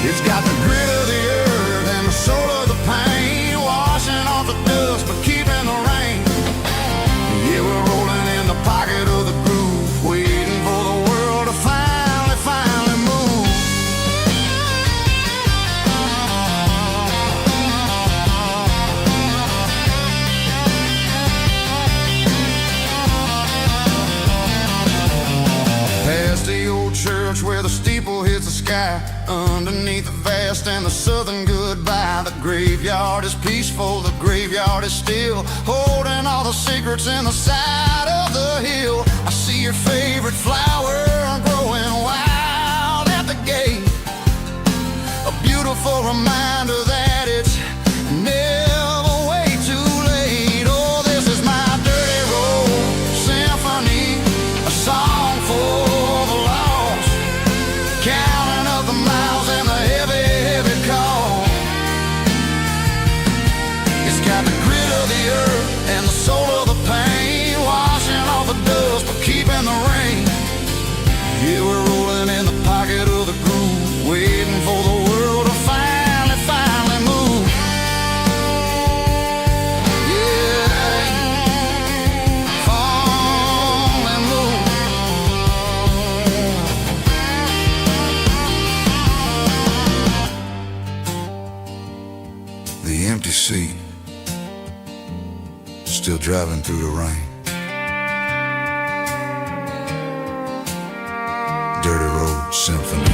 It's got the grit of the earth and the soul of the pain, washing off the dust but keeping the rain. Yeah, we're rolling in the pocket of the groove, waiting for the world to finally move. Past the old church where the steeple hits the sky, underneath the vast and the southern goodbye. The graveyard is peaceful, the graveyard is still, holding all the secrets in the side of the hill. I see your favorite flower growing wild at the gate, a beautiful reminder that it's never way too late. Oh, this is my dirty road symphony, a song for the lost, counting up the miles and the heavy call. It's got the grit of the earth and the soul of the pain, washing off the dust but keeping the rain. Yeah, we're rolling in the pocket of the groove, waiting for the world to finally move. Yeah, finally move. The empty seat, still driving through the rain. Dirty Road Symphony.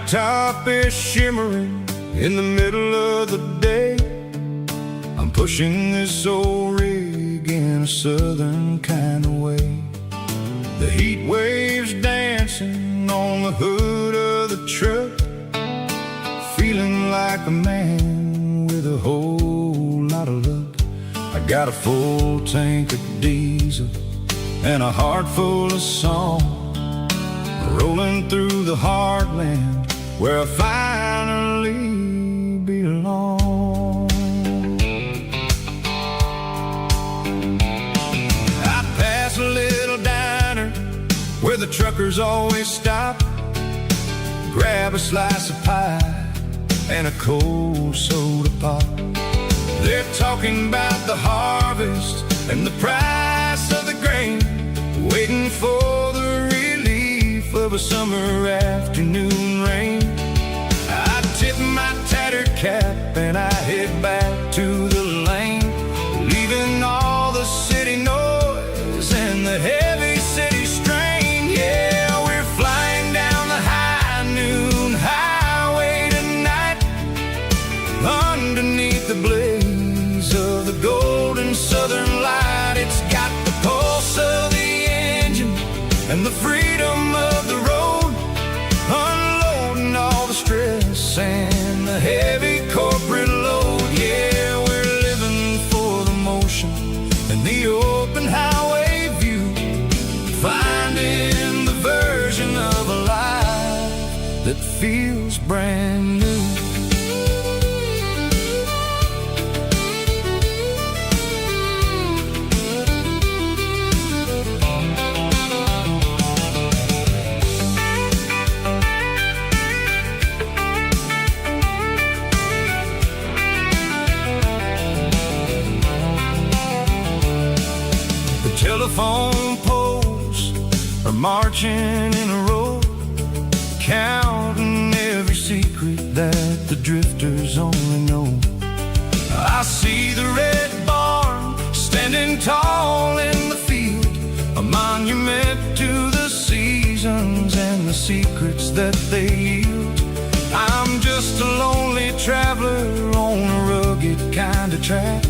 Top is shimmering in the middle of the day. I'm pushing this old rig in a southern kind of way. The heat waves dancing on the hood of the truck, feeling like a man with a whole lot of luck. I got a full tank of diesel and a heart full of song, rolling through the heartland where I finally belong. I pass a little diner where the truckers always stop, grab a slice of pie and a cold soda pop. They're talking about the harvest and the price of the grain, waiting for the relief of a summer afternoon rain. I tip my tattered cap and I head back to the lane, leaving all the city noise and the heavy city strain. Yeah, we're flying down the high noon highway tonight, underneath the blaze of the golden southern light. It's got the pulse of the engine and the freedom of the road, unloading all the stress and the heavy corporate load. Yeah, we're living for the motion and the open highway view, finding the version of a life that feels brand new. telephone poles are marching in a row, counting every secret that the drifters only know. I see the red barn standing tall in the field, a monument to the seasons and the secrets that they yield. I'm just a lonely traveler on a rugged kind of track,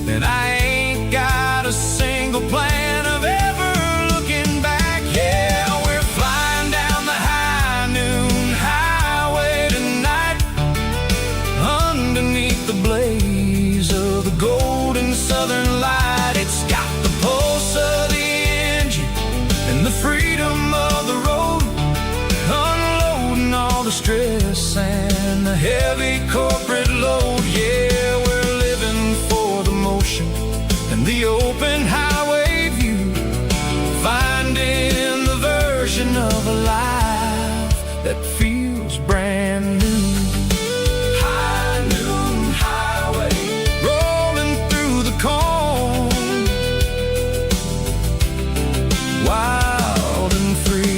and I ain't got a single plan of ever looking back. Yeah, we're flying down the high noon highway tonight, underneath the blaze of the golden southern light. It's got the pulse of the engine and the freedom of the road, unloading all the stress and the heavy corporate load. Yeah, we're living for the motion and the open highway view, finding the version of a life that feels brand new. High noon highway, rolling through the corn, wild and free.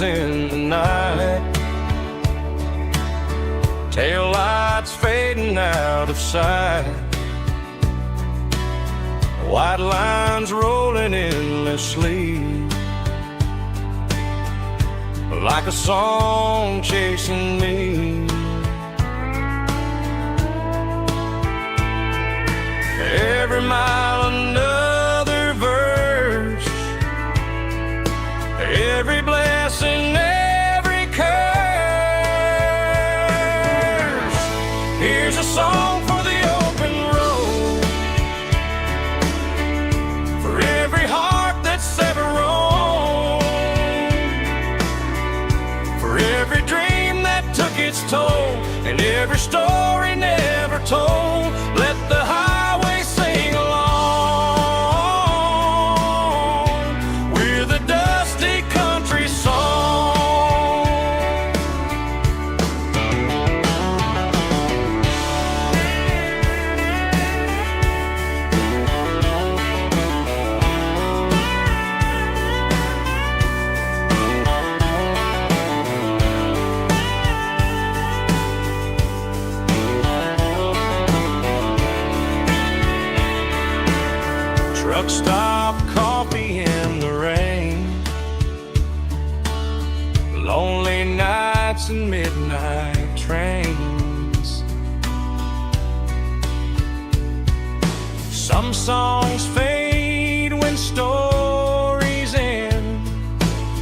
In the night, tail lights fading out of sight, white lines rolling endlessly, like a song chasing me. Every mile another verse, every blessing, every curse. Here's a song for the open road, for every heart that's ever roamed, for every dream that took its toll, and every story never told. Let the highway sing along with a dusty country song. Truck stop, coffee in the rain, lonely nights and midnight trains. Some songs fade when stories end,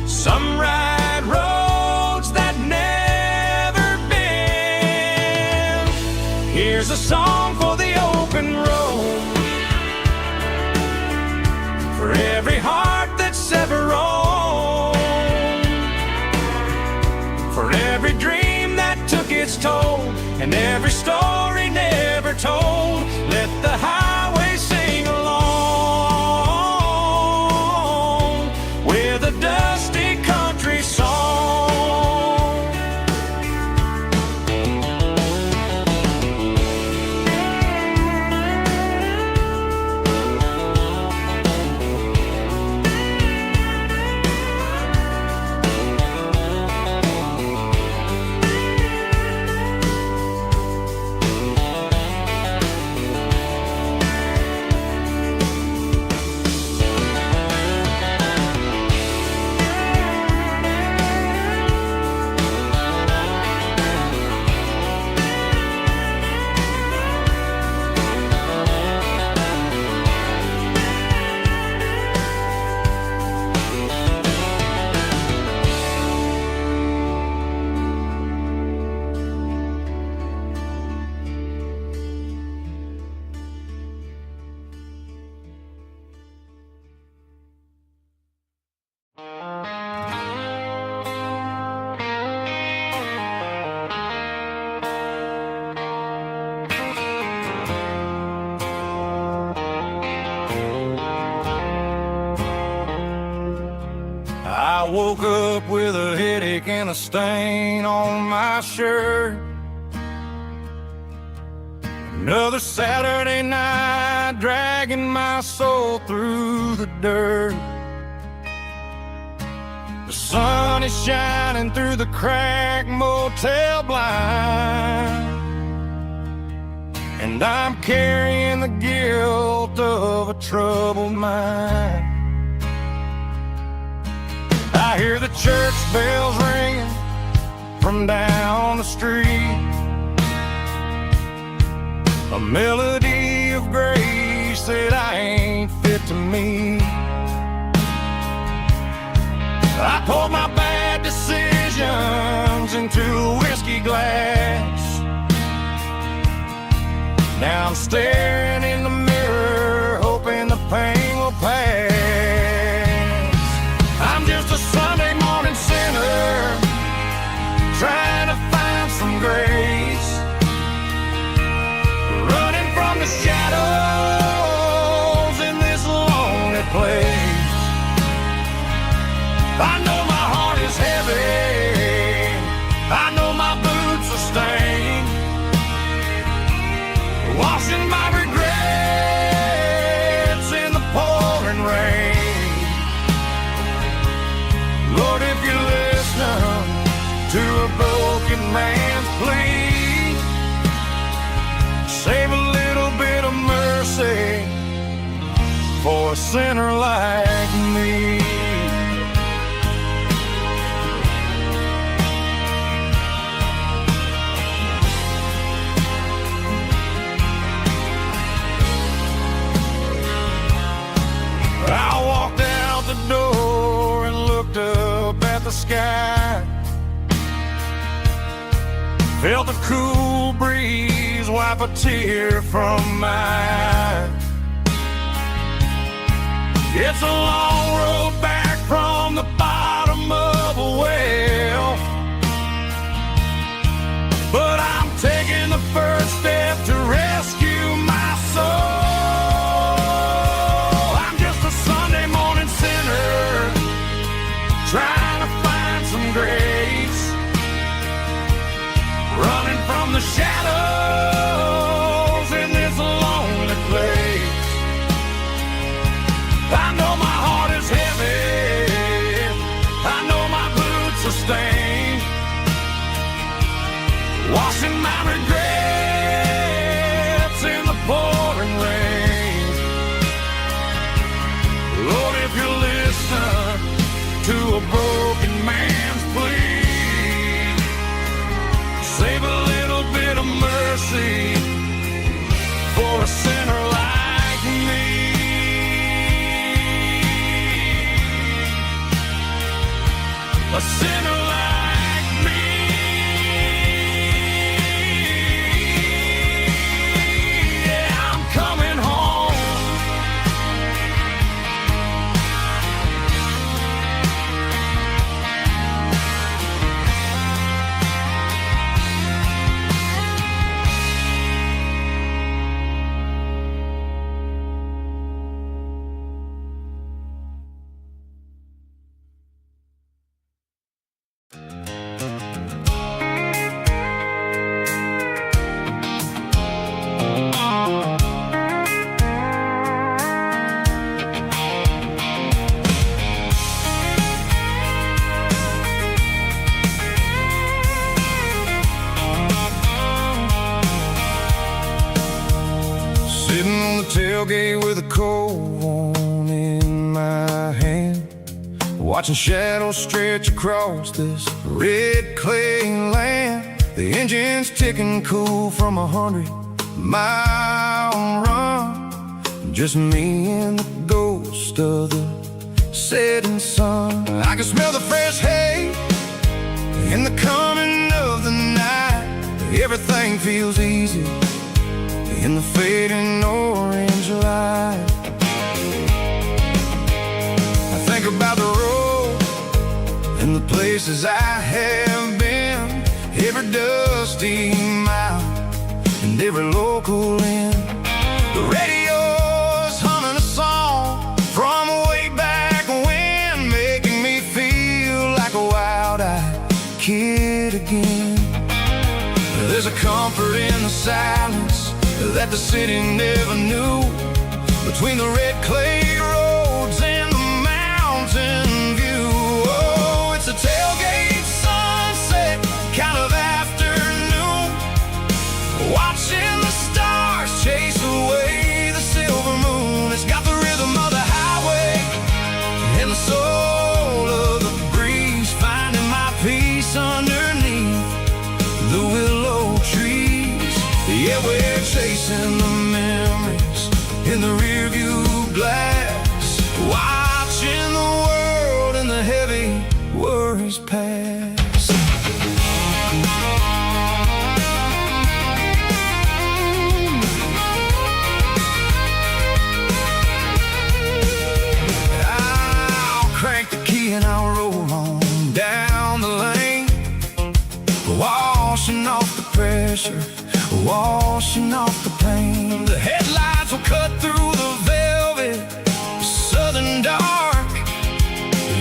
some ride roads that never bend. Here's a song for the open road, for every heart that's ever roamed, for every dream that took its toll, and every story never told. Let the highway sing along with a dusty country song. woke up with a headache and a stain on my shirt. Another Saturday night dragging my soul through the dirt. The sun is shining through the cracked motel blind, and I'm carrying the guilt of a troubled mind. I hear the church bells ringing from down the street, a melody of grace that I ain't fit to meet. I poured my bad decisions into a whiskey glass. Now I'm staring in the mirror, hoping the pain will pass. I'm just a Sunday morning sinner, trying to find some grace, running from the shadows in this lonely place. I know my heart is heavy, I know my boots are stained, washing my regrets in the pouring rain. Lord, if you're listening to a broken man's plea, save a little bit of mercy for a sinner like me. I walked out the door and looked up at the sky, felt the cool breeze wipe a tear from my eye. It's a long road back from the bottom of a well, but I'm taking the first step to rescue my soul. Trying to find some grace, running from the shadows in this lonely place. I know my heart is heavy, I know my boots are stained, washing my regrets in the pouring rain. Lord, if you're listening to a broken man's plea, save a little bit of mercy for a sinner like me. A sinner like me. Yeah, I'm coming home. Tailgate with a cold one in my hand, watching shadows stretch across this red clay land. The engine's ticking cool from 100-mile run, just me and the ghost of the setting sun. I can smell the fresh hay in the coming of the night. Everything feels easy in the fading orange light. I think about the road and the places I have been, every dusty mile and every local inn. The radio's humming a song from way back when, making me feel that the city never knew. Between the red clay roads and the mountain view. Oh, it's a tailgate sunset kind of afternoon, watching the stars chase away the silver moon. It's got the rhythm of the highway and the soul of the breeze, finding my peace underneath the willow trees. Yeah, we're chasing the memories in the rearview glass, watching the world and the heavy worries pass. I'll crank the key and I'll roll on down the lane, washing off the pressure, washing off the pain. The headlights will cut through the velvet southern dark,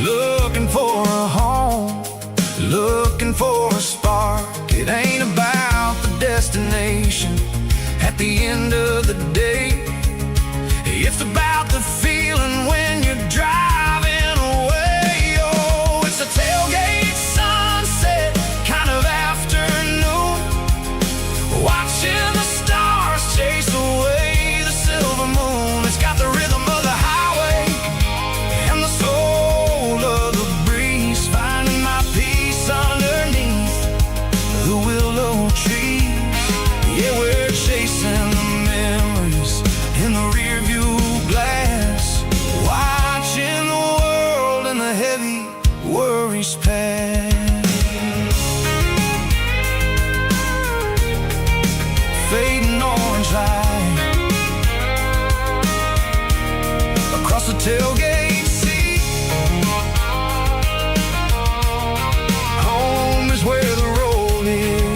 looking for a home, looking for a spark. It ain't about the destination at the end of the day, it's about the feeling when you're driving away. Oh, it's a tailgate sunset kind of afternoon, watching the stars chase away the silver moon. It's got the rhythm of the highway and the soul of the breeze, finding my peace underneath the willow trees. Yeah, we're chasing the memories in the rearview glass, watching the world and the heavy worries pass. Fading orange light across the tailgate seat. Home is where the road is.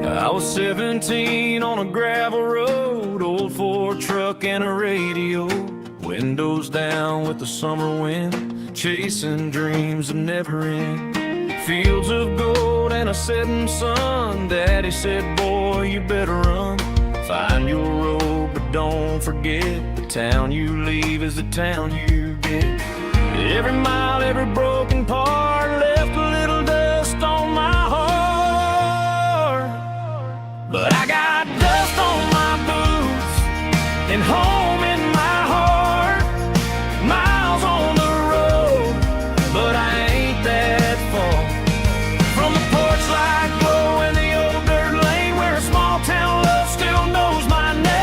I was 17 on a gravel road, old Ford truck and a radio, windows down with the summer wind, chasing dreams that never end. Fields of gold and a setting sun, Daddy said, boy, you better run. Find your road, but don't forget, the town you leave is the town you get. Every mile, every broken part left a little dust on my heart. But I got dust on my boots and home in my heart. Miles on the road, but I ain't that far from the porch light glow and the old dirt lane where a small town love still knows my name.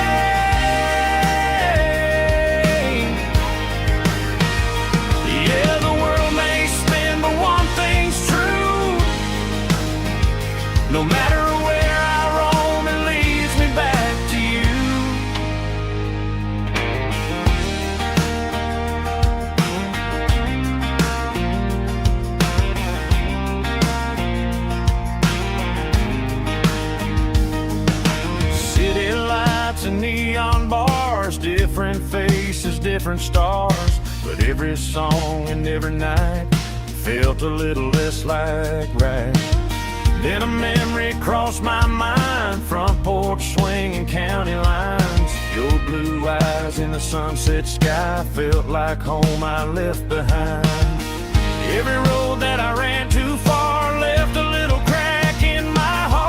Yeah, the world may spin, but one thing's true. No matter neon bars, different faces, different stars, but every song and every night felt a little less like right. Then a memory crossed my mind, front porch swinging county lines, your blue eyes in the sunset sky felt like home I left behind. Every road that I ran too far left a little crack in my heart.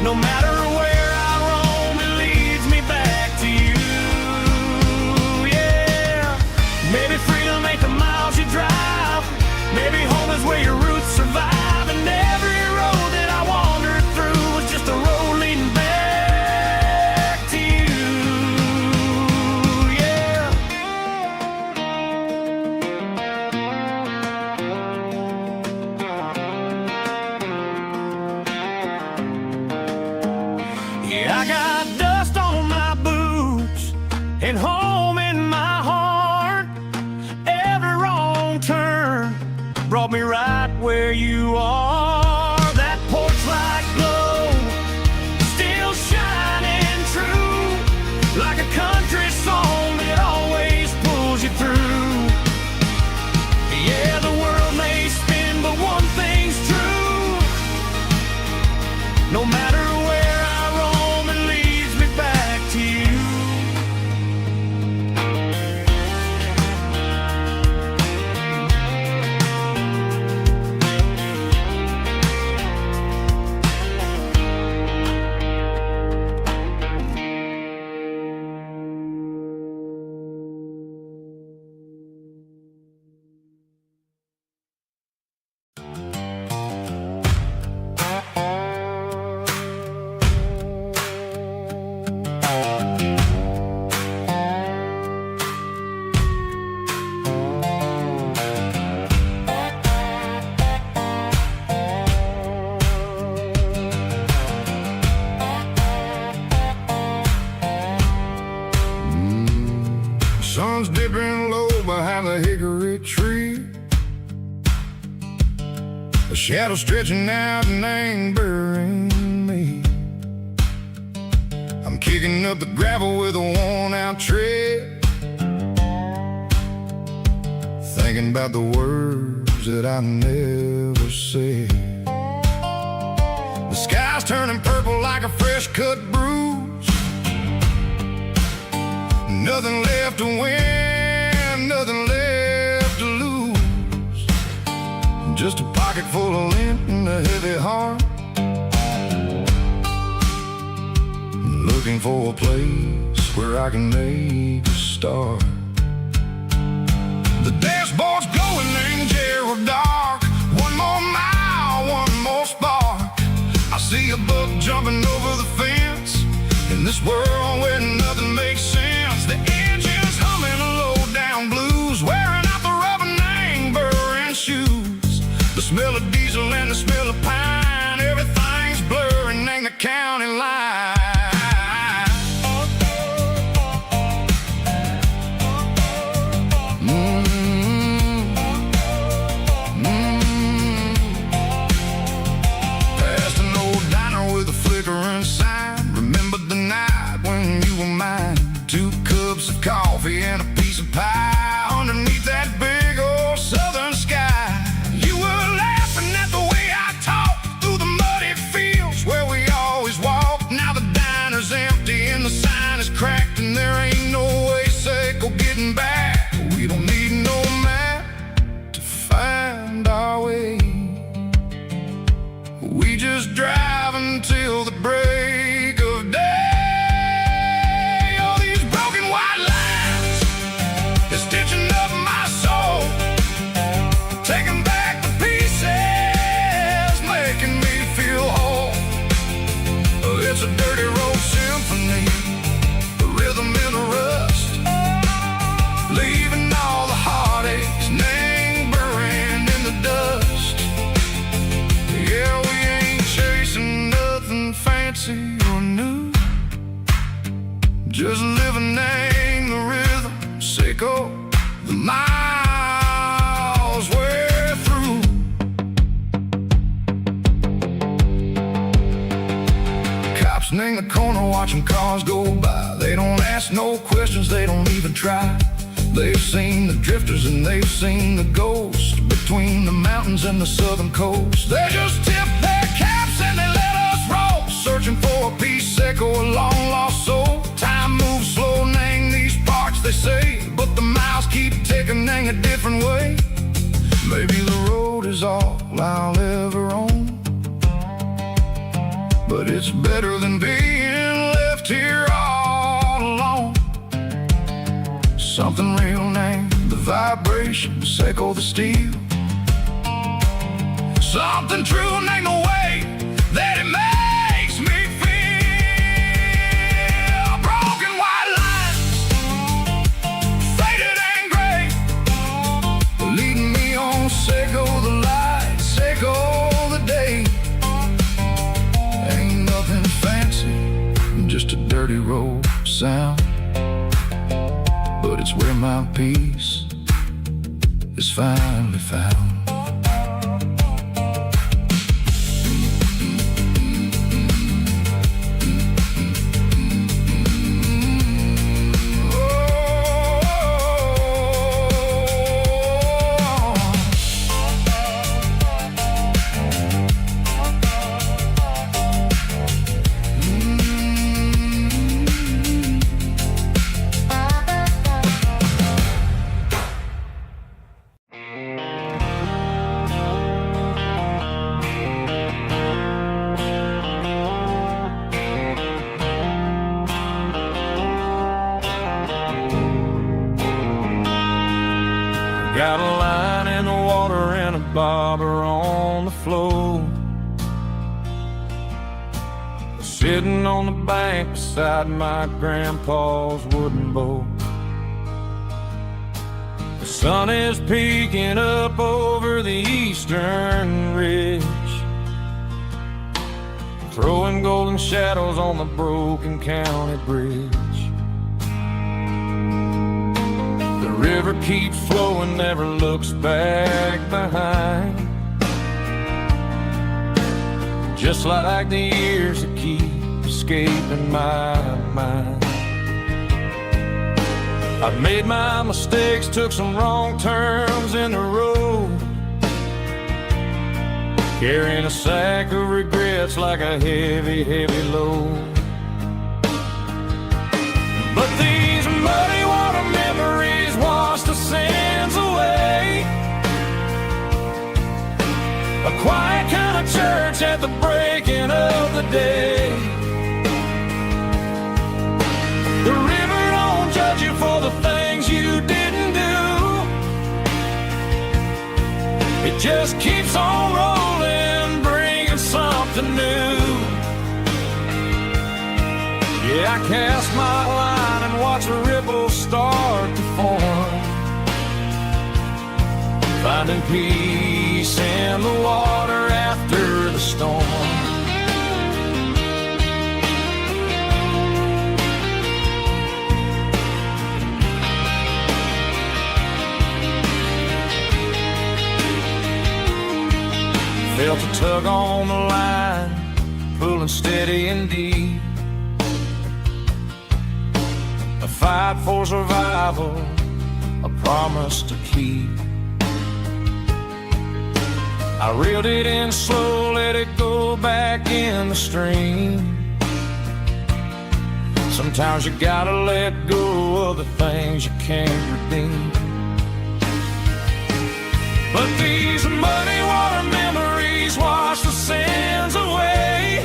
No matter where I roam, it leads me back to you. Yeah, maybe freedom ain't the miles you drive. Maybe home is where your roots survive. And every road that I wandered through was just a road leading back to you. Yeah. Yeah, I got dust on my boots and home in my heart. Every wrong turn brought me right where you are. That porch light glow still shining true, like a country song that always pulls you through. Yeah, the world may spin, but one thing's true. No matter where I roam, it leads me back to you. Sun's dipping low behind the hickory tree. A shadow stretching out and ain't burying me. I'm kicking up the gravel with a worn-out tread, thinking about the words that I never said. The sky's turning purple like a fresh-cut bruise. Nothing left to win, nothing left to lose. Just a pocket full of lint and a heavy heart, looking for a place where I can make a start. The dashboard's glowing angel dark. One more mile, one more spark. I see a buck jumping over the fence in this world where nothing makes sense. The engine's humming low-down blues, wearing out the rubber name burring shoes. The smell of diesel and the smell of pine, everything's blurring, ain't the county line. Past an old diner with a flickering sign. Remember the night when you were mine. 2 cups of coffee and a piece of pie underneath that big old southern sky. You were laughing at the way I talked through the muddy fields where we always walked. Now the diner's empty and the sign is cracked, and there ain't no way safe or getting back. We don't need no map to find our way. We just drive until the break of day. Stitching up my soul, taking back the pieces, making me feel whole. It's a dirty road symphony, the rhythm in the rust, leaving all the heartaches, name burning in the dust. Yeah, we ain't chasing nothing fancy or new, just living in the rhythm. Sicko, the miles we're through. Cops in the corner watching cars go by. They don't ask no questions, they don't even try. They've seen the drifters and they've seen the ghosts between the mountains and the southern coast. They just tip their caps and they let us roll, searching for a piece, Sicko, a long lost soul. Time moves slow, nang these parts, they say, but the miles keep ticking, nang a different way. Maybe the road is all I'll ever own, but it's better than being left here all alone. Something real named the vibrations echo the steel. Something true named the way that it makes me feel. Broken white lines, faded and gray, leading me on, say go the light, say go the day. Ain't nothing fancy, just a dirty road sound, but it's where my peace is finally found. Got a line in the water and a bobber on the floor, sitting on the bank beside my grandpa's wooden boat. The sun is peeking up over the eastern ridge, throwing golden shadows on the broken county bridge. The river keeps flowing, never looks back behind, just like the years that keep escaping my mind. I've made my mistakes, took some wrong turns in the road, carrying a sack of regrets like a heavy, heavy load. But these muddy water memories wash the sins away. A quiet kind of church at the breaking of the day. The river don't judge you for the things you didn't do. It just keeps on rolling, bringing something new. Yeah, I cast my line and watch the ripples start to form, finding peace in the water after the storm. Felt a tug on the line, pulling steady and deep. A fight for survival, a promise to keep. I reeled it in slow, let it go back in the stream. Sometimes you gotta let go of the things you can't redeem. But these muddy water memories wash the sins away.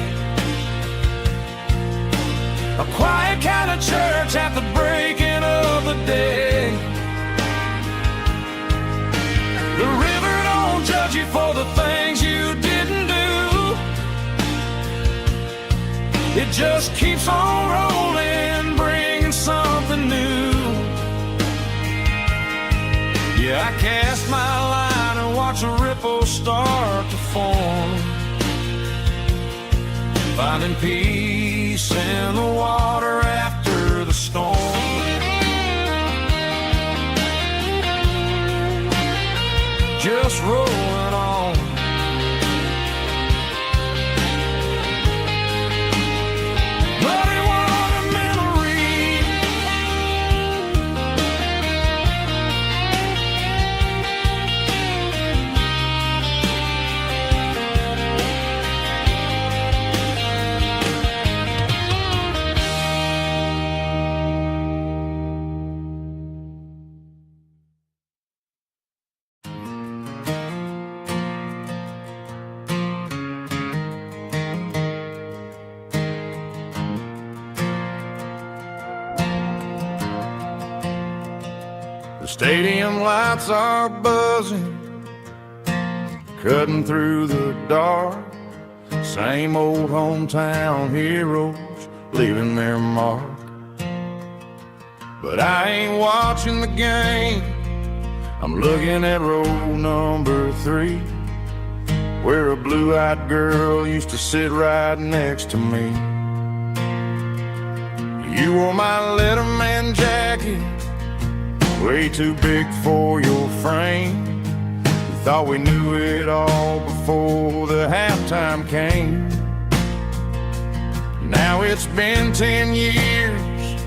A quiet kind of church at the breaking of the day. The river don't judge you for the things you didn't do. It just keeps on rolling, bringing something new. Yeah, I cast my line and watch the ripples start to form, finding peace in the water after the storm. Just rolling on. Muddy water memory. Stadium lights are buzzing, cutting through the dark. Same old hometown heroes leaving their mark. But I ain't watching the game, I'm looking at row number 3, where a blue-eyed girl used to sit right next to me. You wore my Letterman jacket, way too big for your frame. We thought we knew it all before the halftime came. Now it's been 10 years,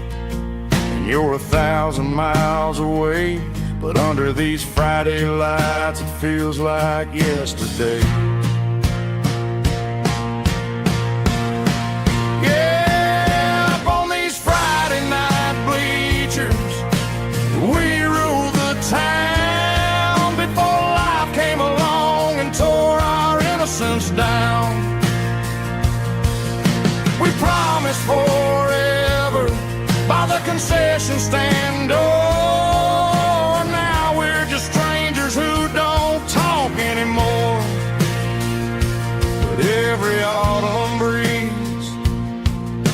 and you're 1,000 miles away. But under these Friday lights, it feels like yesterday. Yeah, up on these Friday night bleachers, we ruled the town before life came along and tore our innocence down. We promised forever by the concession stand door. Now we're just strangers who don't talk anymore. But every autumn breeze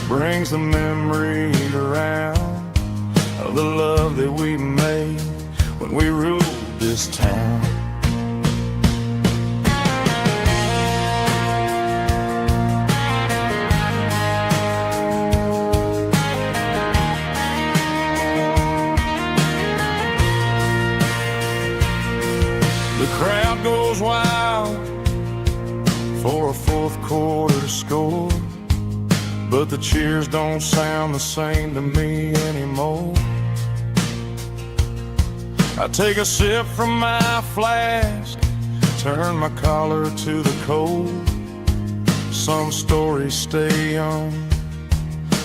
brings the memory around of the love that we made when we ruled this town. The crowd goes wild for a fourth quarter score, but the cheers don't sound the same to me anymore. I take a sip from my flask, turn my collar to the cold. Some stories stay young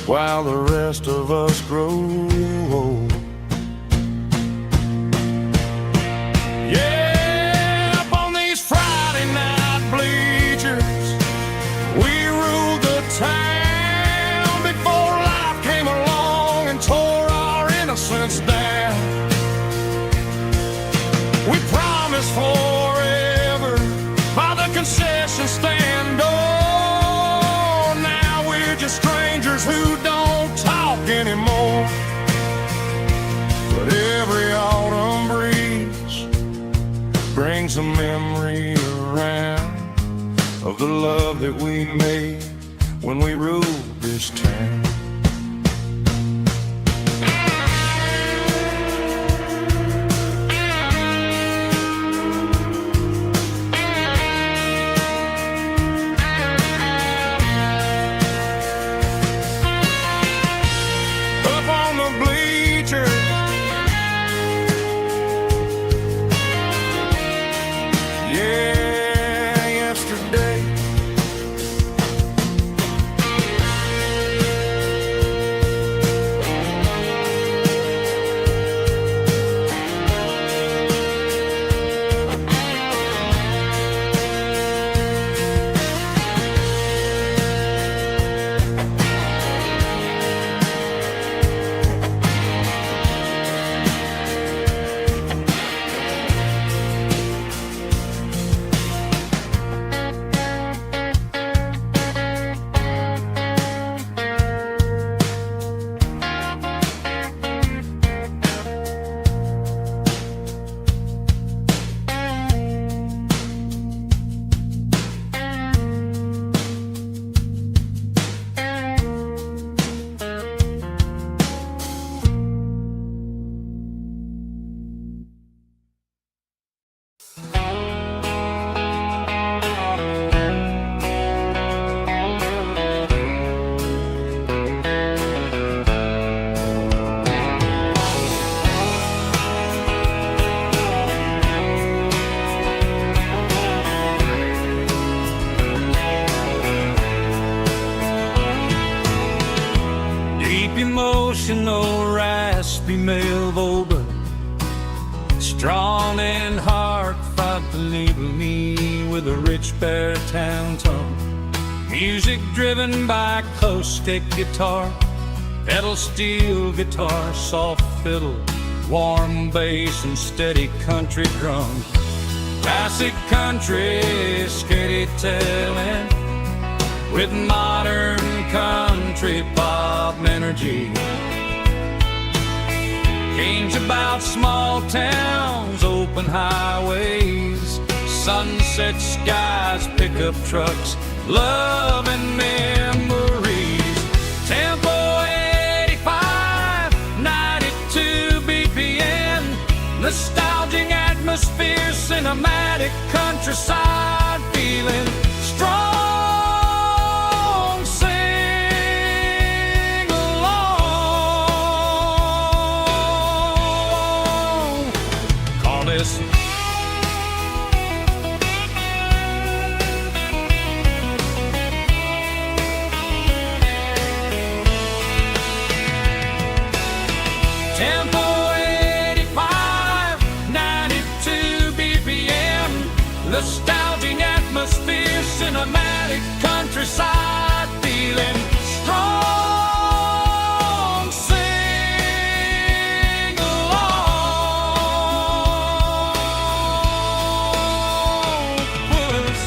while the rest of us grow old. Yeah, up on these Friday night bleachers, we ruled the town before life came along and tore our innocence down. We promised forever by the concession stand door. Now we're just strangers who don't talk anymore. But every autumn breeze brings a memory around of the love that we made when we ruled this town. Emotional, raspy male vocal, strong and hard, fought to label me with a rich baritone tone. Music driven by acoustic guitar, pedal steel guitar, soft fiddle, warm bass and steady country drums. Classic country, steady telling, with modern country pop energy. Games about small towns, open highways, sunset skies, pickup trucks, love and memories. Tempo 85, 92 BPM, nostalgic atmosphere, cinematic countryside feeling, strong, sing along. Call this Tempo 85, 92 BPM, nostalgic atmosphere, cinematic countryside feeling, strong, sing along. Puss.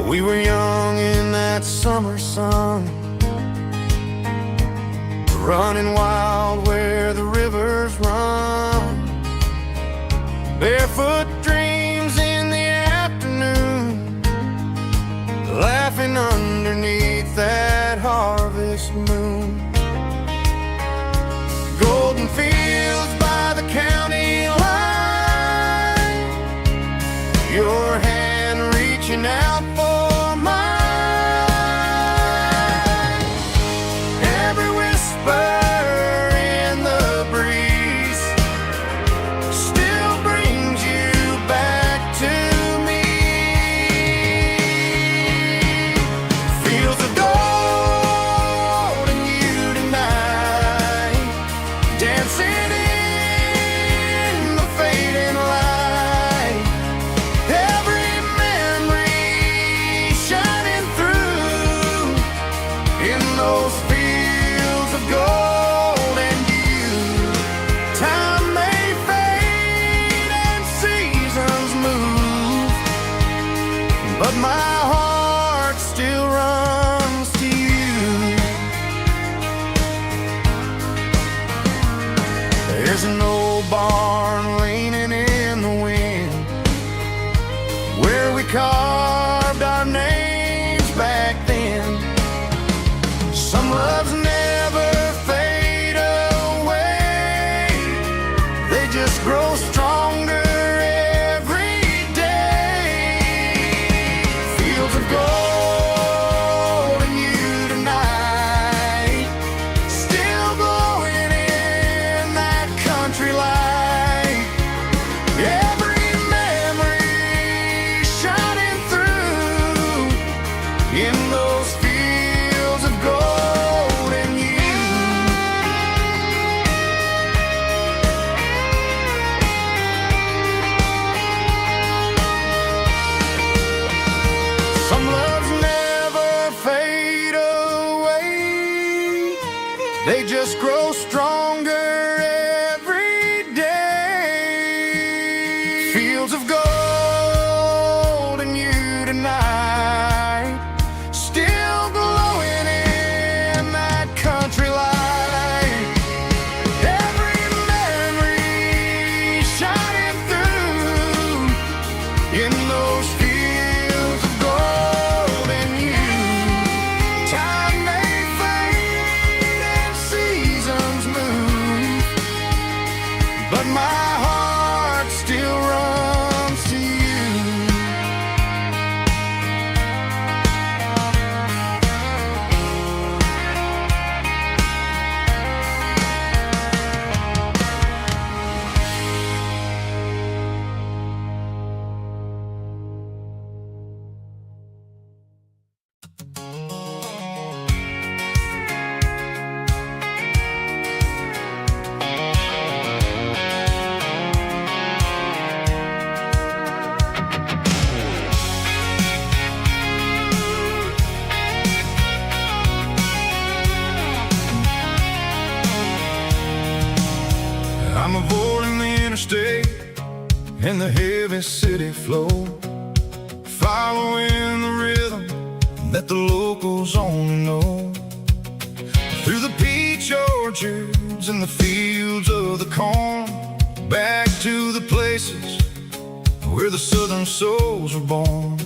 We were young in that summer sun, running wild where the rivers run, barefoot dreams in the afternoon, laughing underneath that harvest moon. Golden fields by the county line, your hand reaching out for mine. Every whisper in the breeze still brings you back to me. Fields of gold and you tonight, dancing in the fading light. Every memory shining through in those fields of gold and you. Time may fade and seasons move, but my heart still runs to you. There's an old barn leaning in the wind where we carved our names back then. Some loves never fade away, they just grow stronger every day. Fields of gold and you tonight, still glowing in that country light. Every memory shining through in those fields of gold and you. Some loves never fade away, they just grow stronger every day. Fields of gold and you tonight, still glowing in that country light. Every memory shining through in those fields of gold and you. Time may fade and seasons move, but my heart still runs to you. and the heavy city flow, following the rhythm that the locals only know. Through the peach orchards and the fields of the corn, back to the places where the southern souls were born.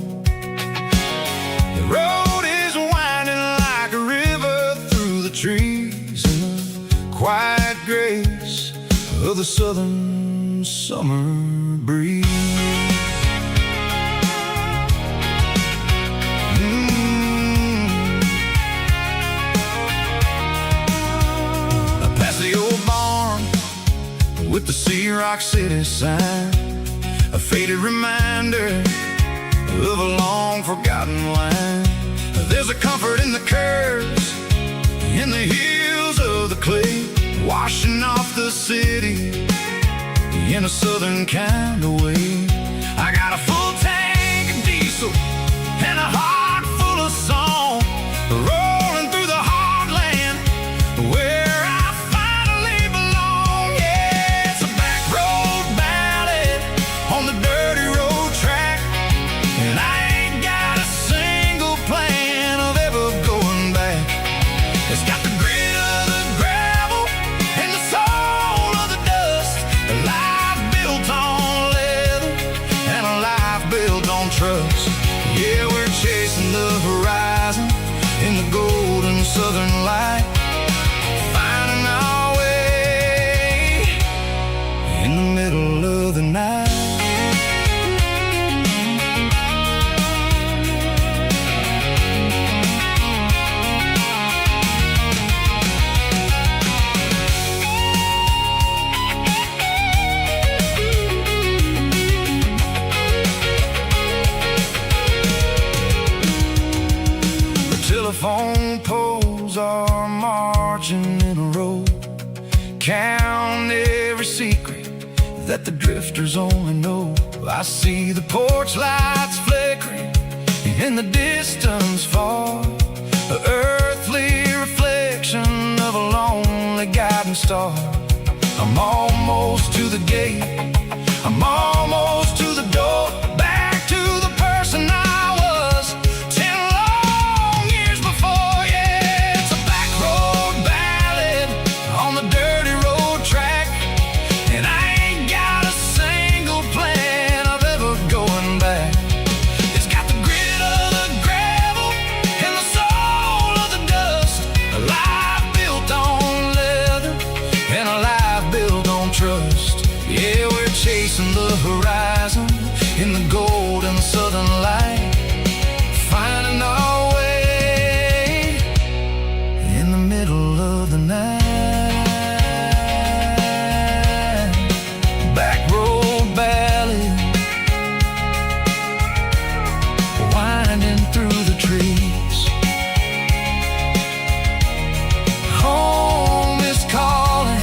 The road is winding like a river through the trees in the quiet grace of the southern summer breeze. Past the old barn with the Sea Rock City sign, a faded reminder of a long forgotten line. There's a comfort in the curves, in the hills of the clay, washing off the city in a southern kind of way. I got a full tank of diesel and a heart full of song, rolling through the heartland where I finally belong. Yeah, it's a back road ballad on the dirty road track, and I ain't got a single plan of ever going back. It's got the grit of the gravel and the soul of the dust, a life built on leather and a life built on trust. Yeah, we're chasing the horizon in the golden southern light, finding our way in the middle of the night. Telephone poles are marching in a row, count every secret that the drifters only know. I see the porch lights flickering in the distance far, an earthly reflection of a lonely guiding star. I'm almost to the gate, I'm almost to the door, back to the person I was 10 long years before. Yeah, it's a back road ballad on the dirty road track, and I ain't got a single plan of ever going back. It's got the grit of the gravel and the soul of the dust, a life built on leather and a life built on trust. Yeah, we're chasing the horizon in the golden southern light, finding our way in the middle of the night. Back road ballad, winding through the trees. Home is calling.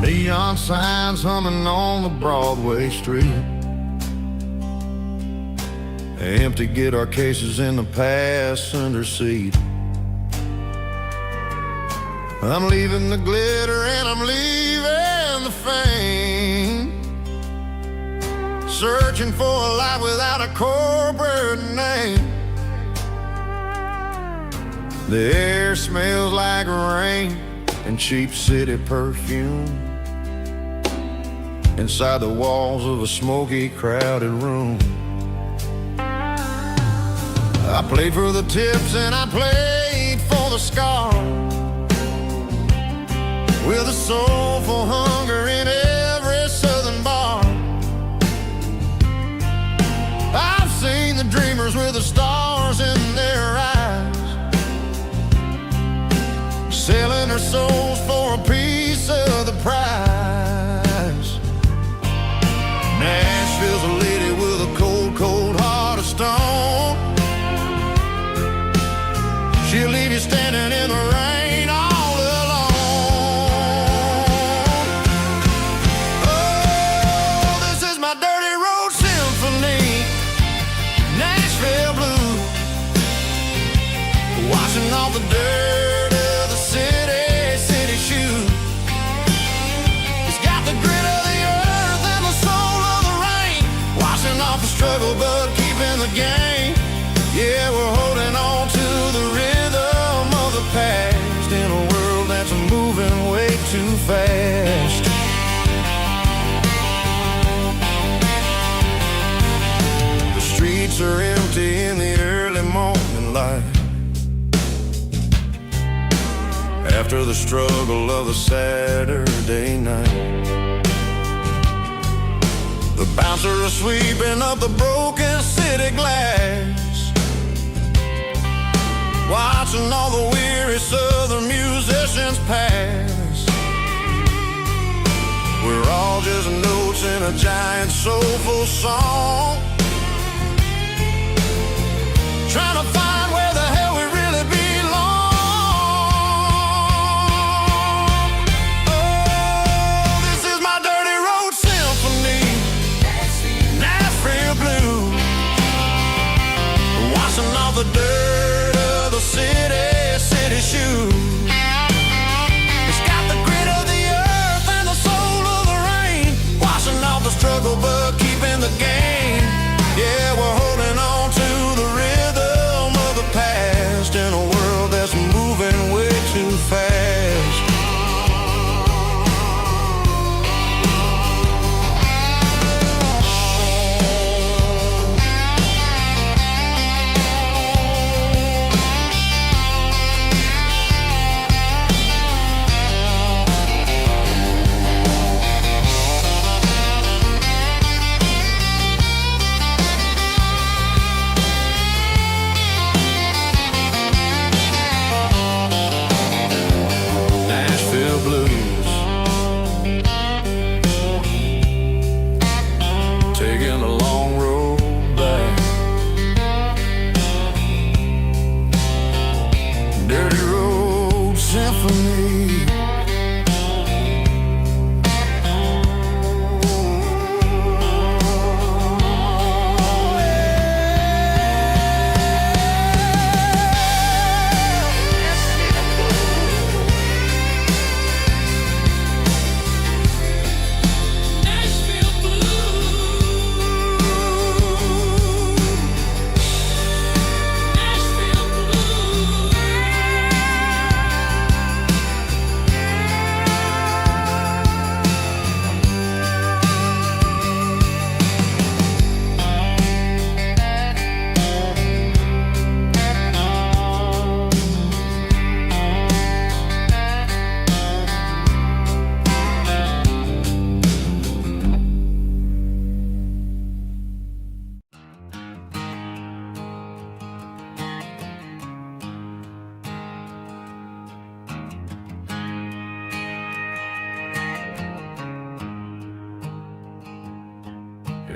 Neon signs humming on the Broadway street, empty guitar cases in the passenger seat. I'm leaving the glitter and I'm leaving the fame, searching for a life without a corporate name. The air smells like rain and cheap city perfume inside the walls of a smoky, crowded room. I played for the tips and I played a scar, with a soulful hunger in every southern bar. I've seen the dreamers with the stars in their eyes, selling their souls for a piece of the prize. Nashville's a lady with a cold, cold heart of stone. She'll leave you standing in the rain all alone. Oh, this is my dirty road symphony, Nashville blues, washing off the dirt of the city shoes. It's got the grit of the earth and the soul of the rain, washing off the struggle but keeping the game. Yeah, we're holding on to the rhythm of the past in a world that's moving way too fast. The streets are empty in the early morning light, after the struggle of the Saturday night. The bouncer is sweeping up the broken city glass, watching all the weary southern musicians pass. We're all just notes in a giant soulful song, trying to find where the hell we really belong. Oh, this is my dirty road symphony, Nashville blues, washing off the dirt of the city shoes. It's got the grit of the earth and the soul of the rain, washing off the struggle but keeping the game. Yeah, we're holding on to the rhythm of the past in a world that's moving way too fast. Nashville blues, taking a long road back. Dirty road symphony.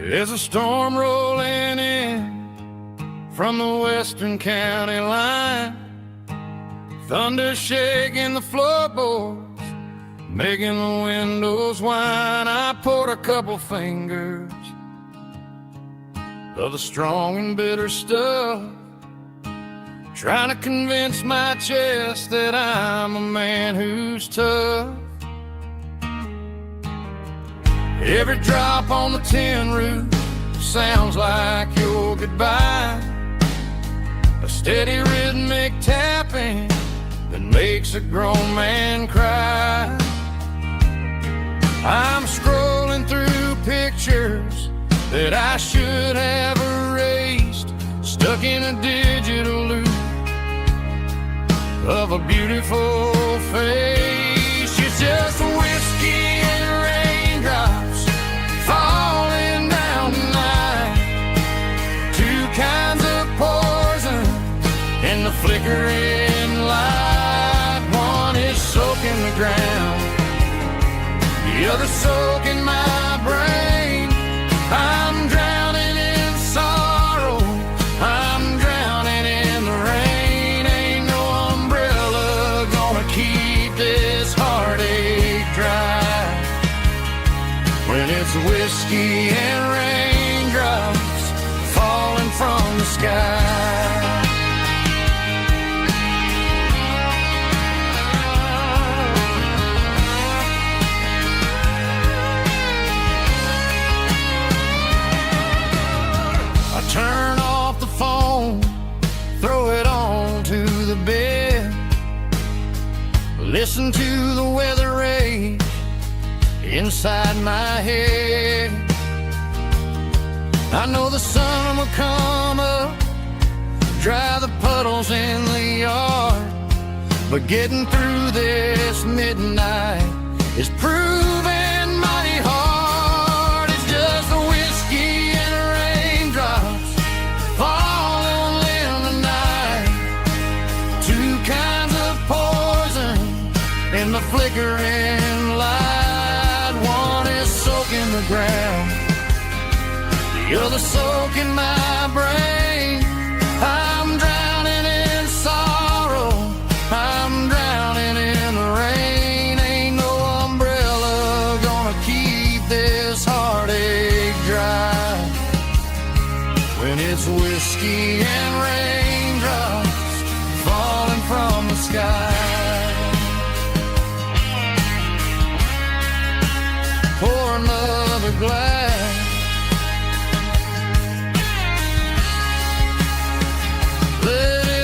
There's a storm rolling in from the western county line, thunder shaking the floorboards, making the windows whine. I poured a couple fingers of the strong and bitter stuff, trying to convince my chest that I'm a man who's tough. Every drop on the tin roof sounds like your goodbye, a steady rhythmic tapping that makes a grown man cry. I'm scrolling through pictures that I should have erased, stuck in a digital loop, of a beautiful face. It's just whiskey and raindrops falling down tonight. Two kinds of poison in the flickering light. One is soaking the ground, the other soaking my brain. I'm drowning in sorrow, I'm drowning in the rain. Ain't no umbrella gonna keep this heartache dry when it's whiskey and raindrops falling from the sky. Turn off the phone, throw it on to the bed. Listen to the weather rage inside my head. I know the sun will come up, dry the puddles in the yard, but getting through this midnight is proving mighty hard. It's just the whiskey and raindrops falling in the night. Two kinds of poison in the flickering light. One is soaking the ground, the other soaking my brain. I'm drowning in sorrow, I'm drowning in the rain. Ain't no umbrella gonna keep this heartache dry when it's whiskey and raindrops falling from the sky. Pour another glass. Let it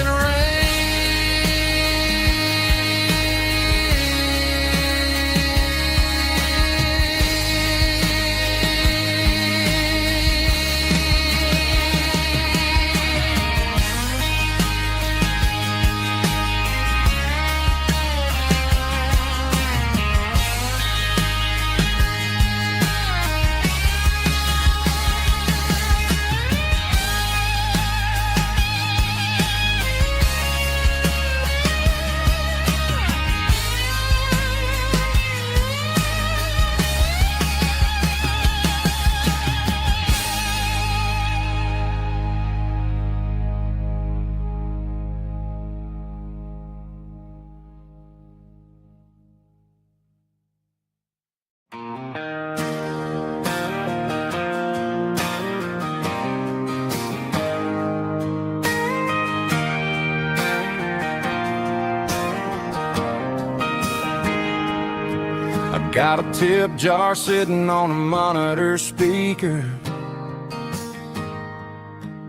got a tip jar sitting on a monitor speaker,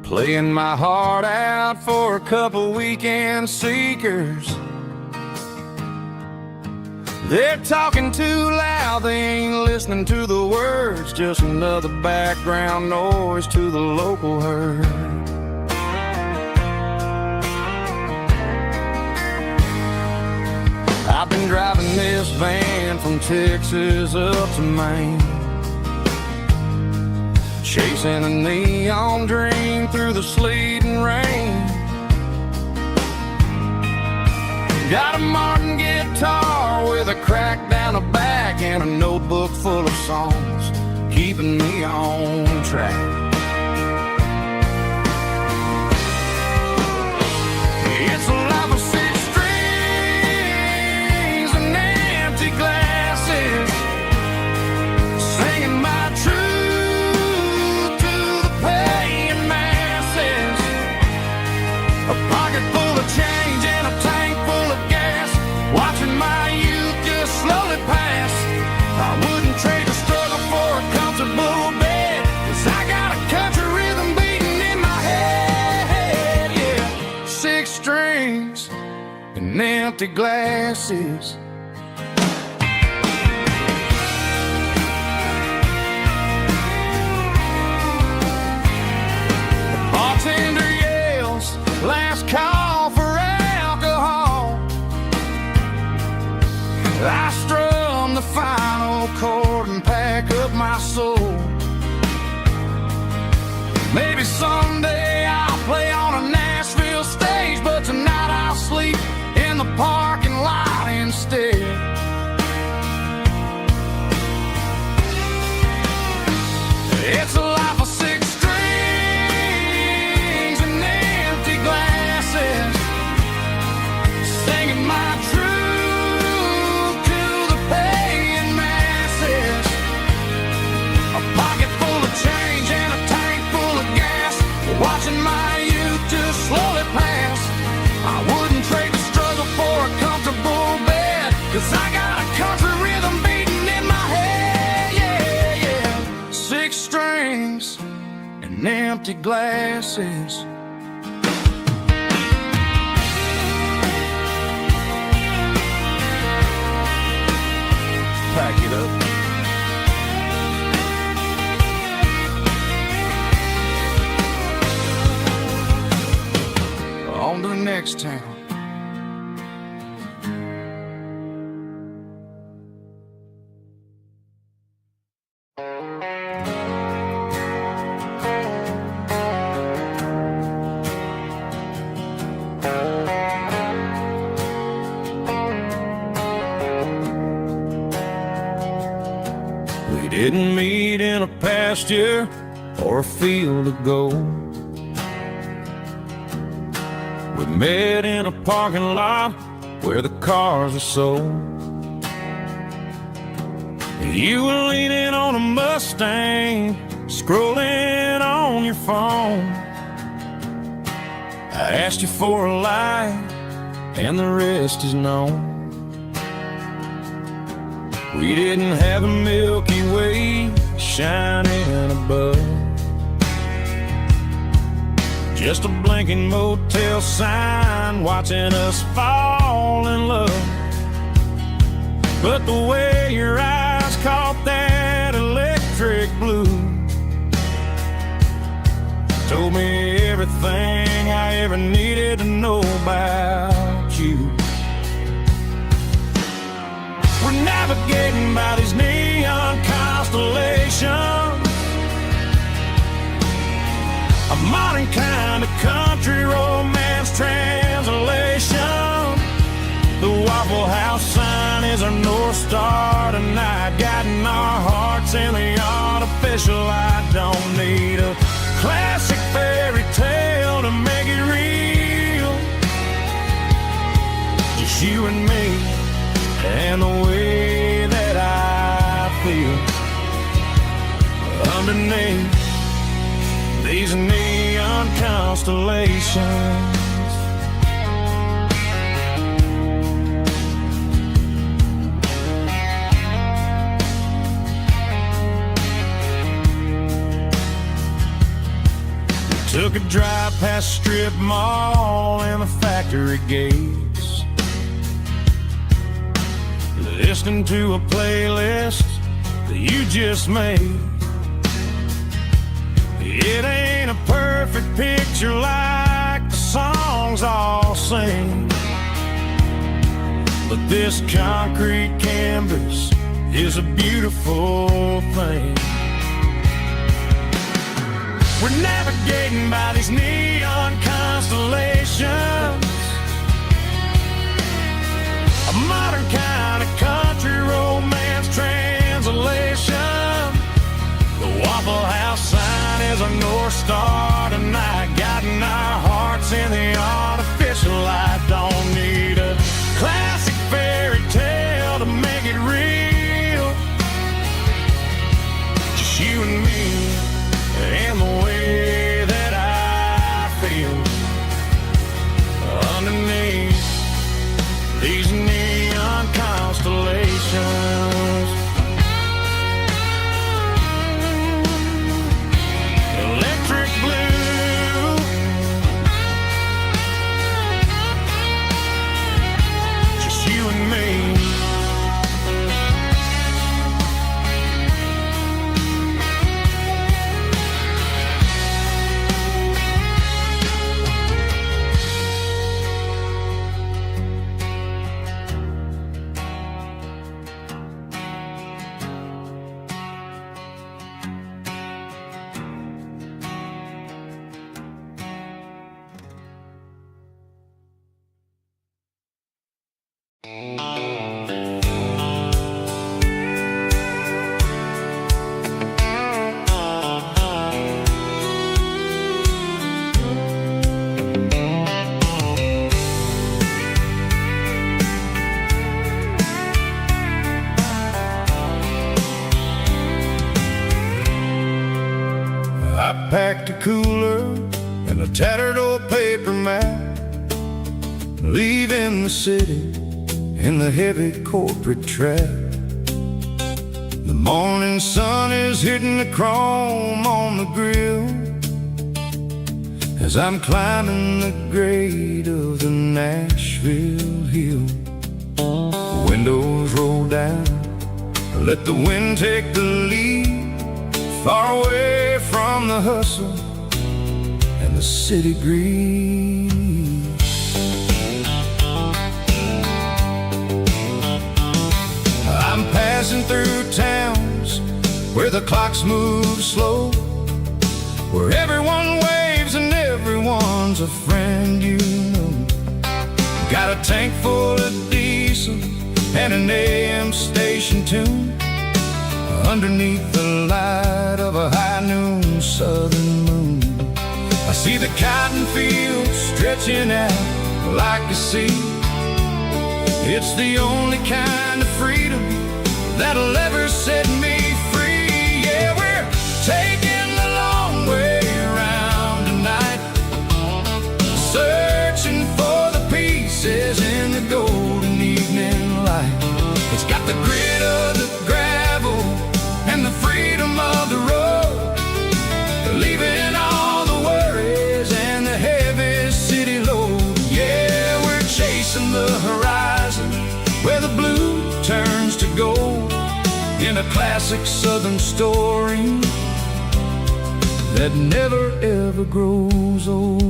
playing my heart out for a couple weekend seekers. They're talking too loud, they ain't listening to the words, just another background noise to the local herd. I've been driving this van from Texas up to Maine, chasing a neon dream through the sleet and rain. Got a Martin guitar with a crack down the back and a notebook full of songs, keeping me on track. It's a life of six strings and empty glasses, singing my truth to the paying masses. A pocket full of change and a tank full of gas, watching my youth just slowly pass. I wouldn't trade the struggle for a comfortable bed, 'cause I got a country rhythm beating in my head, yeah. Six strings and empty glasses. The bartender yells, last call for alcohol. I strum the final chord and pack up my soul. Maybe someday I'll play on a Nashville stage, but tonight I'll sleep in the parking lot instead. It's a life of six strings and empty glasses, singing my truth to the paying masses. A pocket full of change and a tank full of gas, watching my youth just slowly pass. I wouldn't trade the struggle for a comfortable bed, 'cause I got a country rhythm beating in my head. Yeah, yeah. Six strings and empty glasses. Pack it up. On to the next town. We didn't meet in a pasture or a field of gold. We met in a parking lot where the cars are sold. You were leaning on a Mustang, scrolling on your phone. I asked you for a light, and the rest is known. We didn't have a Milky Way shining above, just a blinking motel sign watching us fall in love. But the way your eyes caught that electric blue told me everything I ever needed to know about you. We're navigating by these neon constellations, a modern kind of country romance translation. The Waffle House sign is our North Star tonight, guiding our hearts in the artificial light. Don't need a classic fairy tale to make it real, just you and me and the way that I feel underneath these neon constellations. We took a drive past Strip Mall and the factory gates, listening to a playlist that you just made. It ain't a perfect picture like the songs all sing, but this concrete canvas is a beautiful thing. We're navigating by these neon constellations, a modern kind of country romance translation. The Waffle House sign is a North Star tonight, guiding our hearts in the artificial light. Don't need a classic fairy tale to make it real, just you and me and the way that I feel underneath these neon packed a cooler and a tattered old paper map, leaving the city in the heavy corporate trap. The morning sun is hitting the chrome on the grill as I'm climbing the grade of the Nashville hill. Windows roll down, let the wind take the lead, far away from the hustle and the city greed. I'm passing through towns where the clocks move slow, where everyone waves and everyone's a friend you know. Got a tank full of diesel and an AM station tune underneath the light of a high noon southern moon. I see the cotton fields stretching out like a sea. It's the only kind of freedom that'll ever set me free. Yeah, we're taking the long way around tonight, searching for the pieces in the golden evening light. It's got the grit of the gravel and the freedom of the road, leaving all the worries and the heavy city load. Yeah, we're chasing the horizon where the blue turns to gold, in a classic southern story that never ever grows old.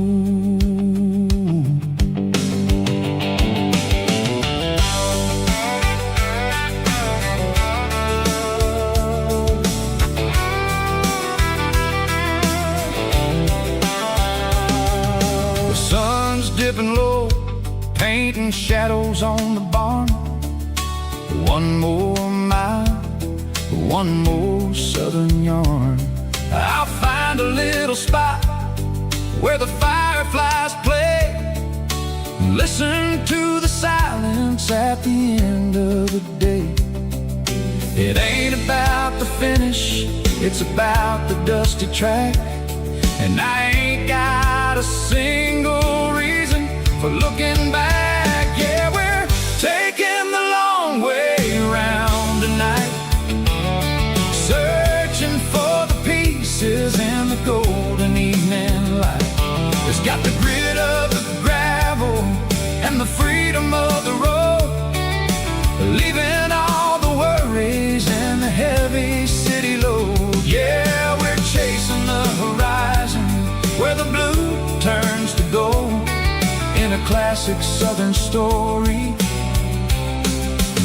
The sun's dipping low, painting shadows on the barn. One more mile, one more southern yarn. I'll find a little spot where the fireflies play, listen to the silence at the end of the day. It ain't about the finish, it's about the dusty track. And I ain't got a single reason for looking back. Yeah, we're taking the long way around tonight, searching for the pieces in the golden evening light. It's got the grit of the gravel and the freedom of the road, leaving all the worries and the heavy city load. Yeah, we're chasing the horizon where the blue turns to gold, in a classic southern story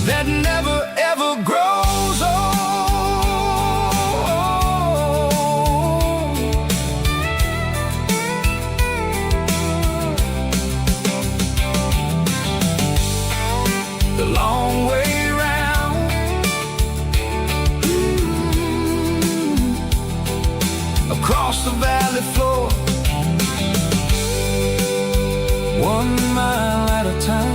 that never ever grows old. The long way round, across the valley floor, 1 mile at a time.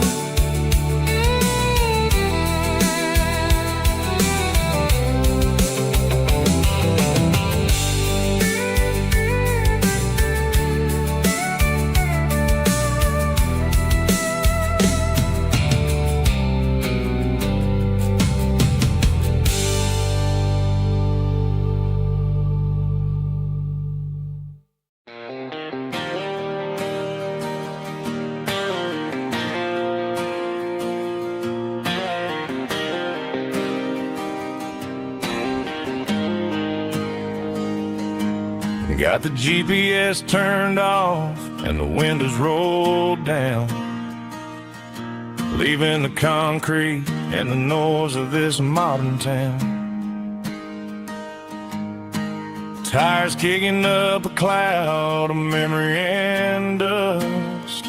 Got the GPS turned off and the windows rolled down, leaving the concrete and the noise of this modern town. Tires kicking up a cloud of memory and dust,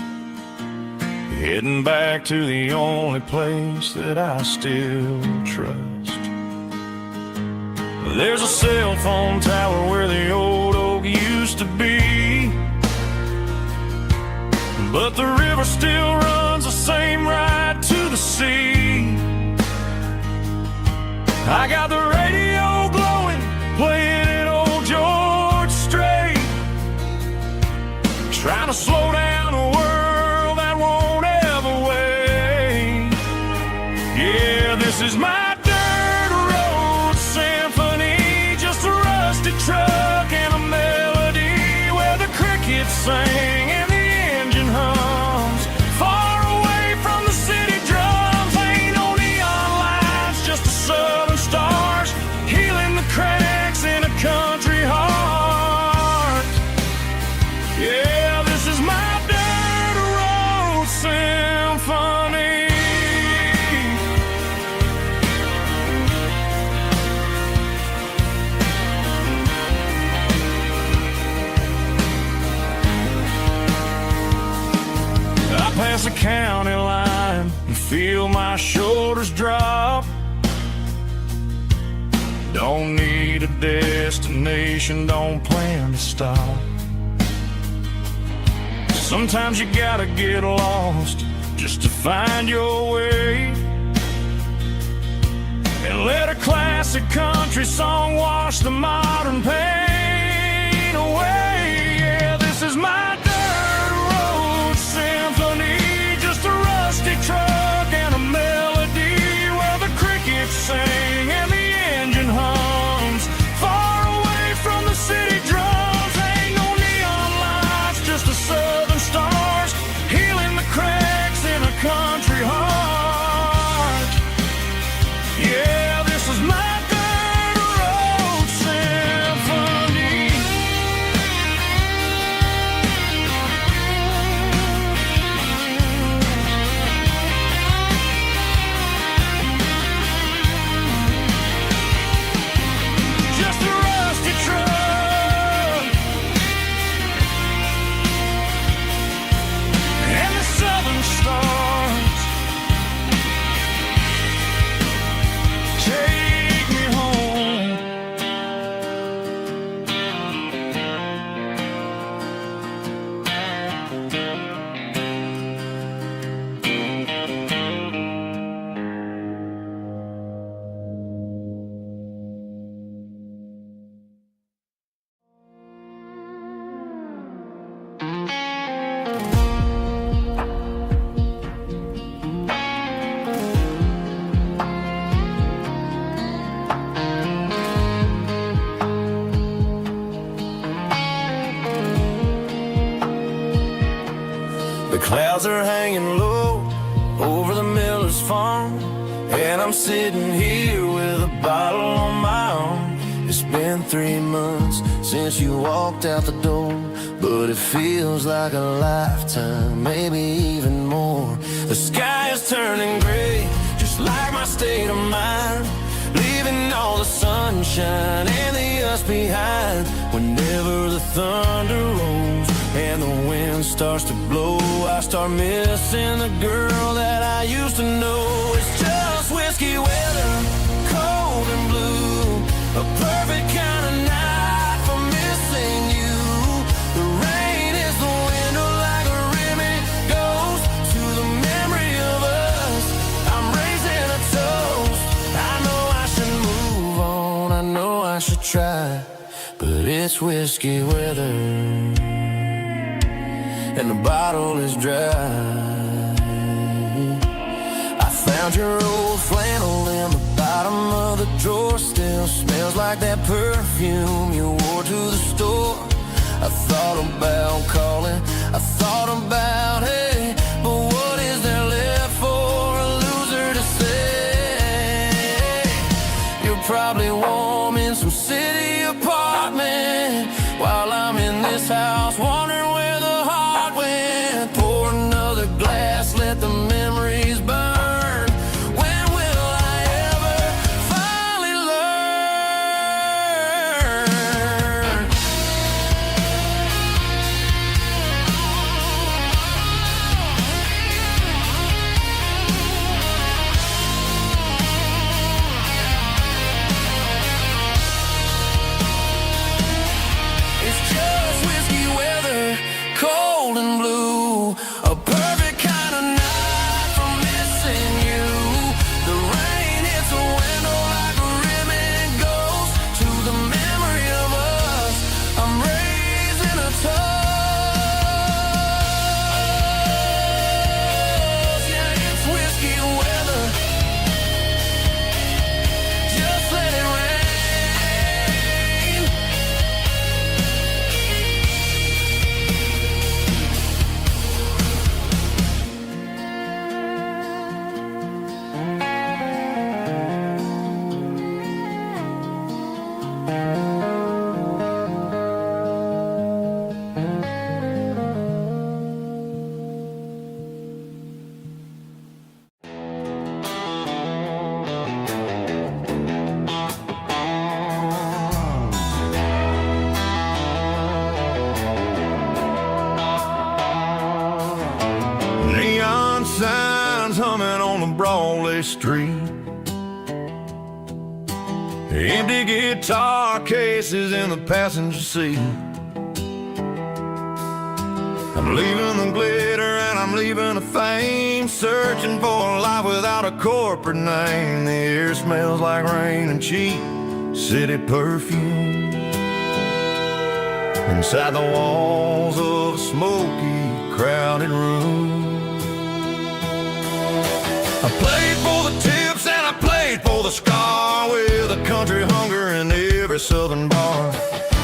heading back to the only place that I still trust. There's a cell phone tower where the old oak used to be, but the river still runs the same right to the sea. I got the radio glowing, playing an old George Strait, to slow down a world that won't ever wait. Yeah, this is my dirt road symphony, just a rusty truck and a melody where the crickets sing and the engine hums. Far away from the city drums, ain't no neon lights, just the southern stars healing the cracks in a country heart. Yeah, this is my dirt road symphony. I pass a county line and feel my shoulders drop. Don't need a destination, don't plan to stop. Sometimes you gotta get lost just to find your way, and let a classic country song wash the modern pain away. Yeah, this is my dirt road symphony, just a rusty truck and a melody where the crickets sing and the engine hums. Far away from the city drums, ain't no neon lights, just the southern stars healing the cracks in a country heart. Yeah, this is my dirt road symphony. Just a rusty truck and the southern stars take me home. The clouds are hanging low over the miller's farm, and I'm sitting here with a bottle on my arm. It's been 3 months since you walked out the door, but it feels like a lifetime, maybe even more. The sky is turning gray, just like my state of mind, leaving all the sunshine and the us behind. Whenever the thunder rolls and the wind starts to blow, I start missing the girl that I used to know. It's just whiskey weather, cold and blue, a perfect kind of night for missing you. The rain is the window like a ribbon goes to the memory of us. I'm raising a toast. I know I should move on, I know I should try, but it's whiskey weather and the bottle is dry. I found your old flannel in the bottom of the drawer, still smells like that perfume you wore to the store. I thought about calling, I thought about, hey, but what is there left for a loser to say? You're probably warm in some city apartment while I'm in this house wondering where the heart went. Pour another glass, let the memories burn. When will I ever finally learn? It's just whiskey weather country street. Empty guitar cases in the passenger seat. I'm leaving the glitter and I'm leaving the fame, searching for a life without a corporate name. The air smells like rain and cheap city perfume. Inside the walls of a smoky, crowded room. I played for the tips and I played for the scar, with a country hunger in every southern bar.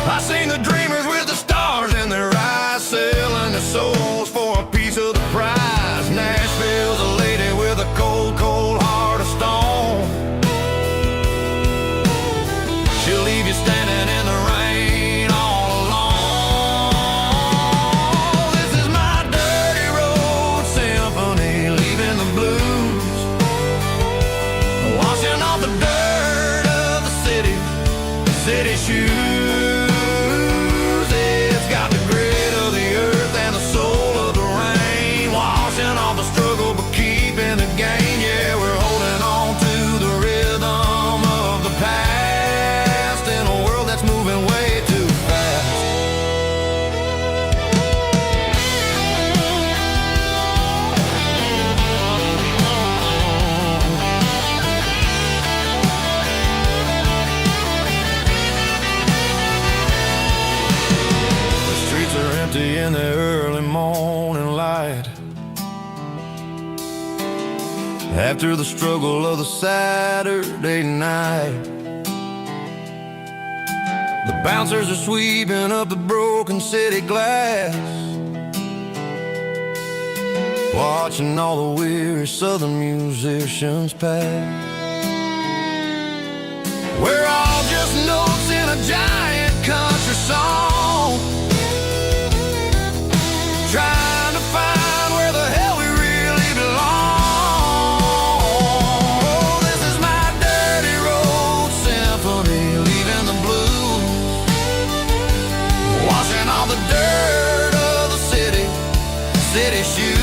I seen the dreamers with the stars in their eyes, selling their souls for a piece of the prize. Nashville's a lady with a cold, cold heart of stone. She'll leave you standing in the rain all alone. This is my dirty road symphony, leaving the blues, washing off the dirt of the city shoes. It's got the grit of the earth and the soul of the rain, washing off the struggle but keeping the gain. Yeah, we're holding on to the rhythm of the past in a world that's moving way too fast. The streets are empty in the early morning light, after the struggle of the Saturday night. The bouncers are sweeping up the broken city glass, watching all the weary southern musicians pass. We're all just notes in a giant country song, trying to find where the hell we really belong. Oh, this is my dirty road symphony, leaving the blues, washing all the dirt of the city shoes.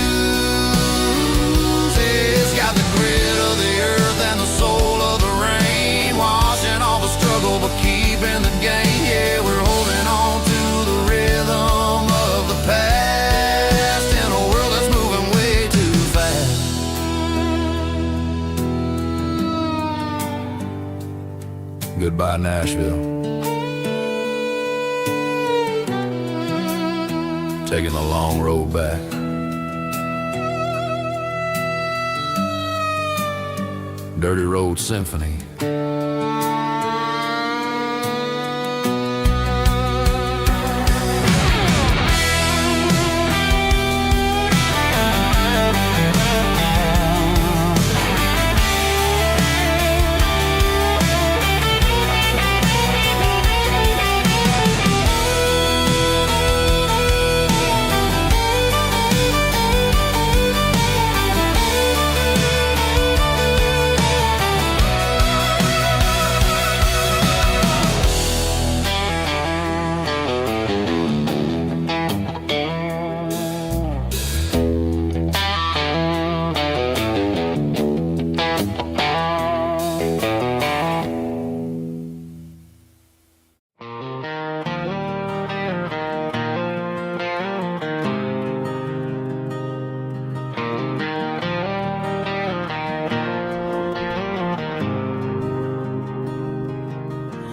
It's got the grit of the earth and the soul of the rain, washing all the struggle but keeping the gain. Yeah, we're holding on to the rhythm of the past in a world that's moving way too fast. Goodbye, Nashville. Taking the long road back. Dirty Road Symphony.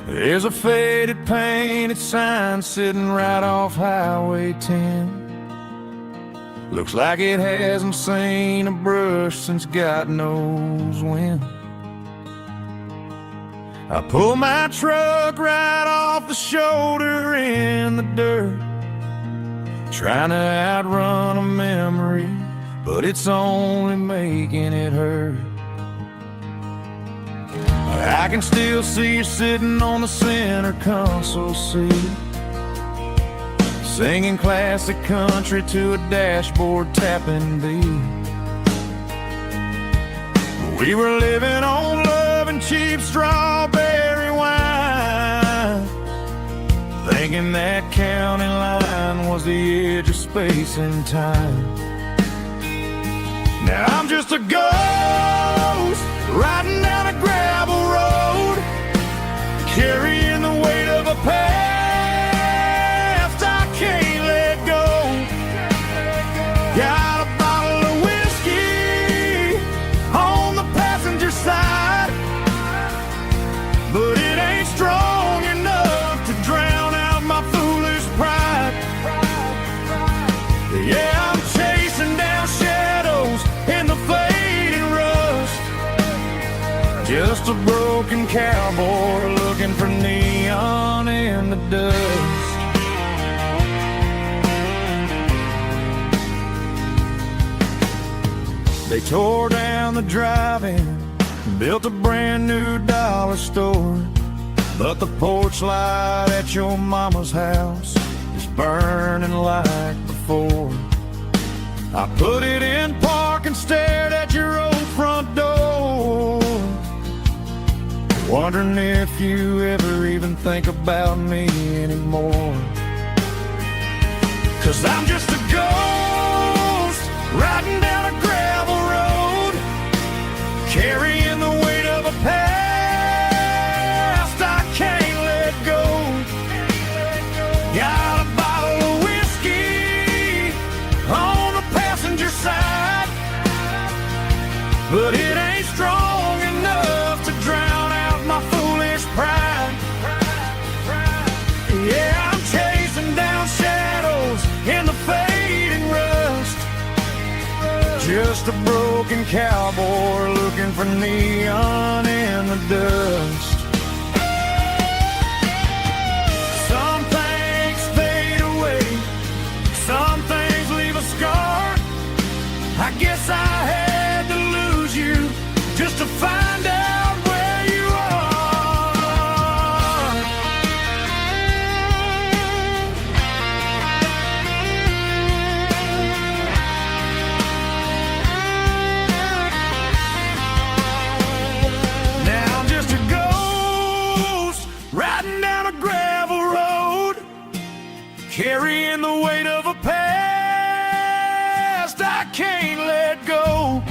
There's a faded painted sign sitting right off Highway 10. Looks like it hasn't seen a brush since God knows when. I pull my truck right off the shoulder in the dirt, trying to outrun a memory, but it's only making it hurt. I can still see you sitting on the center console seat, singing classic country to a dashboard tapping beat. We were living on love and cheap strawberry wine, thinking that county line was the edge of space and time. Now I'm just a ghost riding down a gravel road, carrying the weight of a past I can't let go. Got a bottle of whiskey on the passenger side, but it ain't strong enough to drown out my foolish pride. Yeah, I'm chasing down shadows in the fading rust, just a broken cowboy looking for neon in the dust. They tore down the drive-in, built a brand new dollar store, but the porch light at your mama's house is burning like before. I put it in park and stared at your old front door, wondering if you ever even think about me anymore. 'Cause I'm just a ghost riding down a gravel road, carrying the weight of a past I can't let go. Got a bottle of whiskey on the passenger side, but it ain't strong enough to drown out my foolish pride. Yeah, I'm chasing down shadows in the fading rust, just a broken cowboy looking for neon in the dust. Some things fade away, some things leave a scar. I guess I had to lose you just to find out where you are. Now I'm just a ghost riding down a gravel road, carrying the weight of a past I can't let go.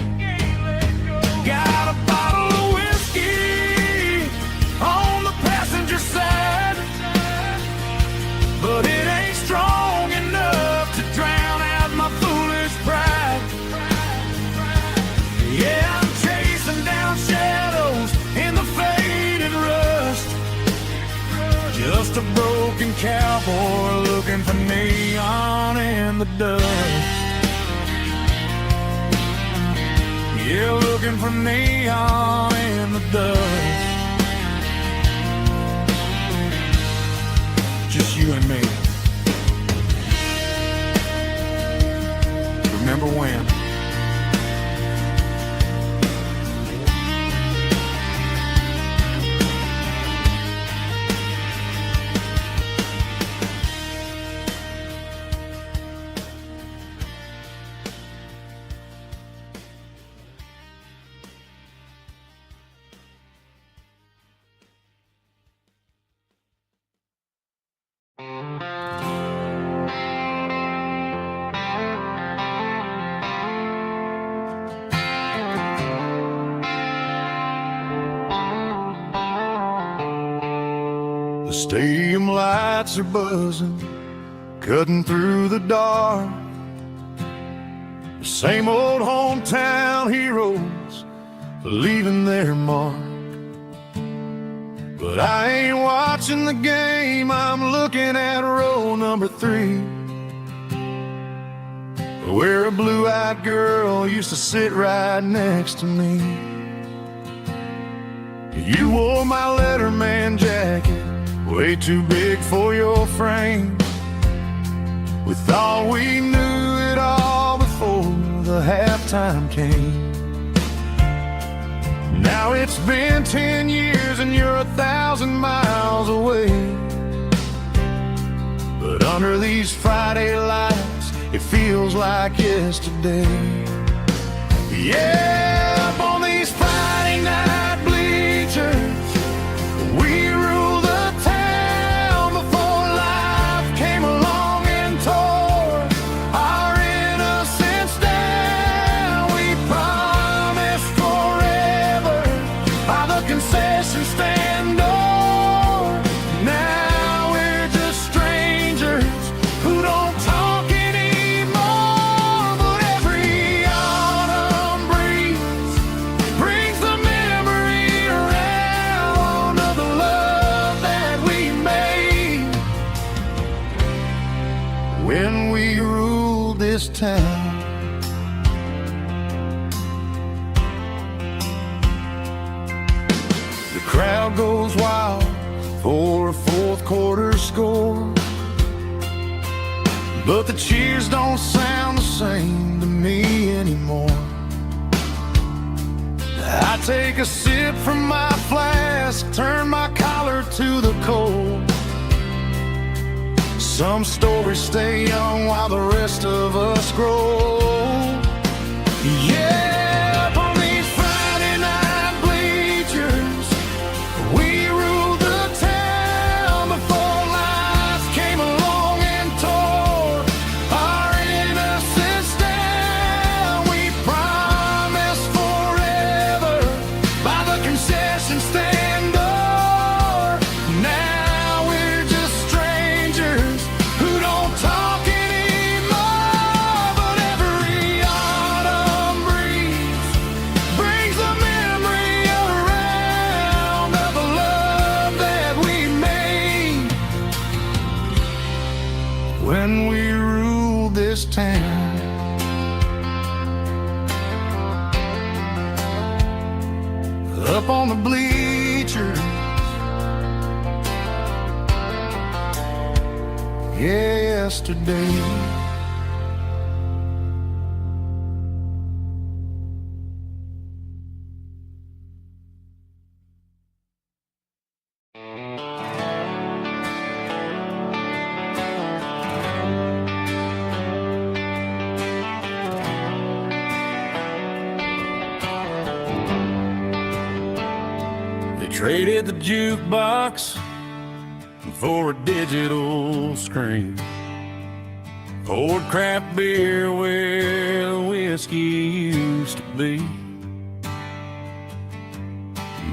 Got a bottle of whiskey on the passenger side, but it ain't strong enough to drown out my foolish pride. Yeah, I'm chasing down shadows in the faded rust, just a broken cowboy looking for neon in the dust. Yeah, looking for neon in the dust. Just you and me. Remember when? The stadium lights are buzzing, cutting through the dark. The same old hometown heroes leaving their mark. But I ain't watching the game, I'm looking at row number 3, where a blue-eyed girl used to sit right next to me. You wore my Letterman jacket, way too big for your frame. We thought we knew it all before the halftime came. Now it's been 10 years and you're 1,000 miles away. But under these Friday lights, it feels like yesterday. Yeah, up on these Friday night bleachers, we rule the town before life came along and tore our innocence down. We promised forever concession stand door. Now we're just strangers who don't talk anymore. But every autumn breeze brings the memory around of the love that we made when we ruled this town. The crowd goes wild for a fourth quarter score, but the cheers don't sound the same to me anymore. I take a sip from my flask, turn my collar to the cold. Some stories stay young while the rest of us grow. Yeah, up on these Friday night bleachers, we ruled the town before life came along and tore our innocence down. We promised forever by the concession stand door. Now we're just strangers who don't talk anymore. But every autumn breeze brings the memory around of the love that we made when we ruled this town. Up on the bleachers, yesterday. They traded the jukebox for a digital screen, poured craft beer where the whiskey used to be.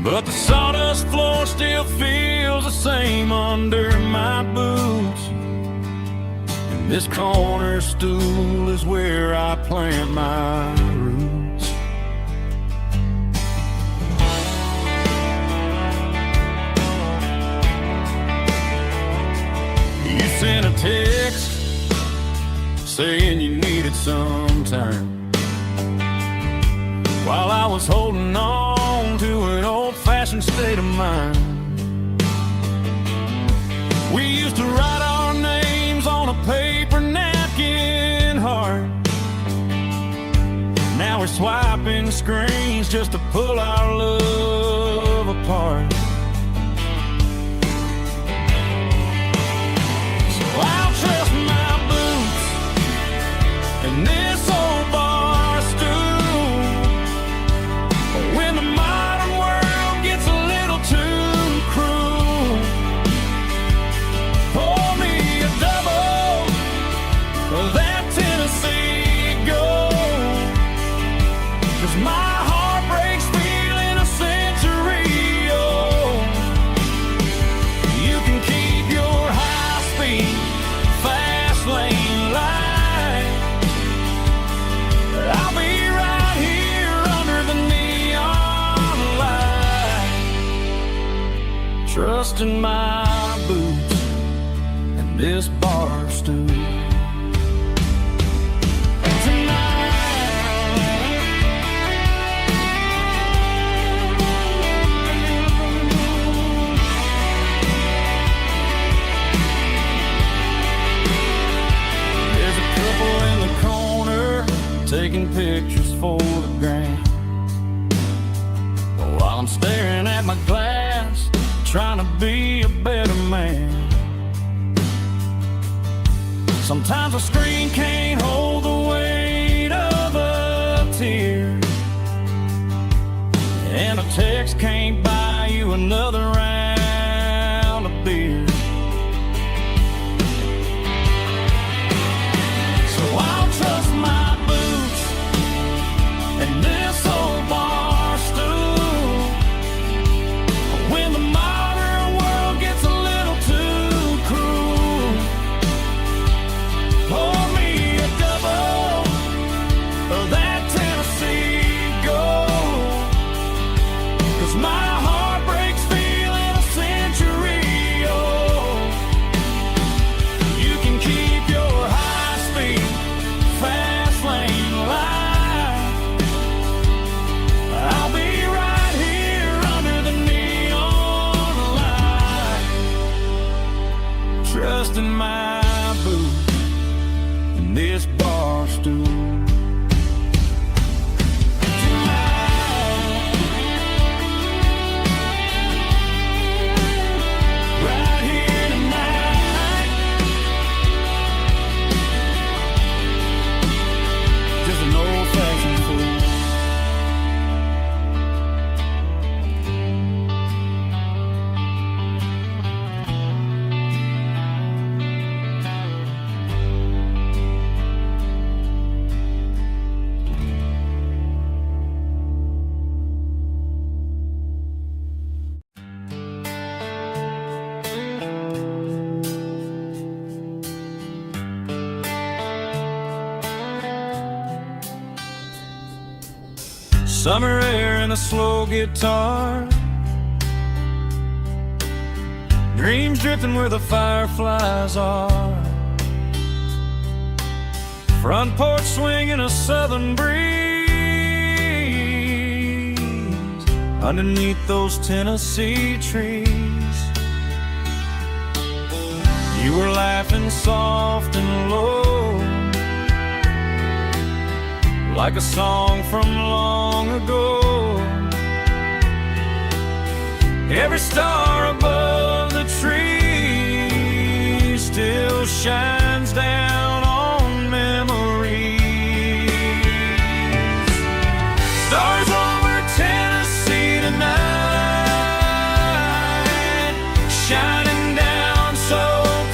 But the sawdust floor still feels the same under my boots, and this corner stool is where I plant my roots. You sent a text saying you needed some time, while I was holding on to an old-fashioned state of mind. We used to write our names on a paper napkin heart. Now we're swiping screens just to pull our love apart. I'll trust my boots and this old bar stool when the modern world gets a little too cruel. Pour me a double of that Tennessee Gold, 'cause my heart breaks feeling a century old. You can keep your high-speed fast lane light, I'll be right here under the neon light, trusting my boots and this bar stool. Taking pictures for the gram, while I'm staring at my glass, trying to be a better man. Sometimes a screen can't hold the weight of a tear, and a text can't buy you another round of beer. So I'll trust my and this old bar stool 'cause my heart breaks feeling a century old. You can keep your high-speed, fast lane life. I'll be right here under the neon light, trusting my boots and this bar stool. Summer air and a slow guitar, dreams drifting where the fireflies are, front porch swinging a southern breeze underneath those Tennessee trees. You were laughing soft and low, like a song from long ago. Every star above the tree still shines down on memories. Stars over Tennessee tonight, shining down so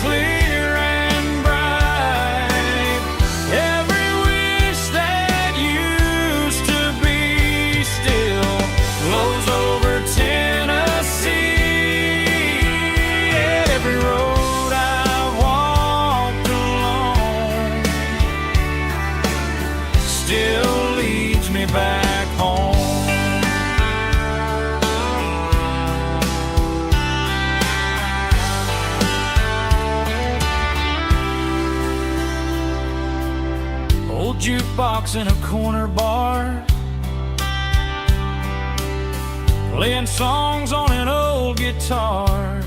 clear and bright. Every wish that used to be still flows over Tennessee. Every road I've walked along still leads me back home. Old jukebox in a corner bar, playing songs on an old guitar.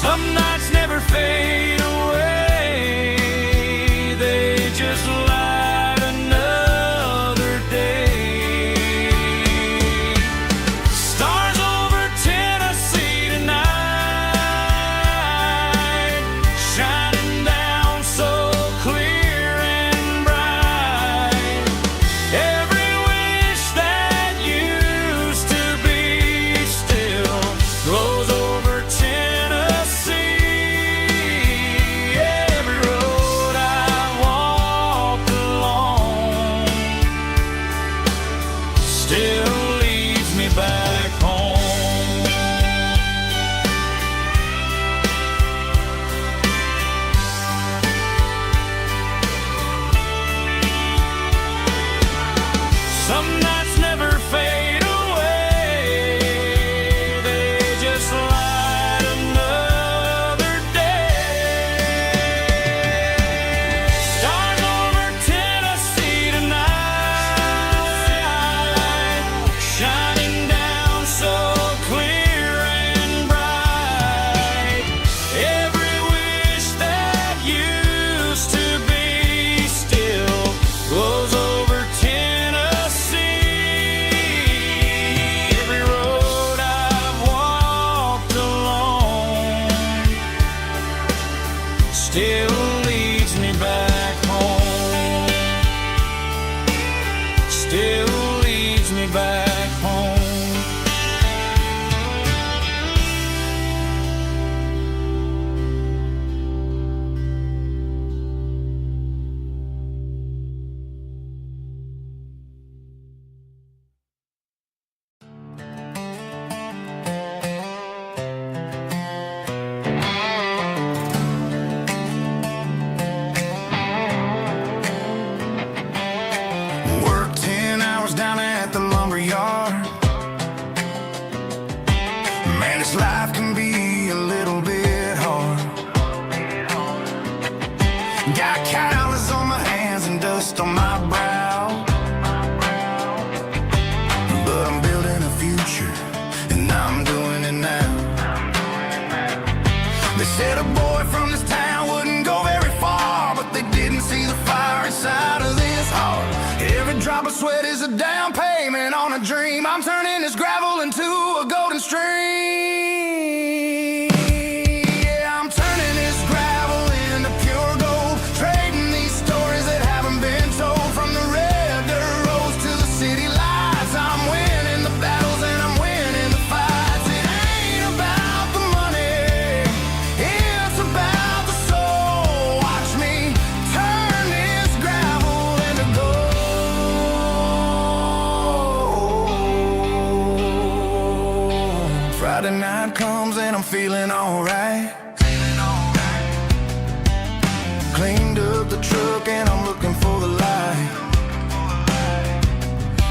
Some nights never fade away, they just light another day. Stars over Tennessee tonight, shining down so clear and bright. Every wish that used to be still glows over Tennessee. turning this gravel into a golden stream. Yeah, I'm turning this gravel into pure gold, trading these stories that haven't been told. From the red dirt roads to the city lights, I'm winning the battles and I'm winning the fights. It ain't about the money, it's about the soul. Watch me turn this gravel into gold. Friday night comes and I'm feeling alright. Cleaned up the truck and I'm looking for the light.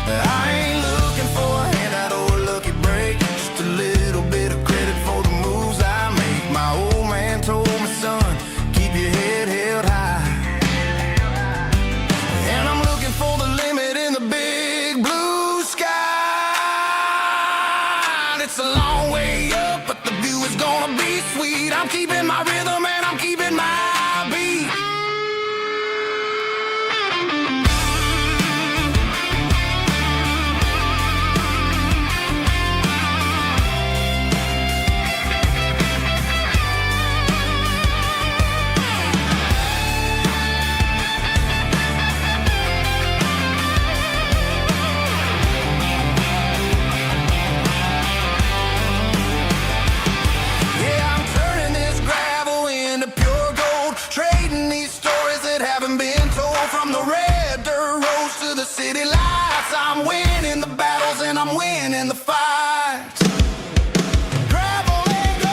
I ain't looking for a handout or a lucky break, just a little bit of credit for the moves I make. My old man told me, son, keep your head held high. And I'm looking for the limit in the big blue sky. It's a long way up, but the view is gonna be sweet. I'm keeping my rhythm and I'm keeping my beat. Yeah, I'm turning this gravel into pure gold, trading these stories that haven't been told. From the red dirt roads to the city lights, I'm winning the battles and I'm winning the fights. Gravel and gold.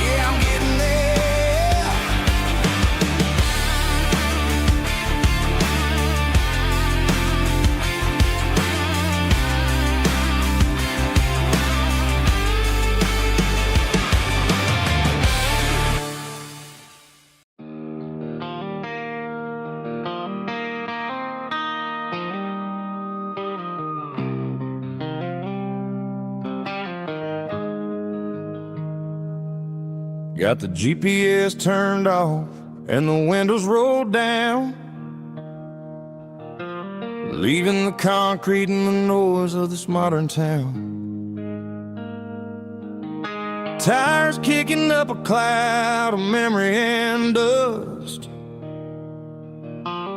Yeah, I'm getting there. Got the GPS turned off and the windows rolled down, leaving the concrete and the noise of this modern town. Tires kicking up a cloud of memory and dust,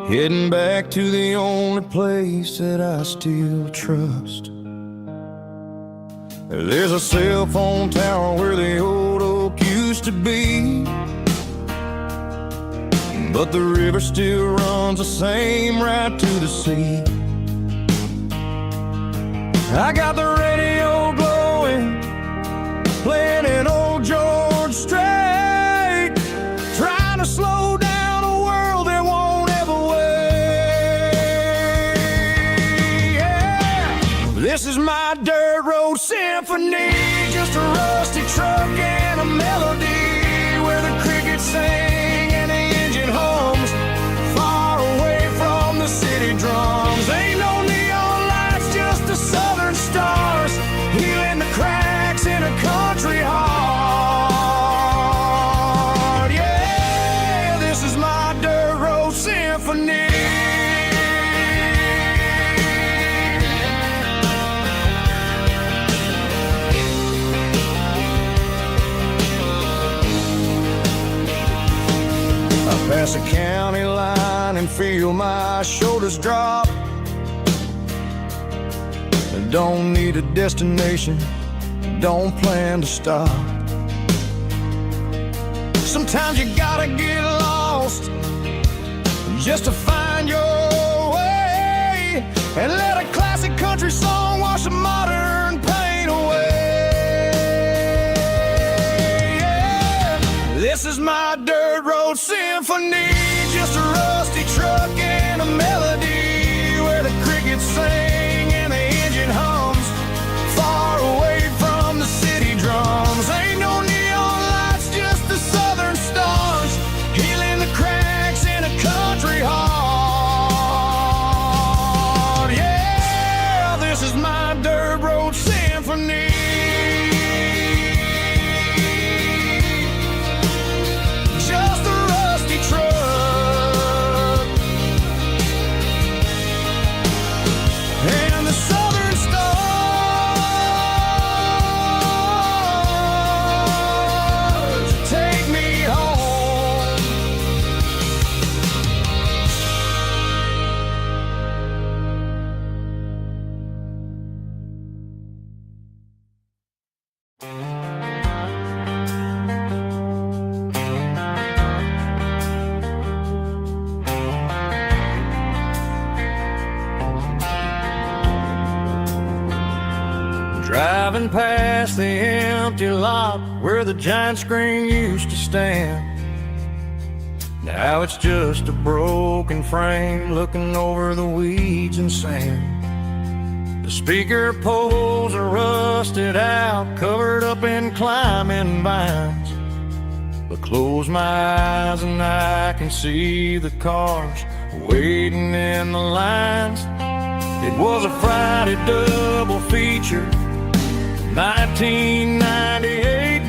heading back to the only place that I still trust. There's a cell phone tower where the old oak used to be, but the river still runs the same right to the sea. I got the radio glowing, playing an old George Strait, trying to slow down a world that won't ever wait. Yeah. This is my dirt road symphony, just a rusty truck and a melody where the crickets sing and the engine hums, far away from the city drums. Ain't no neon lights, just the southern stars, healing the cracks in a country heart. Yeah, this is my dirt road symphony. Pass a county line and feel my shoulders drop. I don't need a destination, don't plan to stop. Sometimes you gotta get lost just to find your way, and let a classic country song wash the modern pain away. Yeah. This is my dirt road symphony, just a rusty truck and a melody where the crickets sing and the engine hums, far away from the city drums. Ain't no neon lights, just the southern stars, healing the cracks in a country heart. Yeah, this is my dirt road symphony. Just the Driving past the empty lot where the giant screen used to stand. Now it's just a broken frame looking over the weeds and sand. The speaker poles are rusted out, covered up in climbing vines. But close my eyes and I can see the cars waiting in the lines. It was a Friday double feature, 1998.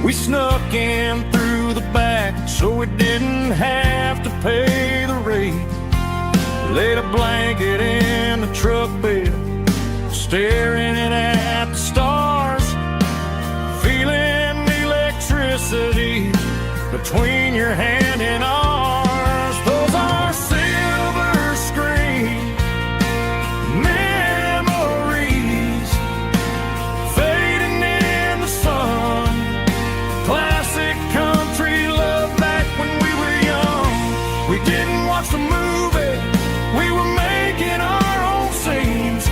We snuck in through the back so we didn't have to pay the rate. Laid a blanket in the truck bed, staring at the stars, feeling the electricity between your hand and ours. Those are silver screen memories fading in the sun. Classic country love back when we were young. We didn't watch the movie, we were making our own scenes,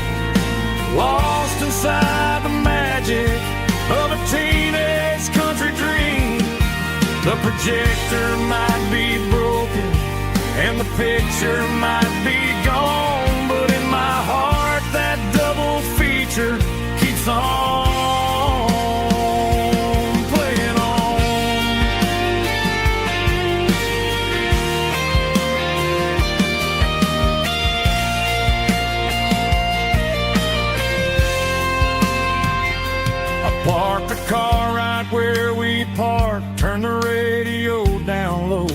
lost inside the magic of a teenage country dream. The projector might be broken and the picture might be gone, but in my heart that double feature keeps on playing on. I parked the car right where we parked, turned the radio down low,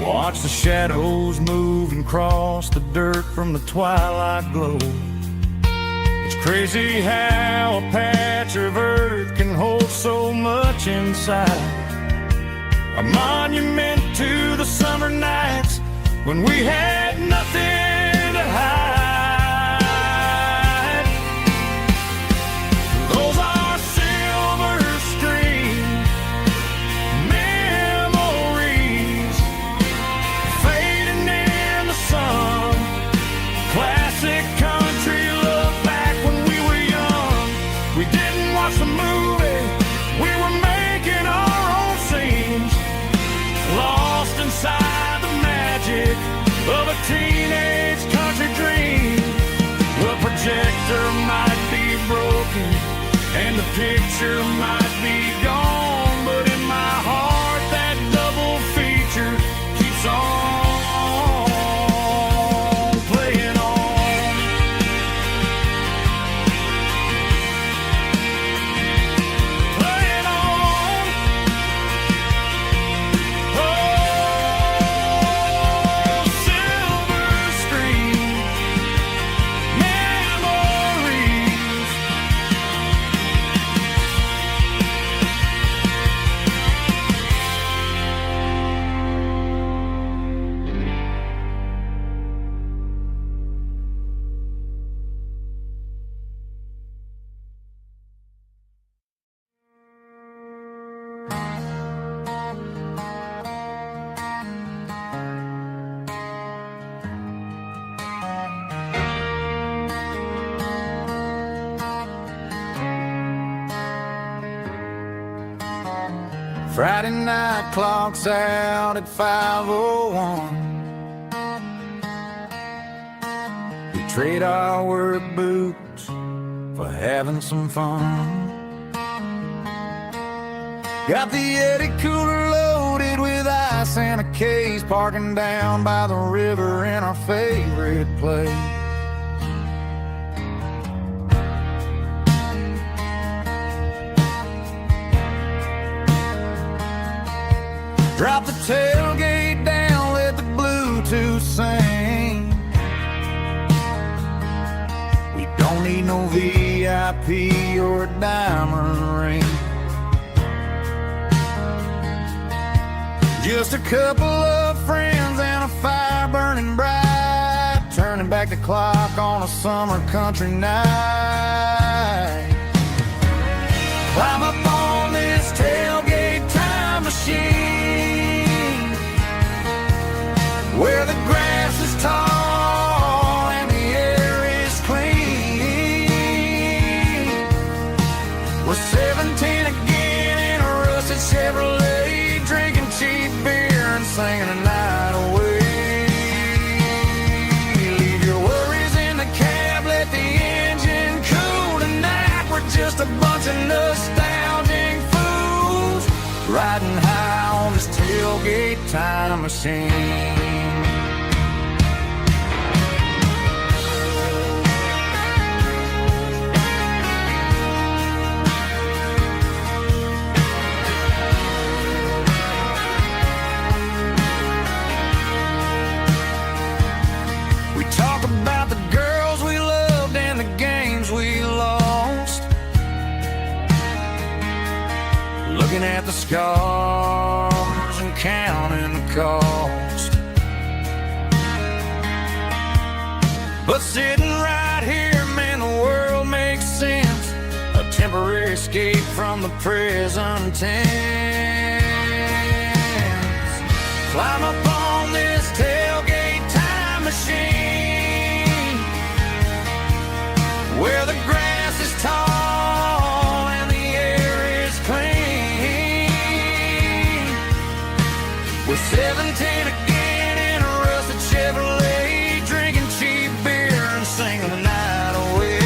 watch the shadows move and cross the dirt from the twilight glow. It's crazy how a patch of earth can hold so much inside. A monument to the summer nights when we had nothing to hide. Those are silver screen memories fading in the sun. Classic country love back when we were young. We didn't watch the movie, we were making our own scenes, lost inside the magic of a teenage country dream. The projector might be broken and the picture might be gone, but in my heart that double feature keeps on playing on. Playing on. Oh, silver screen memories. Friday night clock's out at 5:01. We trade our work boots for having some fun. Got the Yeti cooler loaded with ice and a case, parking down by the river in our favorite place. Drop the tailgate down, let the Bluetooth sing. We don't need no VIP or a diamond ring. Just a couple of friends and a fire burning bright, turning back the clock on a summer country night. Climb up on this tailgate time machine, where the grass is tall and the air is clean. tailgate time machine. Talk about the girls we loved and the games we lost, looking at the scars and counting the cost. But sitting right here, man, the world makes sense. A temporary escape from the present tense. Climb up on this tailgate time machine, where the grass is tall and the air is clean. With 17 again in a rusted Chevrolet, drinking cheap beer and singing the night away.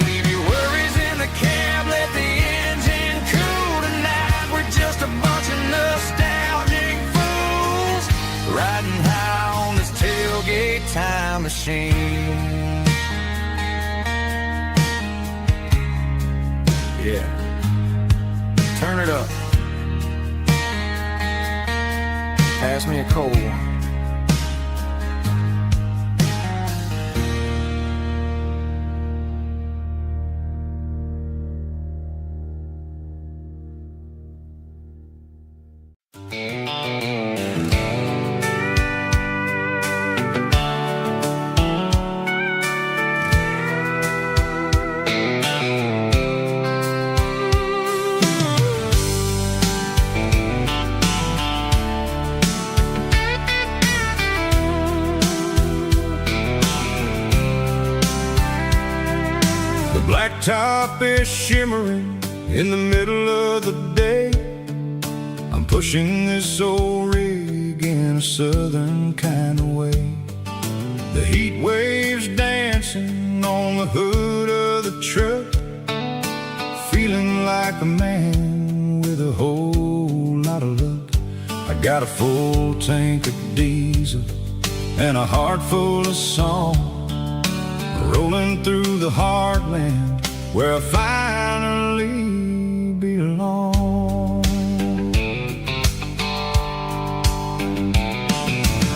Leave your worries in the cab, let the engine cool tonight. We're just a bunch of nostalgic fools riding high on this tailgate time machine. Yeah, turn it up. Pass me a cold one. Blacktop is shimmering in the middle of the day. I'm pushing this old rig in a southern kind of way. The heat waves dancing on the hood of the truck, feeling like a man with a whole lot of luck. I got a full tank of diesel and a heart full of song, rolling through the heartland where I finally belong.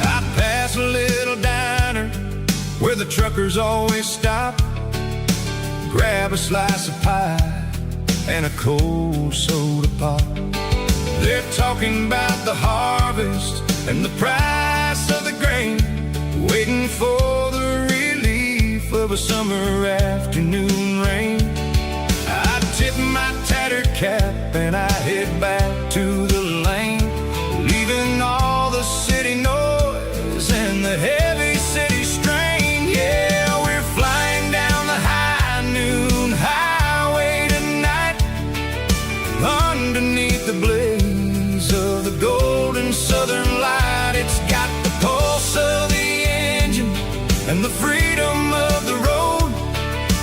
I pass a little diner where the truckers always stop, grab a slice of pie and a cold soda pop. They're talking about the harvest and the price of the grain, waiting for the relief of a summer afternoon rain. I tip my tattered cap and I head back to the lane, leaving all the city noise and the heavy city strain. Yeah, we're flying down the high noon highway tonight, underneath the blaze of the golden southern light. It's got the pulse of the engine and the freedom of the road,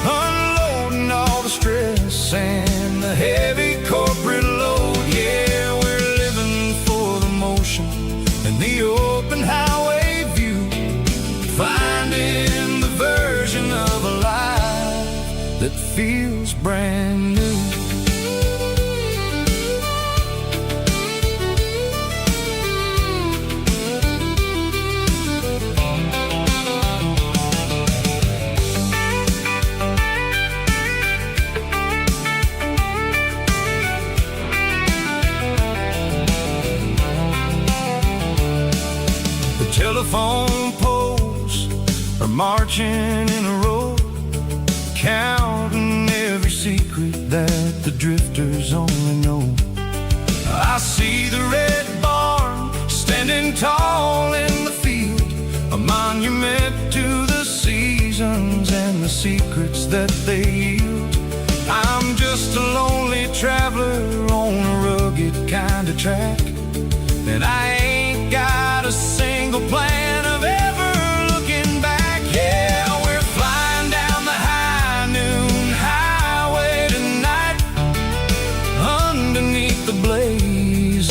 unloading all the stress and the heavy corporate load. Yeah, we're living for the motion and the open highway view, finding the version of a life that feels brand new. Telephone poles are marching in a row, counting every secret that the drifters only know. I see the red barn standing tall in the field, a monument to the seasons and the secrets that they yield. I'm just a lonely traveler on a rugged kind of track, and I ain't got a single plan of ever looking back. Yeah, we're flying down the high noon highway tonight, underneath the blaze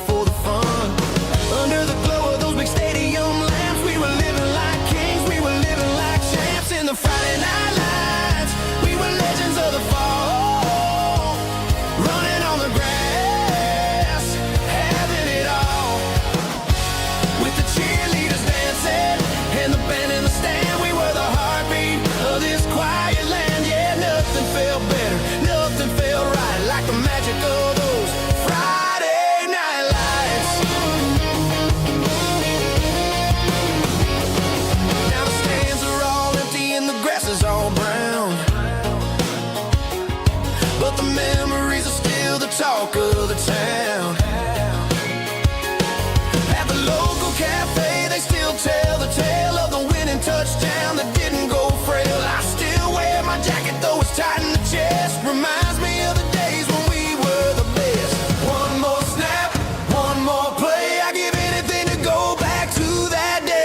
for the fun. Under the glow of those big stadium lamps, we were living like kings, we were living like champs. In the Friday night lights, we were legends of the fall, running on the grass, having it all. With the cheerleaders dancing and the band in the stand, we were the heartbeat of this quiet land. Yeah, nothing felt better, nothing felt right like the magic of those Friday night lights. Now the stands are all empty and the grass is all brown, but the memories are still the talk of the town. At the local cafe, they still tell the tale of the winning touchdown that didn't go frail. I still wear my jacket though it's tight in the chest. Reminds me of the days when we were the best. One more snap, one more play. I give anything to go back to that day.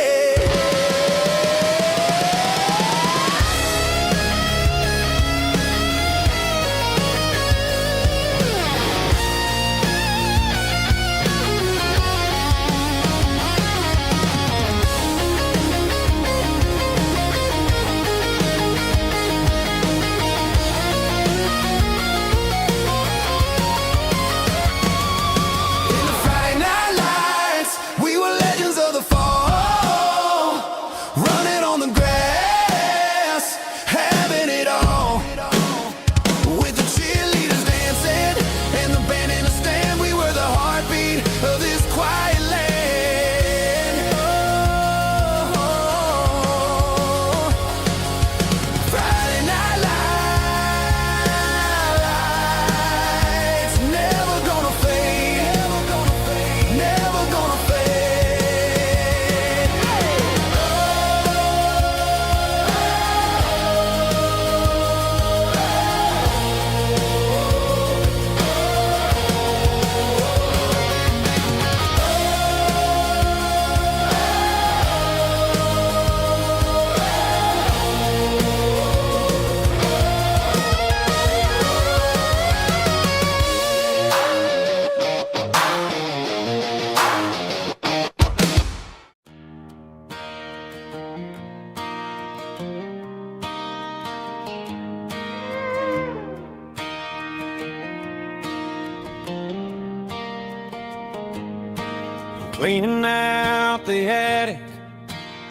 Cleaning out the attic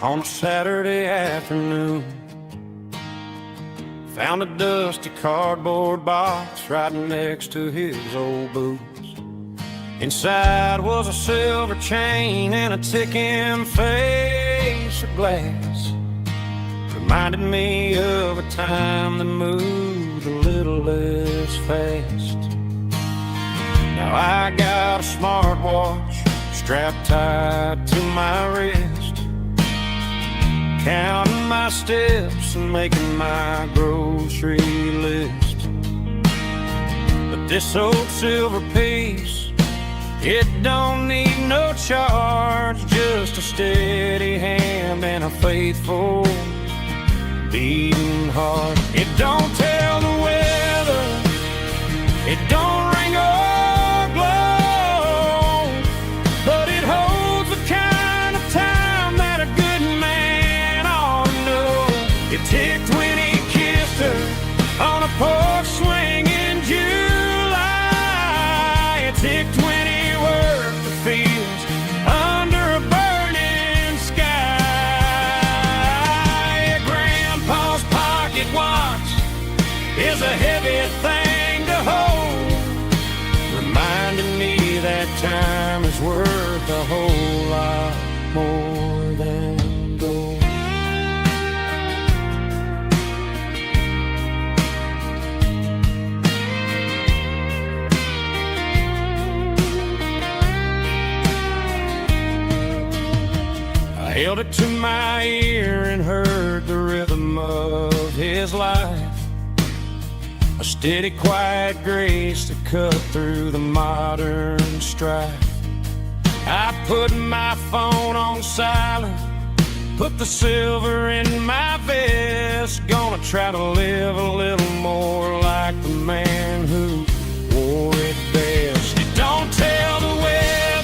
on a Saturday afternoon. Found a dusty cardboard box right next to his old boots. Inside was a silver chain and a ticking face of glass. Reminded me of a time that moved a little less fast. Now I got a smartwatch strapped tight to my wrist, counting my steps and making my grocery list. But this old silver piece, it don't need no charge, just a steady hand and a faithful beating heart. It don't tell the weather, it don't ring or glow, but it holds the kind of time that a good man ought to know. It ticked when he kissed her on a porch swing in July. It ticked when he worked the fields under a burning sky. Grandpa's pocket watch is a heavy thing to hold, reminding me that time is worth a whole lot more than gold. I held it to my ear and heard the rhythm of his life, a steady, quiet grace that cut through the modern strife. I put my phone on silent, put the silver in my vest. Gonna try to live a little more like the man who wore it best. It don't tell the weather,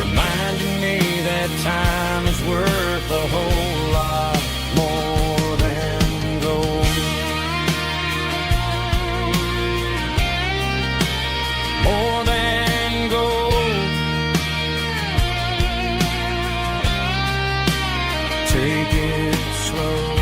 reminding me that time is worth a whole lot more than gold. More than gold. Take it slow.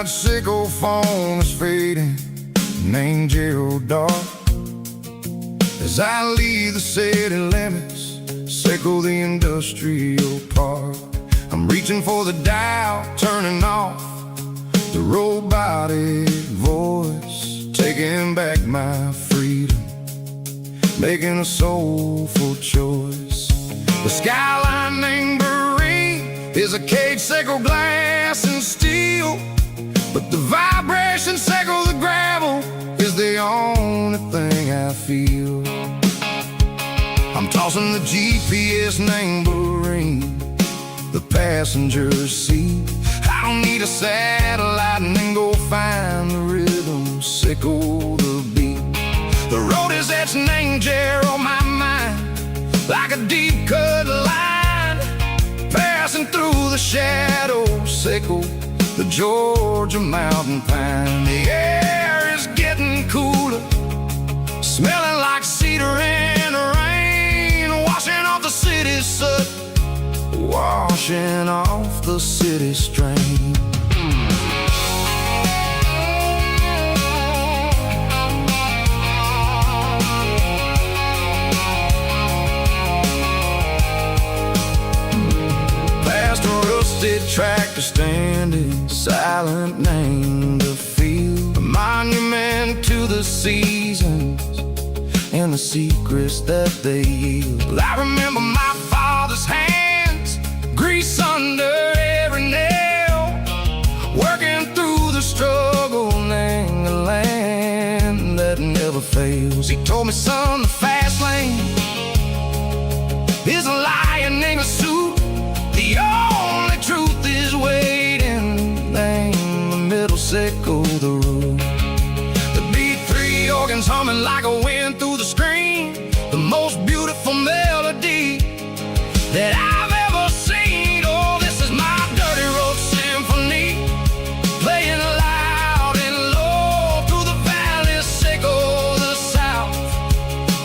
Sickle phone is fading, an angel dark. As I leave the city limits, sickle the industrial park. I'm reaching for the dial, turning off the robotic voice, taking back my freedom, making a soulful choice. The skyline named Marine is a cage, sickle glass and steel, but the vibration sickle the gravel is the only thing I feel. I'm tossing the GPS named Marine, the passenger seat. I don't need a satellite and then go find the rhythm, sickle the beat. The road is etched named Jer on my mind, like a deep cut line, passing through the shadows, sickle the Georgia mountain pine. The air is getting cooler, smelling like cedar in the rain, washing off the city's soot, washing off the city strain. Past a rusted tractor standing silent, named the field, a monument to the seasons and the secrets that they yield. I remember my father's hands, grease under every nail, working through the struggle, named the land that never fails. He told me, son, the fast lane is a lion in a suit, the only truth is waiting, name the middle, sickle the road. The B3 organs humming like a wind through the screen, the most beautiful melody that I've ever seen. Oh, this is my dirty road symphony, playing loud and low through the valleys, sickle the south,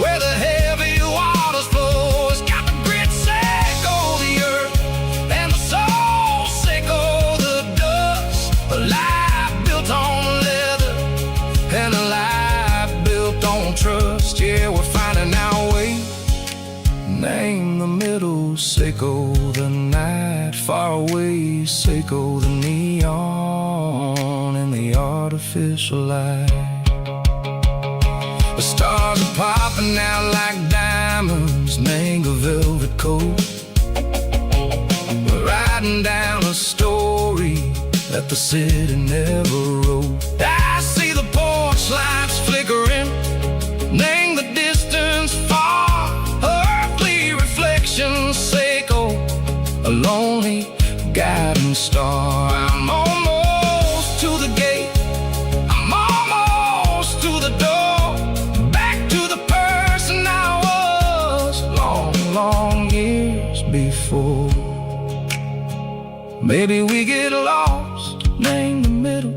where the heavy waters flow. It's got the grit, sickle the earth, and the soul, sickle the dust. A life built on leather and a life built on trust. Yeah, we're finding our way, name the middle, sickle the night, far away, sickle the neon and the artificial light. The stars are popping out like diamonds, mango velvet coat. We're riding down a story that the city never wrote. I see the porch lights flickering, name the distance far, earthly reflections, sickle a lonely guiding star. I'm almost to the gate, I'm almost to the door, back to the person I was long, long years before. Maybe we get lost, name the middle,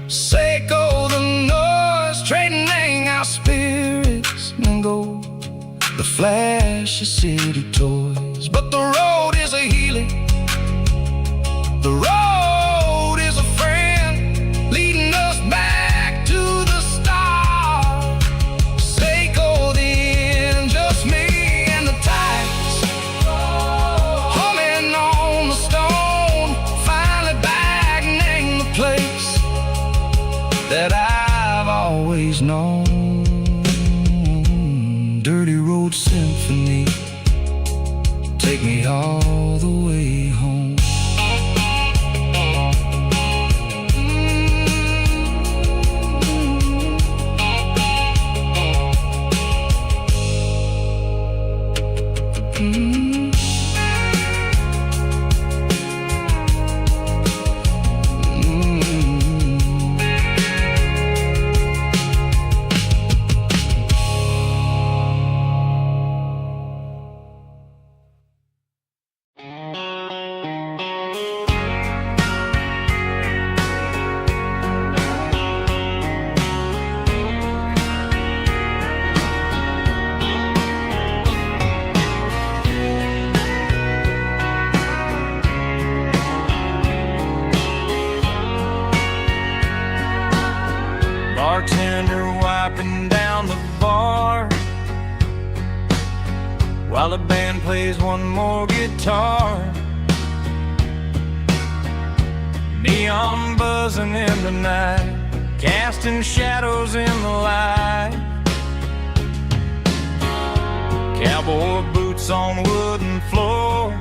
sickle the noise, trading our spirits and go the flash of city toys. But the road is a healing, the road is a friend, leading us back to the start. Sickle the end, just me and the tides, humming on while the band plays one more guitar. Neon buzzing in the night, casting shadows in the light. Cowboy boots on wooden floors,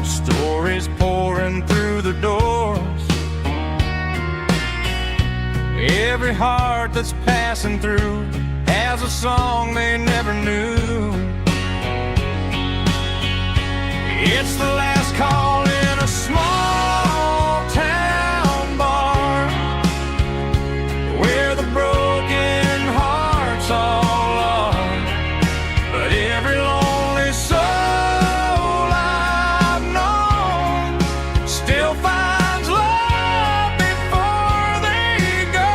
stories pouring through the doors. Every heart that's passing through has a song they never knew. It's the last call in a small town bar, where the broken hearts all are. But every lonely soul I've known still finds love before they go.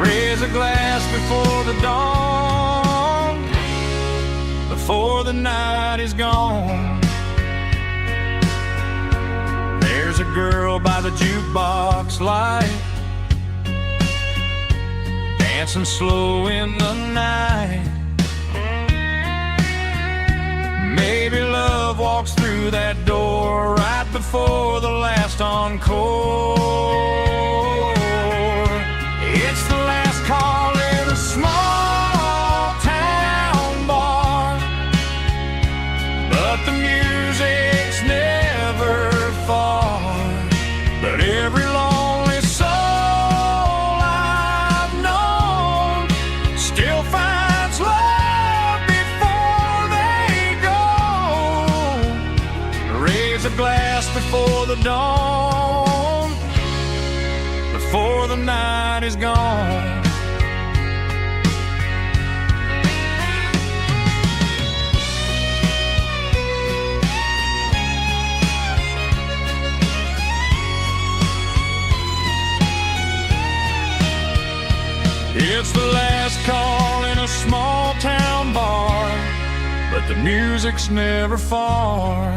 Raise a glass before the dawn, before the night is gone. There's a girl by the jukebox light, dancing slow in the night. Maybe love walks through that door right before the last encore. It's the last call in a small town bar, but the music's never far. But every lonely soul I've known still finds love before they go. Raise a glass before the dawn, before the night is gone. It's the last call in a small town bar, but the music's never far.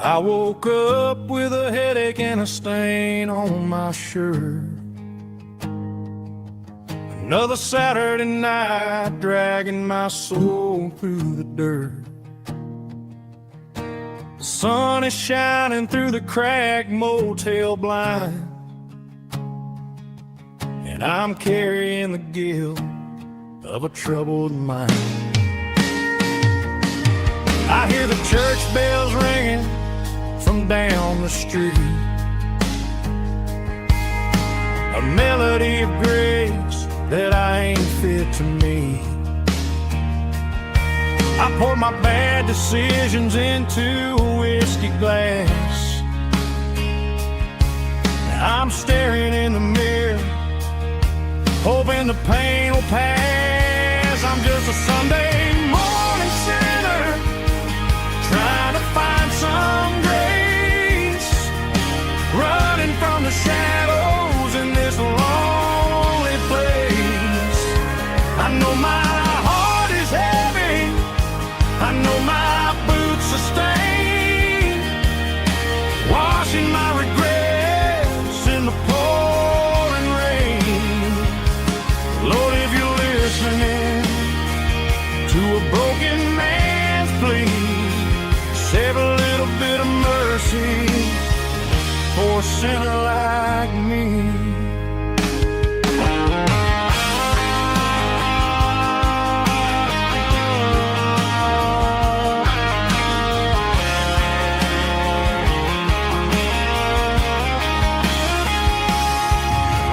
I woke up with a headache and a stain on my shirt. Another Saturday night dragging my soul through the dirt. The sun is shining through the cracked motel blind, and I'm carrying the guilt of a troubled mind. I hear the church bells ringing from down the street, a melody of grace that I ain't fit to meet. I pour my bad decisions into a whiskey glass. I'm staring in the mirror, hoping the pain will pass. I'm just a Sunday morning sinner, trying to find some grace, running from the shadows in this lonely place. I know my heart is heavy, I know my boots are stained, washing my regrets in the pouring rain. Lord, if you're listening to a broken man's plea, save a little bit of mercy for a sinner like me.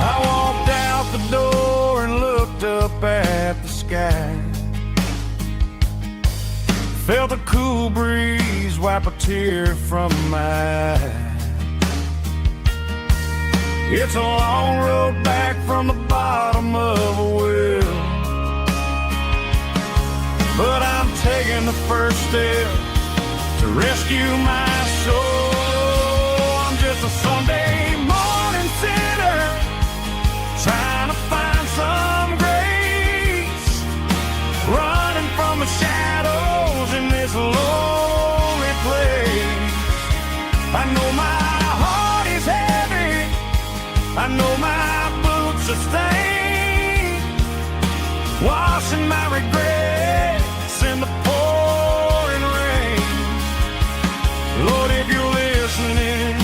I walked out the door and looked up at the sky, felt a cool breeze tear from my eye. It's a long road back from the bottom of a well, but I'm taking the first step to rescue my soul. I'm just a Sunday morning sinner trying to find some grace, running from the shadows in this lonely place. I know my heart is heavy, I know my boots are stained, washing my regrets in the pouring rain. Lord, if you're listening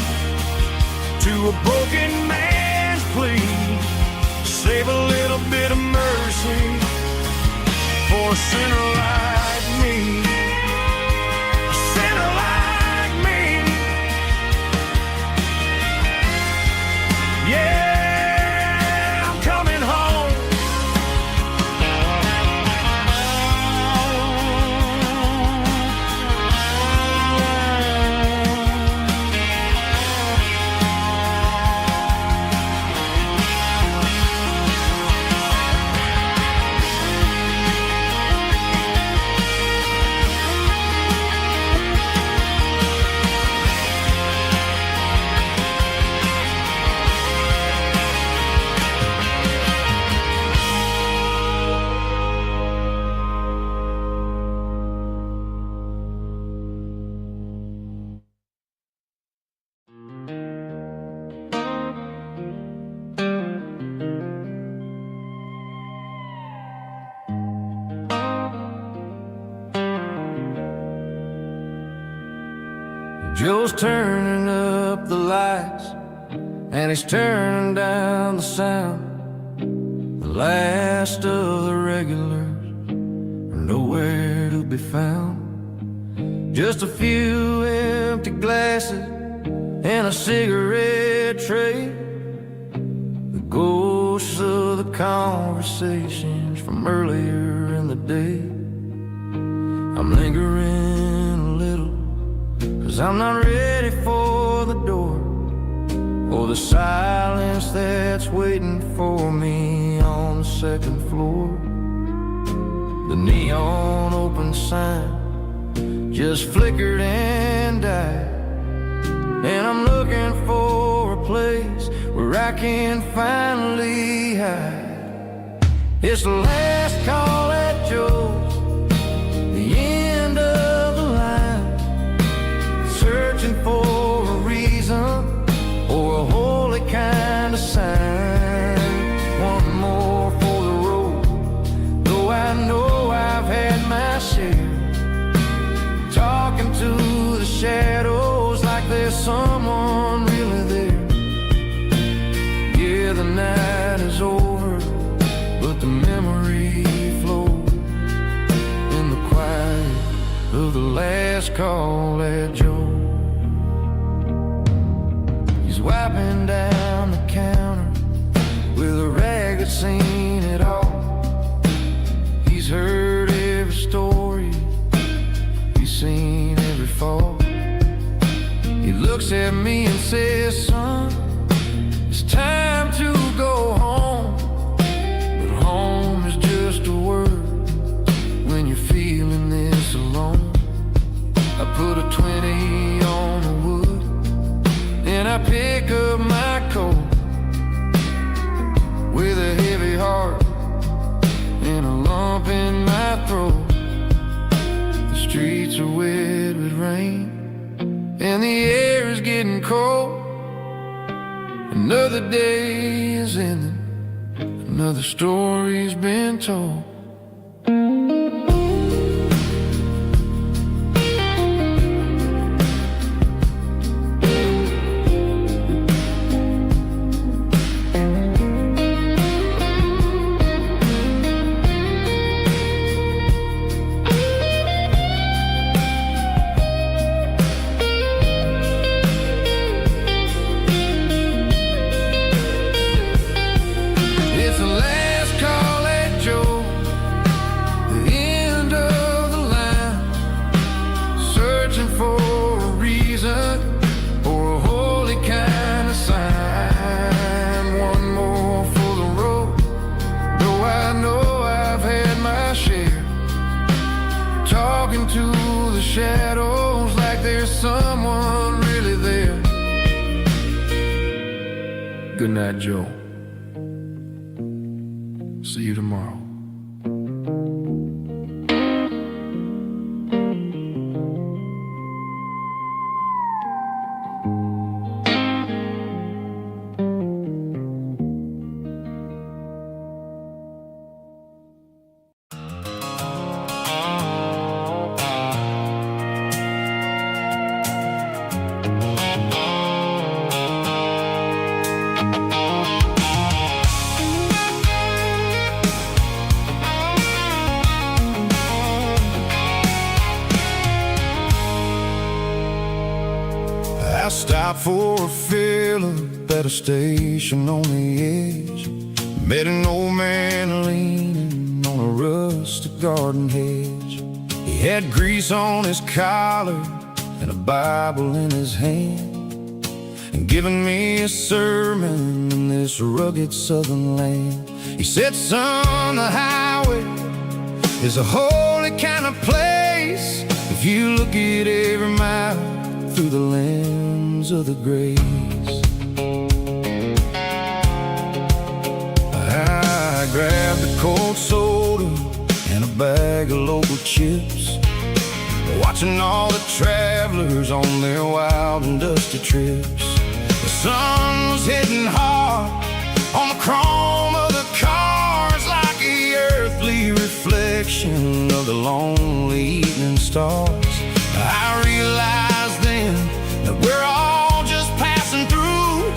to a broken man's plea, save a little bit of mercy for a sinner like me. A sinner like me. Yeah, I'm coming home. Joe's turning up the lights and he's turning down the sound. The last of the regulars are nowhere to be found. Just a few empty glasses and a cigarette tray, the ghosts of the conversations from earlier in the day. I'm lingering a little, 'cause I'm not ready for the door, or the silence that's waiting for me on the second floor. The neon open sign just flickered and died, and I'm looking for a place where I can finally hide. It's the last call at Joe's, the end of the line, searching for a reason or a holy kind of sign. One more for the road, though I know I've had my share, talking to the shadows like there's someone really there. Yeah, the night is over, but the memory flows in the quiet of the last call at Joe. He's wiping down the counter with a rag that's seen it all. He's heard every story, he's seen every fall. He looks at me and says, son, it's time to go home. But home is just a word when you're feeling this alone. I put a 20 on the wood and I pick up my coat with a heavy heart and a lump in my throat. The streets are wet with rain and the air is getting cold. Another day is ending, another story's been told. It's the last call at Joe. shadows like there's someone really there. Good night, Joe. See you tomorrow. I stopped for a fill-up at a station on the edge. Met an old man leaning on a rustic garden hedge. He had grease on his collar and a Bible in his hand, and giving me a sermon in this rugged southern land. He said, son, the highway is a holy kind of place if you look at every mile through the lens of the grace. I grabbed a cold soda and a bag of local chips, watching all the travelers on their wild and dusty trips. The sun was hitting hard on the chrome of the cars, like the earthly reflection of the lonely evening stars. I realized then that we're all just passing through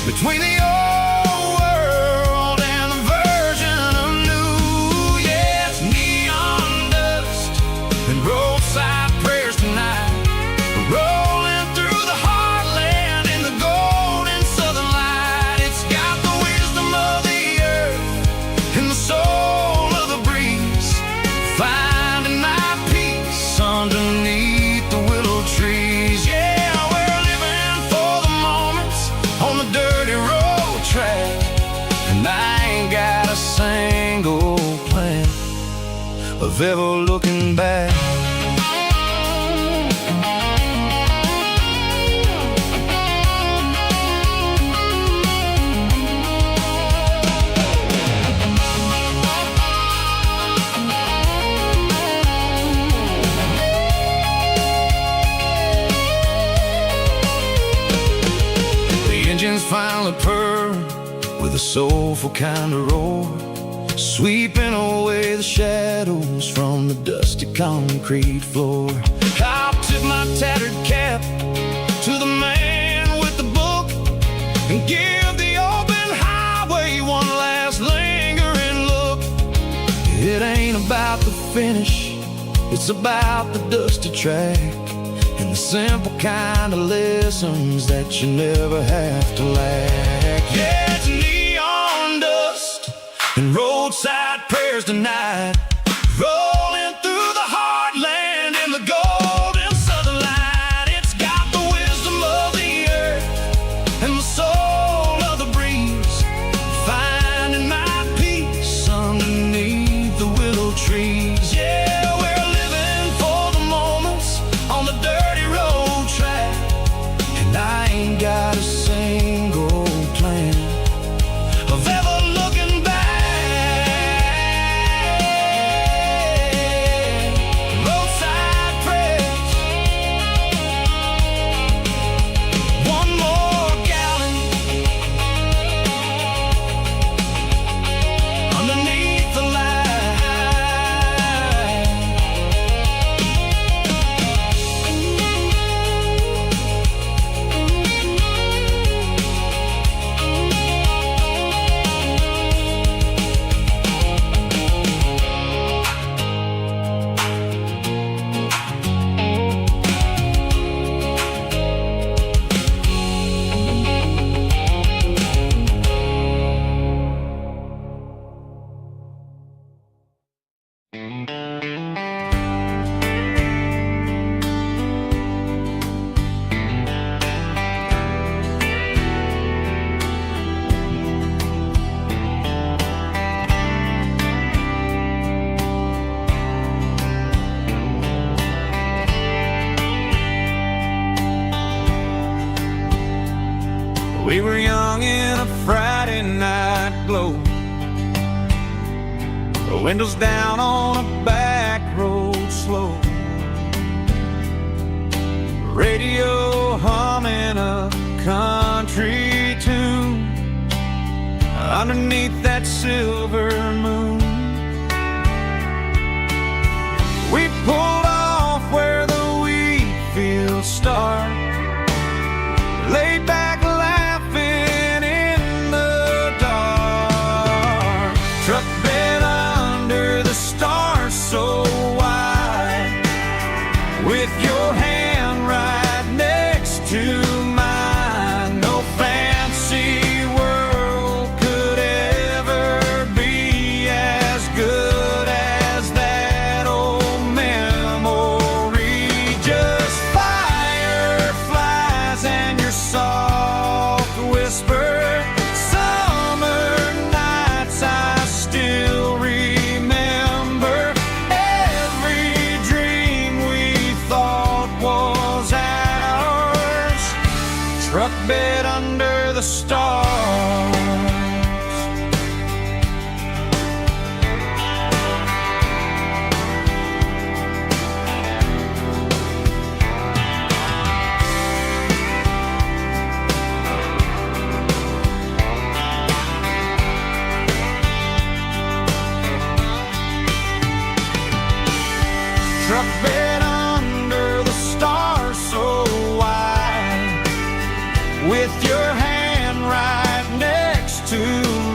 between the old world and the version of new. Yeah, it's neon dust and roadside prayers tonight, rolling through the heartland in the golden southern light. It's got the wisdom of the earth and the soul of the breeze, finding my peace underneath the willow trees. Yeah, we're living for the moments on the dirty road track, and I ain't got a single plan of ever looking back. Engines finally purr with a soulful kind of roar, sweeping away the shadows from the dusty concrete floor. I'll tip my tattered cap to the man with the book and give the open highway one last lingering look. It ain't about the finish, it's about the dusty track and the simple kind of lessons that you never have to lack. Yeah, it's neon dust and roadside prayers tonight, rolling through the heartland in the golden southern light. It's got the wisdom of the earth and the soul of the breeze, finding my peace underneath the willow trees. Yeah, we're living for the moments on the dirty road track, and I ain't got a single plan of ever looking back. Roadside prayers, one more gallon underneath the light. We were young in a Friday night glow, the windows down on a back road slow, radio humming a country tune underneath that silver moon. We pulled off where the wheat fields start, laid back laughing in the dark. Truck bed under the stars so wide, with your hand right next to mine. No fancy world could ever be as good as that old memory. Just fireflies and your soft whisper. Summer nights I still remember. Every dream we thought was ours. Truck bed under the stars. Truck bed under the stars so wide, with your hand right next to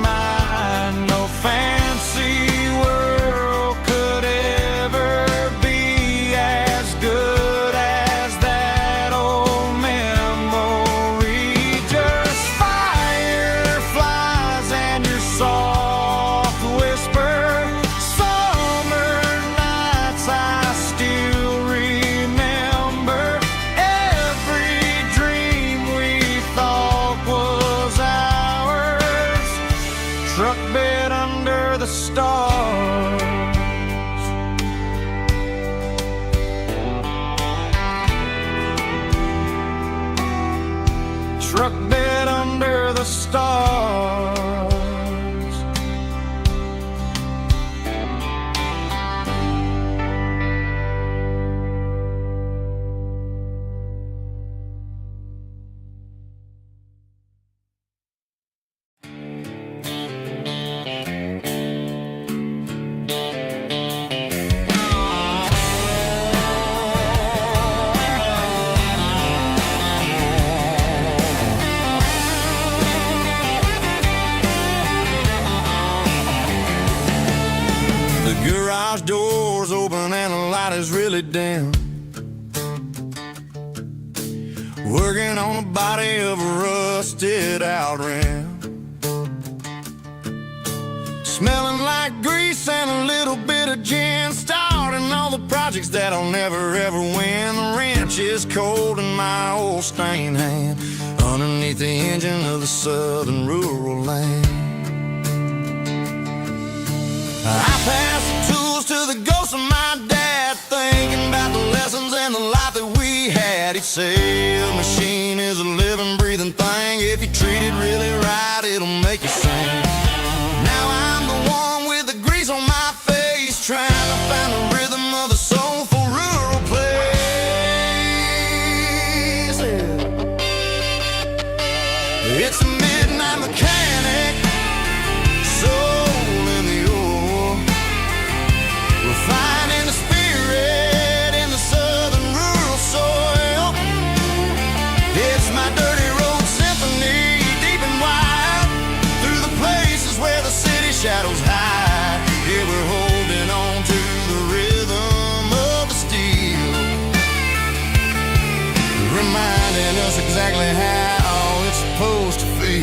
mine. No fancy world could ever be as good as that old memory. Just fireflies and your soft whisper. Summer nights I still remember. Every dream we thought was ours. Truck bed under the stars. Truck bed under the stars. The garage door's open and the light is really dim. Working on the body of a rusted out rim. Smelling like grease and a little bit of gin. Starting all the projects that I'll never ever win. The wrench is cold in my old stained hand, underneath the engine of the southern rural land. I pass the tools to the ghost of my dad, thinking about the lessons and the life that we had. He'd say a machine is a living, breathing thing. If you treat it really right, it'll make you sing. Now I'm the one with the grease on my face, trying to find the rhythm of the soulful rural place. It's a midnight mechanic, soul in the ore, refining the spirit in the southern rural soil. It's my dirty road symphony, deep and wide, through the places where the city shadows hide. Here we're holding on to the rhythm of the steel, reminding us exactly how it's supposed to feel.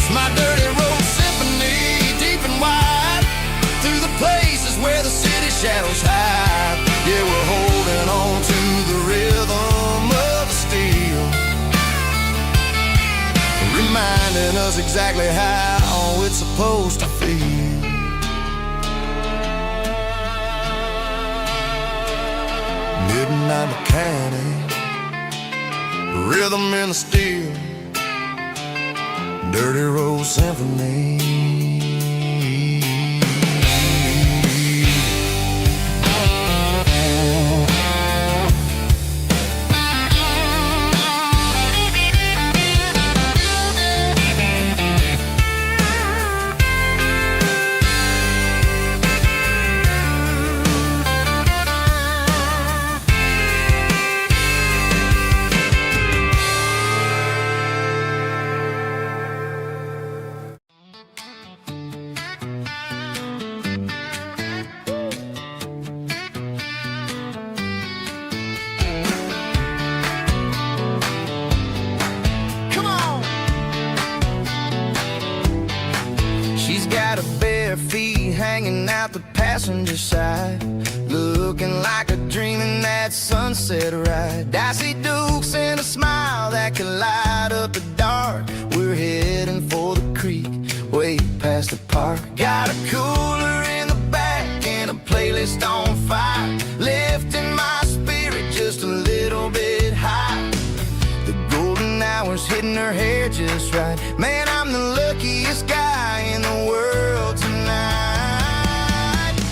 It's my dirty road symphony, deep and wide, through the places where the city shadows hide. Yeah, we're holding on to the rhythm of the steel, reminding us exactly how it's supposed to feel. Midnight mechanic, rhythm in the steel, dirty road symphony. Hanging out the passenger side, looking like a dream in that sunset ride. Dicey dukes and a smile that can light up the dark. We're heading for the creek, way past the park. Got a cooler in the back and a playlist on fire, lifting my spirit just a little bit high. The golden hour's hitting her hair just right. Man, I'm the luckiest guy in the world tonight.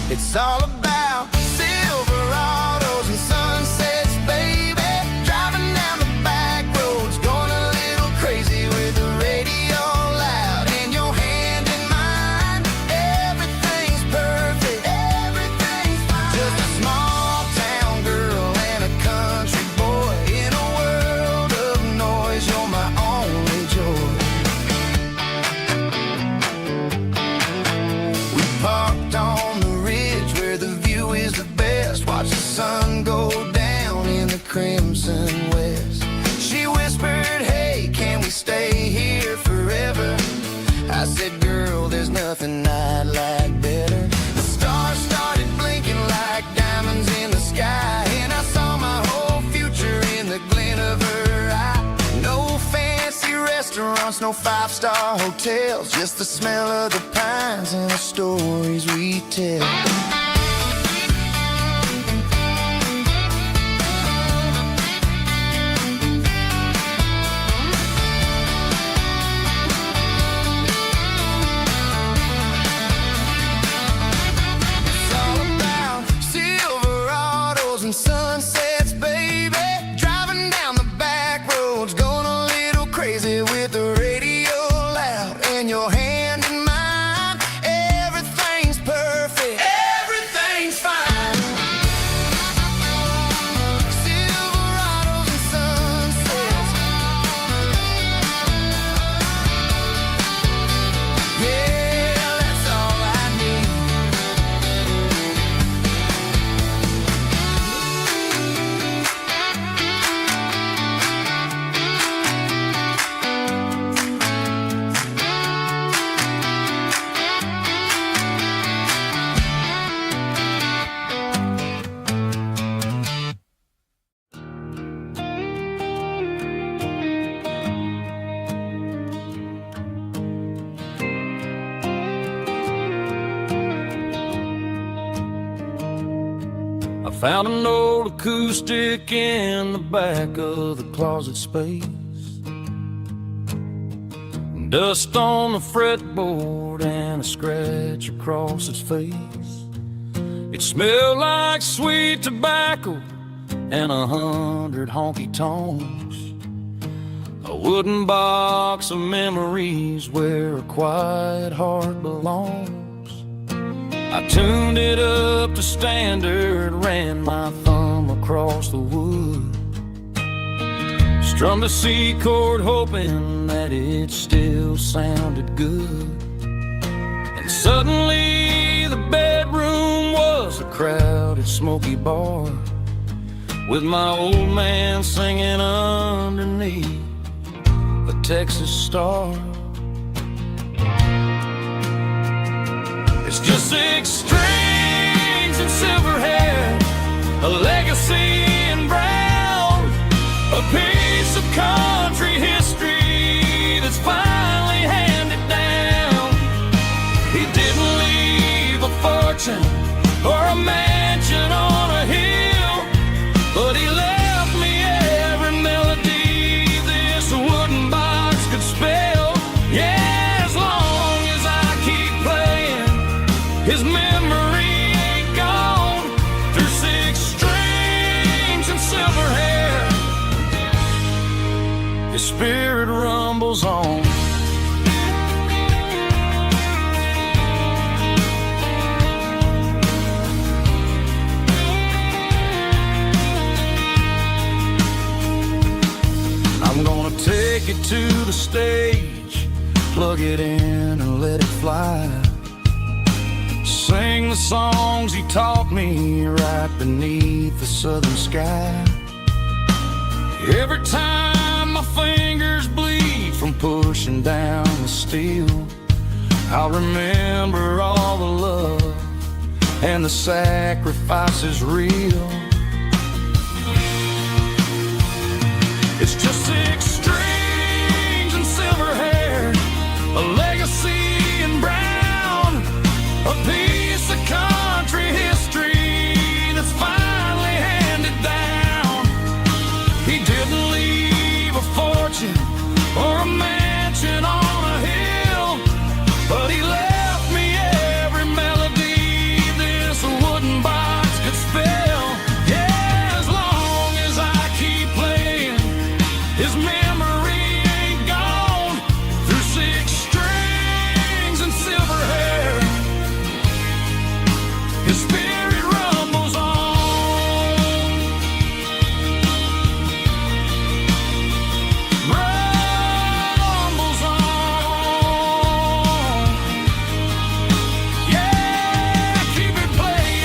It's all about Silverados and sunsets, baby. Driving down the back roads, going a little crazy with the radio loud and your hand in mine. Everything's perfect, everything's fine. Just a small town girl and a country boy in a world of noise. You're my only joy. We parked on the watch the sun go down in the crimson west. She whispered, hey, can we stay here forever? I said, girl, there's nothing I'd like better. The stars started blinking like diamonds in the sky, and I saw my whole future in the glint of her eye. No fancy restaurants, no five-star hotels, just the smell of the pines and the stories we tell. Sunsets, baby, driving down the back roads, going a little crazy with the radio loud and your hand in mine. Everything's perfect, everything's fine. Silverados and sunsets, yeah, that's all I need. Found an old acoustic in the back of the closet space. Dust on the fretboard and a scratch across its face. It smelled like sweet tobacco and 100 honky-tonks. A wooden box of memories where a quiet heart belongs. I tuned it up to standard, ran my thumb across the wood, strummed a C chord hoping that it still sounded good. And suddenly the bedroom was a crowded smoky bar, with my old man singing underneath a Texas star. just 6 strings and silver hair, a legacy in brown, a piece of country history that's finally handed down. He didn't leave a fortune or a mansion on a hill, but he left me every melody this wooden box could spell. Yeah, as long as I keep playing, his memory ain't gone. Through 6 strings and silver hair, his spirit rumbles on. I'm gonna take it to the stage, plug it in and let it fly. Sing the songs he taught me right beneath the southern sky. Every time my fingers bleed from pushing down the steel, I'll remember all the love and the sacrifices real. It's just 6 strings and silver hair, a legacy in brown, a piece of country history that's finally handed down. He didn't leave a fortune or a mansion on a hill, but he left me every melody this wooden box could spell. Yeah, as long as I keep playing, his memory ain't gone. Through 6 strings and silver hair, his spirit rumbles on. Rumbles on. Yeah, keep it playing.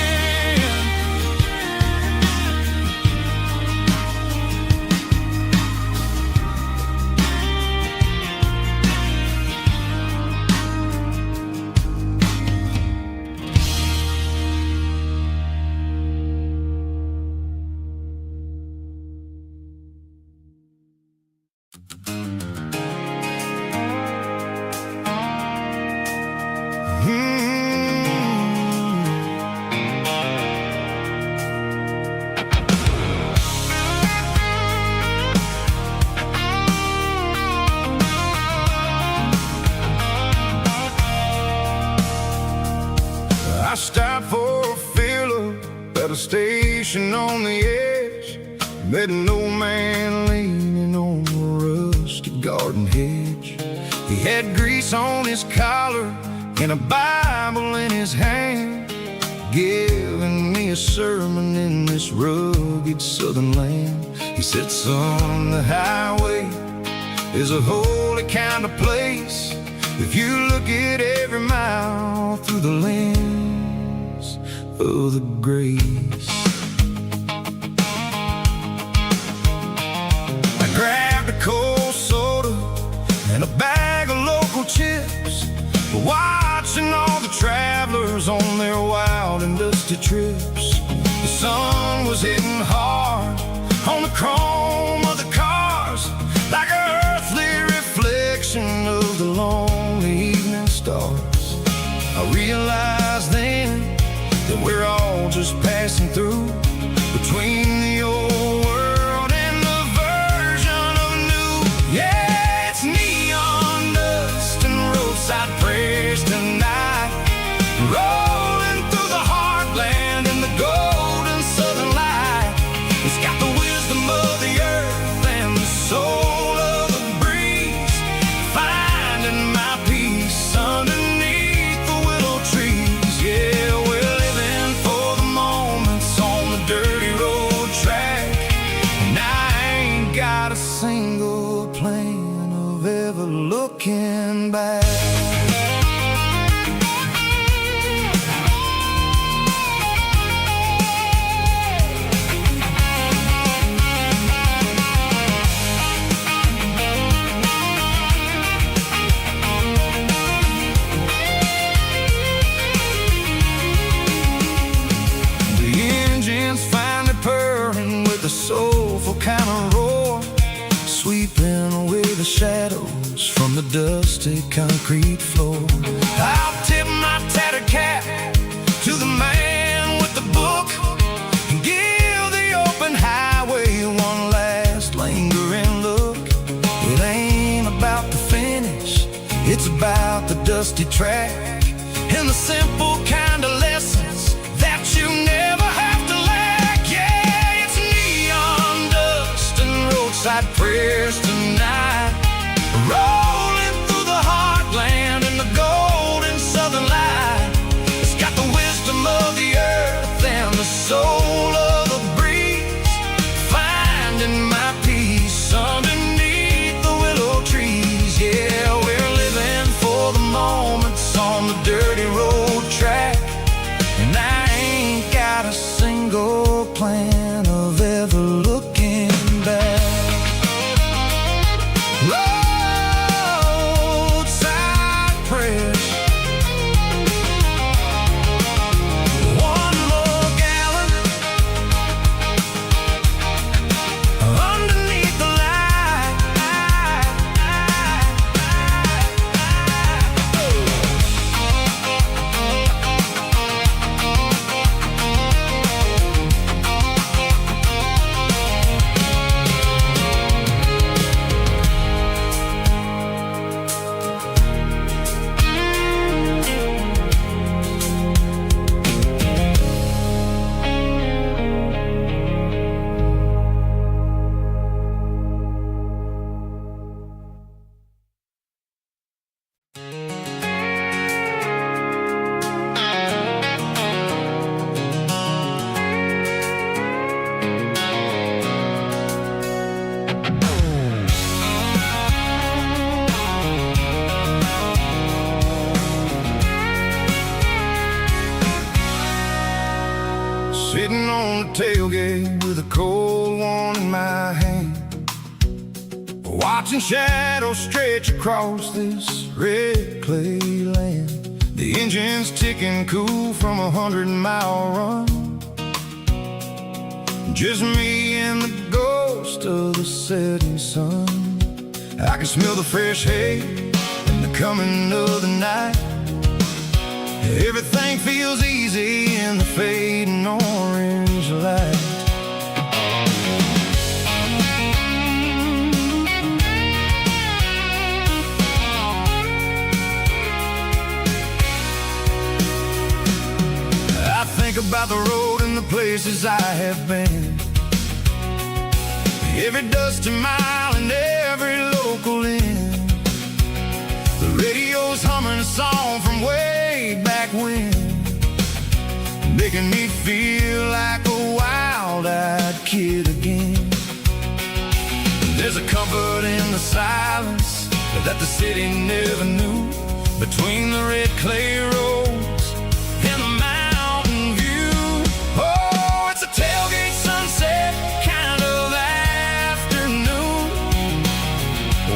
I stopped for a fill-up at a station on the edge. Met an old man leaning on a rusty garden hedge. He had grease on his collar and a Bible in his hand, giving me a sermon in this rugged southern land. He said, son, the highway is a holy kind of place if you look at every mile through the lens of the grace. I grabbed a cold soda and a bag of local chips, watching all the travelers on their wild and dusty trips. The sun was hitting hard on the chrome of the cars, like an earthly reflection of the lonely evening stars. I realized then that we're all just passing through between the old world and the version of new. Yeah, it's neon dust and roadside prayers tonight, rolling through the heartland in the golden southern light. It's got the wisdom of the earth and the soul of the breeze, finding my peace underneath the willow trees. Yeah, we're living for the moments on the dirty road track, and I ain't got a single plan of ever looking back. away the shadows from the dusty concrete floor. I'll tip my tattered cap to the man with the book and give the open highway one last lingering look. It ain't about the finish, it's about the dusty track and the simple kind of lessons that you never have to lack. Yeah, it's neon dust and roadside prayers tonight, rolling through the heartland in the golden southern light. It's got the wisdom of the earth and the soul of the breeze, finding my peace underneath the willow trees. Yeah, we're living for the moments on the dirty road track, and I ain't got a single plan of ever looking back. Roadside prayers, one more gallon underneath the light. Sitting on the tailgate with a cold one in my hand, watching shadows stretch across this red clay land. The engine's ticking cool from a 100-mile run, just me and the ghost of the setting sun. I can smell the fresh hay and the coming of the night. Everything feels easy in the fading orange light. I think about the road and the places I have been, every dusty mile and every local inn. The radio's humming a song from way back when, making me feel like a wild-eyed kid again. There's a comfort in the silence that the city never knew, between the red clay roads and the mountain view. Oh, it's a tailgate sunset kind of afternoon,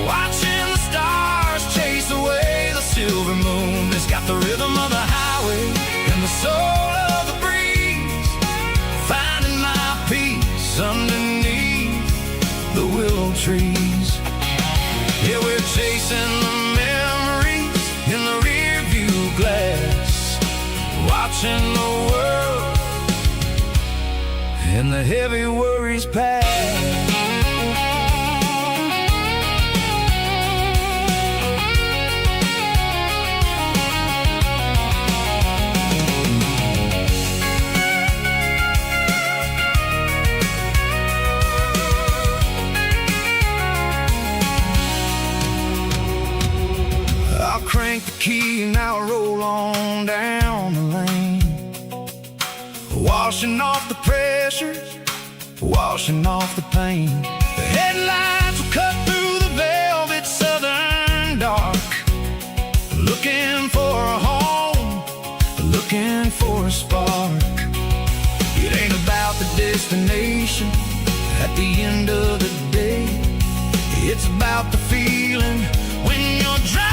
watching the stars chase away the silver moon. It's got the rhythm of the highway and the soul of the breeze, finding my peace underneath the willow trees. Yeah, we're chasing the memories in the rear view glass, watching the world and the heavy worries pass. Crank the key and I'll roll on down the lane, washing off the pressure, washing off the pain. The headlights will cut through the velvet southern dark, looking for a home, looking for a spark. It ain't about the destination at the end of the day, it's about the feeling when you're driving.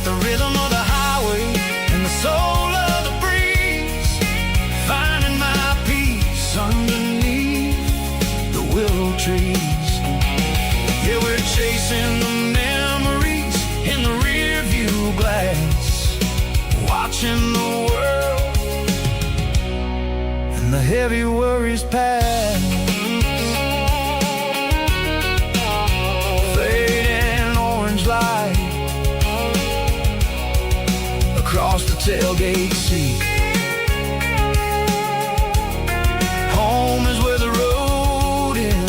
The rhythm watching the world and the heavy worries pass. Fading orange light across the tailgate seat. Home is where the road ends.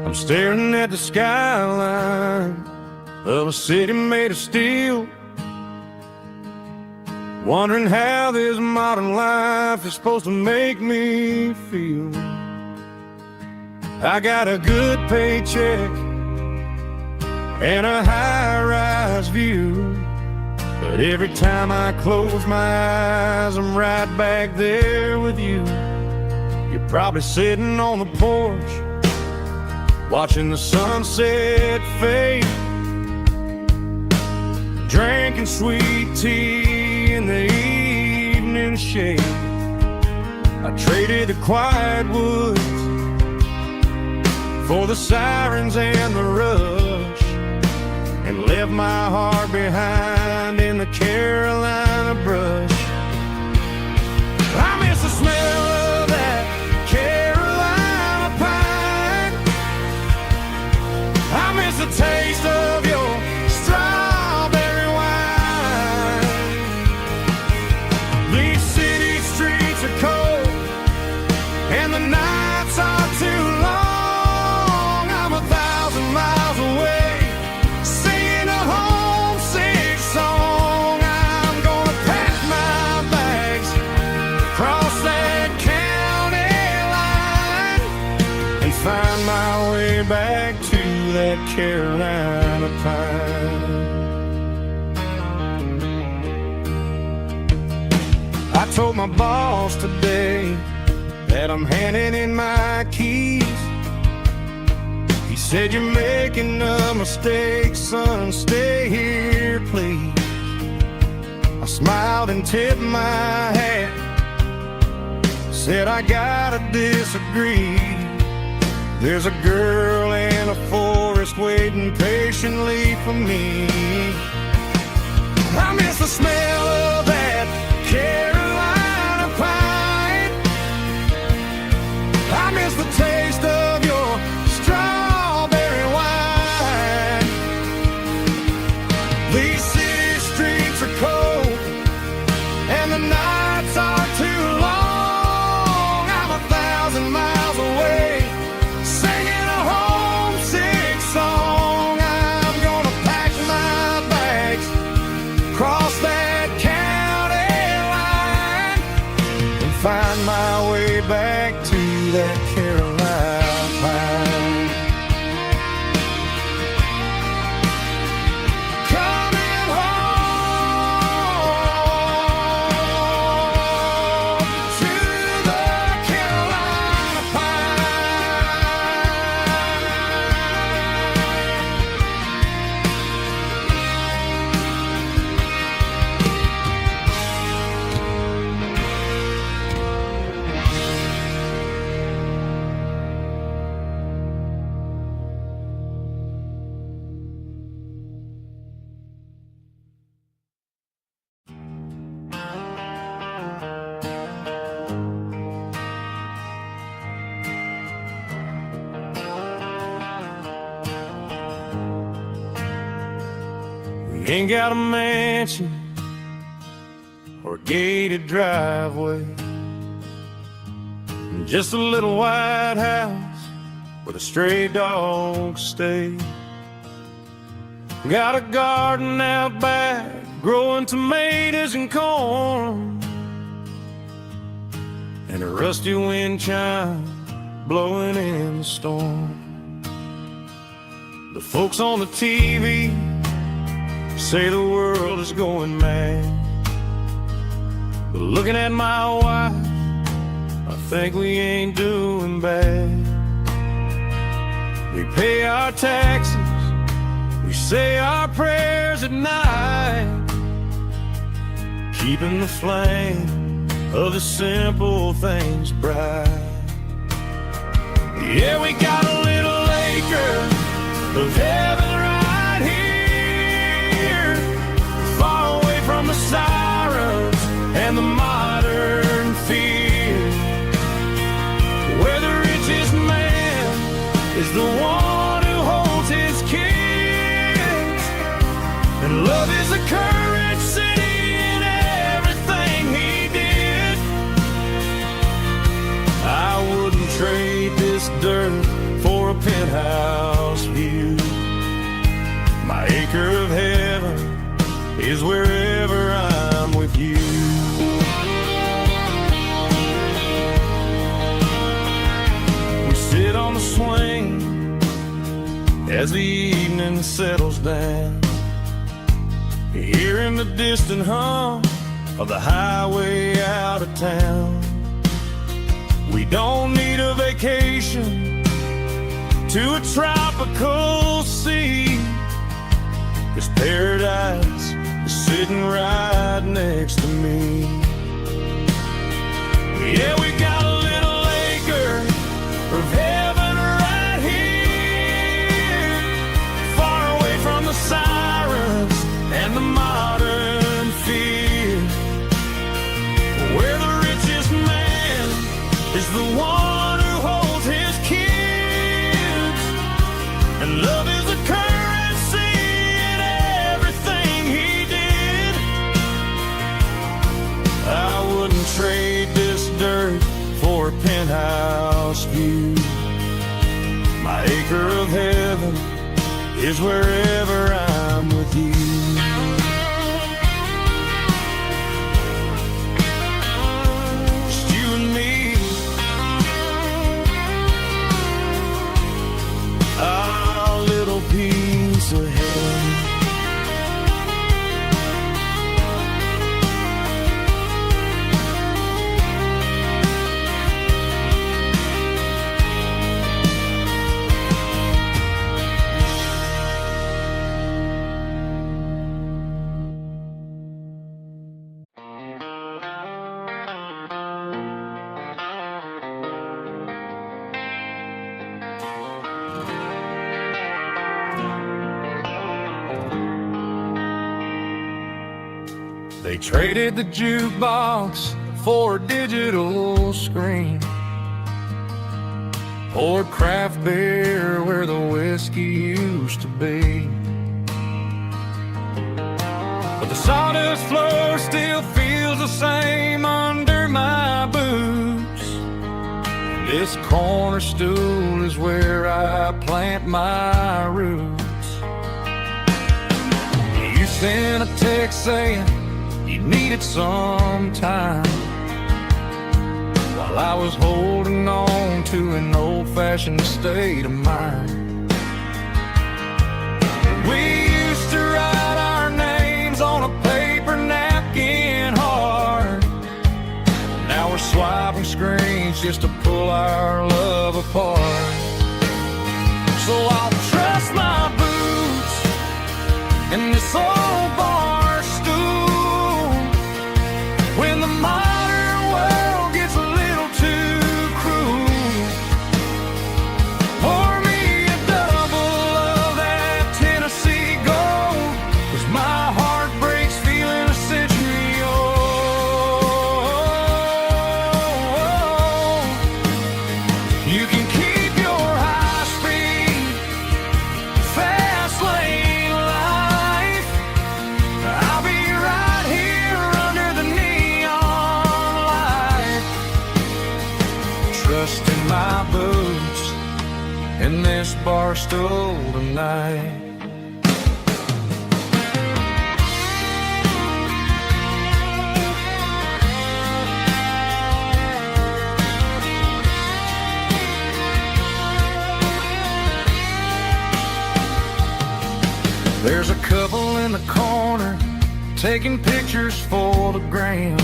I'm staring at the skyline of a city made of steel, wondering how this modern life is supposed to make me feel. I got a good paycheck and a high-rise view, but every time I close my eyes, I'm right back there with you. You're probably sitting on the porch, watching the sunset fade, drinking sweet tea in the evening shade. I traded the quiet woods for the sirens and the rush, and left my heart behind in the Carolina brush. I miss the smell of that Carolina pine. I miss the taste of your strawberry wine. These city streets are cold and the nights are too long. I'm 1,000 miles away, singing a homesick song. I'm gonna pack my bags, cross that county line, and find my way back to that Carolina pine. I told my boss today that I'm handing in my keys. He said, "You're making a mistake, son, stay here, please." I smiled and tipped my hat, said, "I gotta disagree. There's a girl in a forest waiting patiently for me." I miss the smell of that Carolina pine. I miss the taste of your strawberry wine. These city streets are cold and the nights are too long. I'm 1,000 miles away, singing a homesick song. I'm gonna pack my bags, cross that county line, and find my way back to that Carolina pine. Coming home to the Carolina We ain't got a mansion or a gated driveway, just a little white house where the stray dogs stay. Got a garden out back, growing tomatoes and corn, and a rusty wind chime blowing in the storm. The folks on the TV say the world is going mad, but looking at my wife, I think we ain't doing bad. We pay our taxes, we say our prayers at night, keeping the flame of the simple things bright. Yeah, we got a little acre of heaven right here, far away from the sirens and the modern fear, where the richest man is the one who holds his kids, and love is a courage city in everything he did. I wouldn't trade this dirt for a penthouse view. My acre of heaven is wherever I'm with you. We sit on the swing as the evening settles down, hearing the distant hum of the highway out of town. We don't need a vacation to a tropical sea, 'cause paradise is sitting right next to me. Yeah, we got a little acre of heaven right here, far away from the sirens and the modern fear, where the richest man is the one who holds his kids, and love is a currency in everything he did. I wouldn't trade this dirt for a penthouse view. My acre of heaven is wherever I'm with you. Just you and me, our little piece of heaven. They traded the jukebox for a digital screen, poured craft beer where the whiskey used to be, but the sawdust floor still feels the same under my boots. This corner stool is where I plant my roots. You sent a text saying you needed some time, while I was holding on to an old-fashioned state of mind. We used to write our names on a paper napkin hard. Now we're swiping screens just to pull our love apart. So I'll trust my boots in this old bar stool when the modern world gets a little too cruel. Pour me a double of that Tennessee Gold, 'cause my heart breaks feeling a century old. You can keep your high-speed fast lane life. I'll be right here under the neon light, trusting my boots in this bar stool tonight. taking pictures for the gram,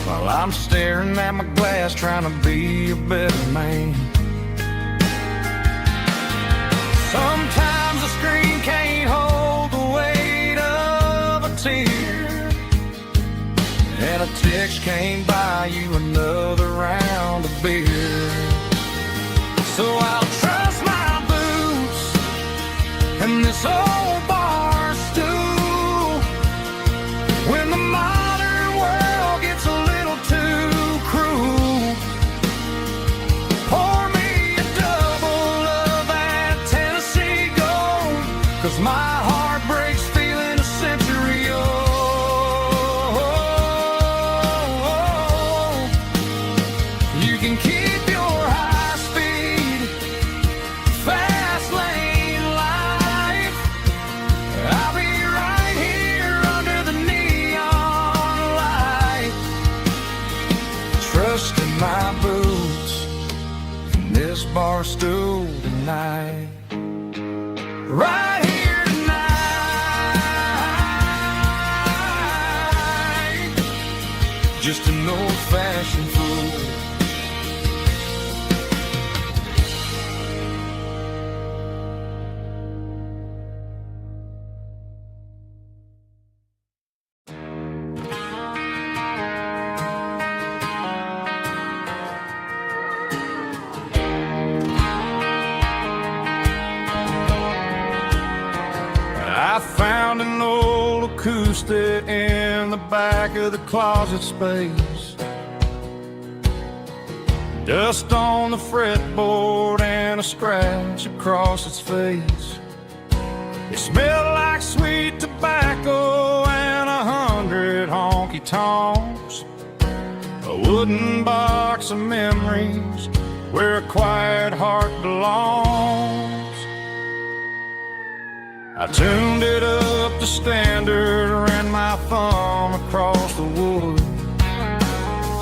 while I'm staring at my glass trying to be a better man. Sometimes the screen can't hold the weight of a tear, and a text can't buy you another round of beer. So I'll trust my boots and this old bar stool when the modern world gets a little too cruel. Pour me a double of that Tennessee Gold, 'cause my heart breaks feeling a century old. You can keep your high speed, fast lane life. I'll be right here under the neon light, trusting my boots and this bar stool tonight. Right here tonight, just an old-fashioned fool. I found an old acoustic in the back of the closet space. Dust on the fretboard and a scratch across its face. It smelled like sweet tobacco and 100 honky-tonks. A wooden box of memories where a quiet heart belongs. I tuned it up to standard, ran my thumb across the wood,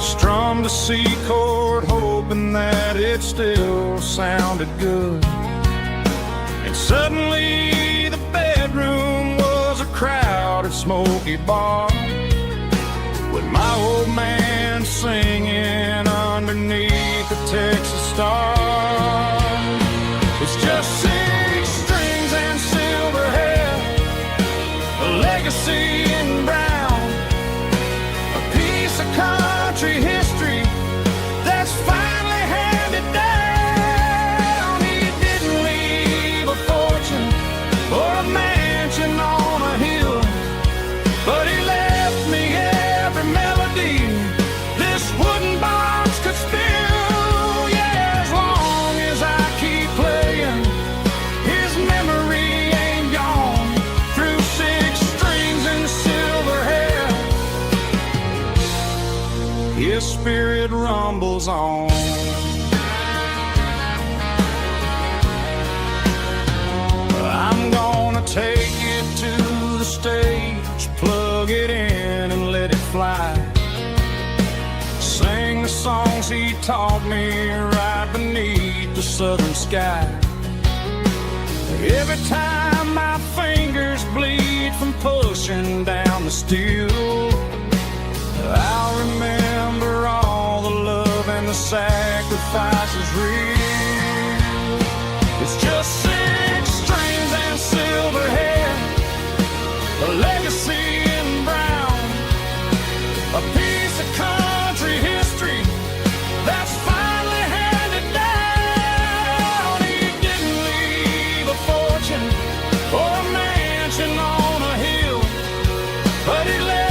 strummed a C chord hoping that it still sounded good. And suddenly the bedroom was a crowded smoky bar, with my old man singing underneath the Texas star. It's just 6 strings and silver hair, a legacy in brown, a piece of country history that's finally handed down. He didn't leave a fortune or a mansion on a hill, but he left me every melody this wooden box could spill. Yeah, as long as I keep playing, his memory ain't gone. Through 6 strings and silver hair, his spirit rumbles on. I'm gonna take it to the stage, plug it in and let it fly. Sing the songs he taught me right beneath the southern sky. Every time my fingers bleed from pushing down the steel, I'll remember all the love and the sacrifices real. It's just 6 strings and silver hair, a legacy in brown, a piece of country history that's finally handed down. He didn't leave a fortune or a mansion on a hill, but he left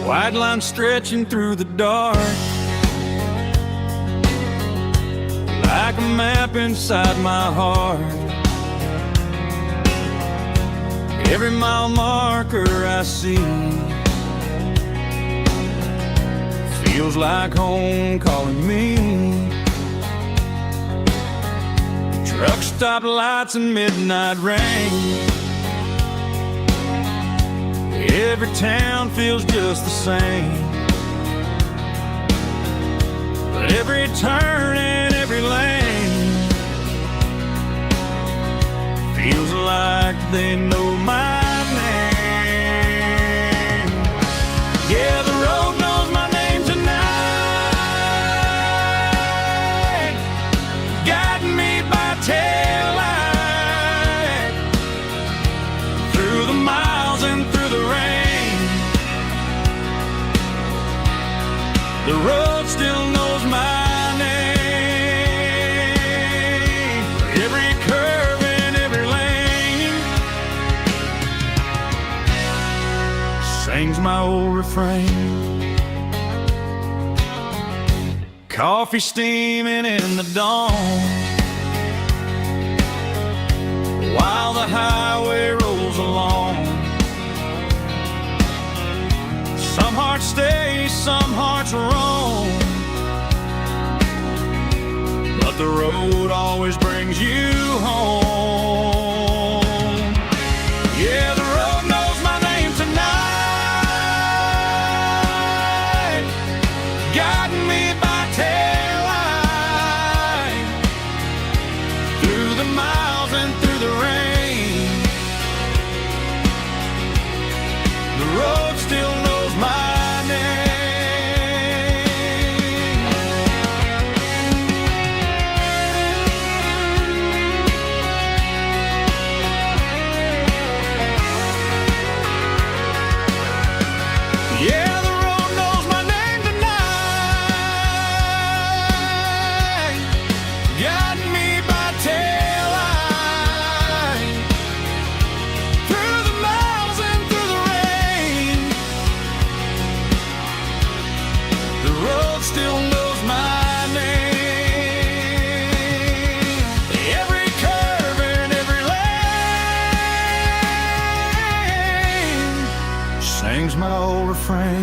White line stretching through the dark, like a map inside my heart. Every mile marker I see feels like home calling me. Truck stop lights and midnight rain, every town feels just the same. But every turn and every lane feels like they know my name. Yeah, the road knows my name tonight, guiding me by taillight through the miles and through the rain. The road still knows my name. Every curve and every lane sings my old refrain. Coffee steaming in the dawn, while the highway rolls along. Some hearts stay, some hearts roam, but the road always brings you home. Yeah, the road knows my name tonight, guiding me by taillight through the miles and through the rain. The road still knows my name. Yeah, the road knows my name tonight, guiding me by taillight through the miles and through the rain. The road still knows my name. Every curve and every lane sings my old refrain.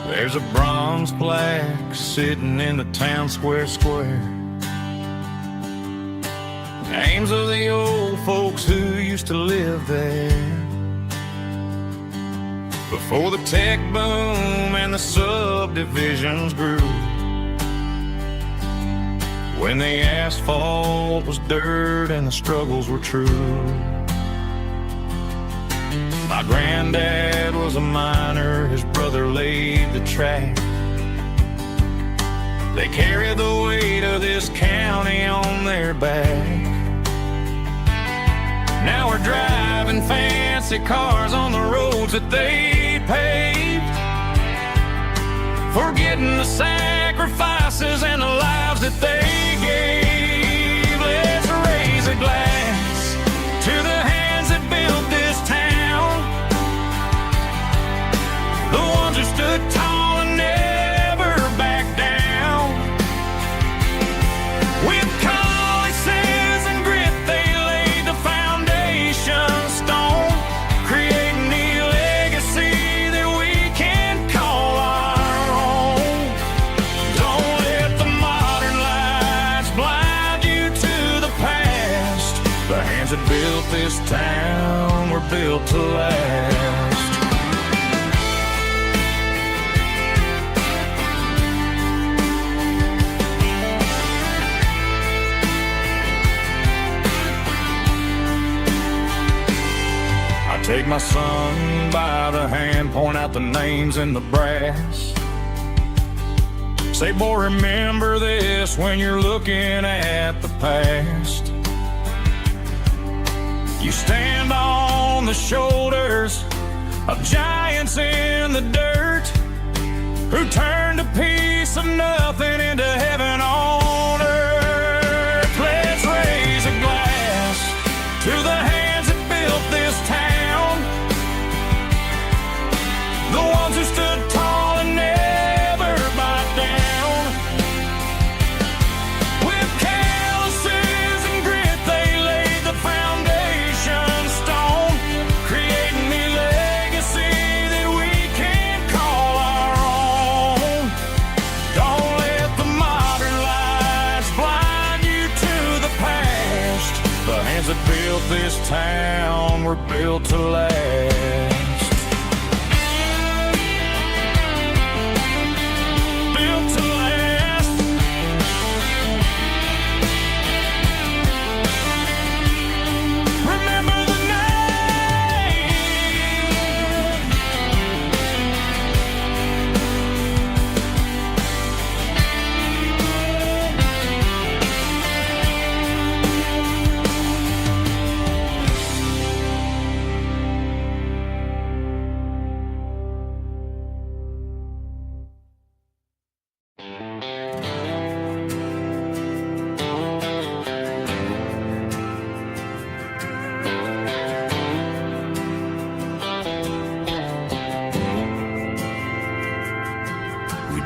There's a bronze plaque sitting in the town square. Names of the old folks who used to live there before the tech boom and the subdivisions grew, when the asphalt was dirt and the struggles were true. My granddad was a miner, his brother laid the track. They carried the weight of this county on their back. Now we're driving fancy cars on the roads that they paved, forgetting the sacrifices and the lives that they gave. Let's raise a glass to the hands that built this town, the ones who stood tall and never backed down. With calluses and grit, they laid the foundation hands that built this town were built to last. I take my son by the hand, point out the names in the brass. Say, boy, remember this when you're looking at the past. You stand on the shoulders of giants in the dirt who turned a piece of nothing into heaven on earth. Let's raise a glass to the hands that built this town, the ones who stood tall and never bowed down. With calluses and grit, they laid the foundation stone, creating a legacy that we can call our own. Don't let the modern lights blind you to the past. The hands that built this town were built to last.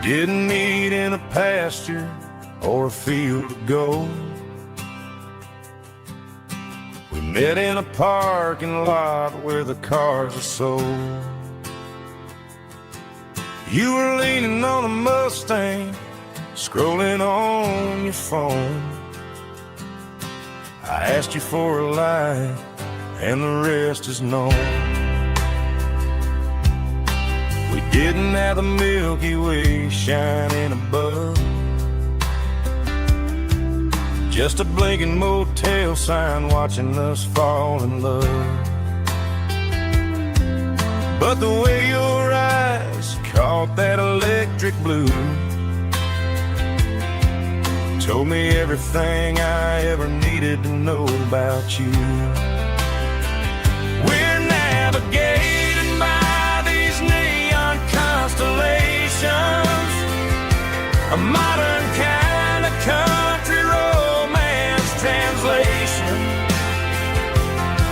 Didn't meet in a pasture or a field of gold. We met in a parking lot where the cars are sold. You were leaning on a Mustang, scrolling on your phone. I asked you for a light, and the rest is known. We didn't have the Milky Way shining above, just a blinking motel sign watching us fall in love. But the way your eyes caught that electric blue told me everything I ever needed to know about you. We're navigated by these neon constellations, a modern kind of country romance translation.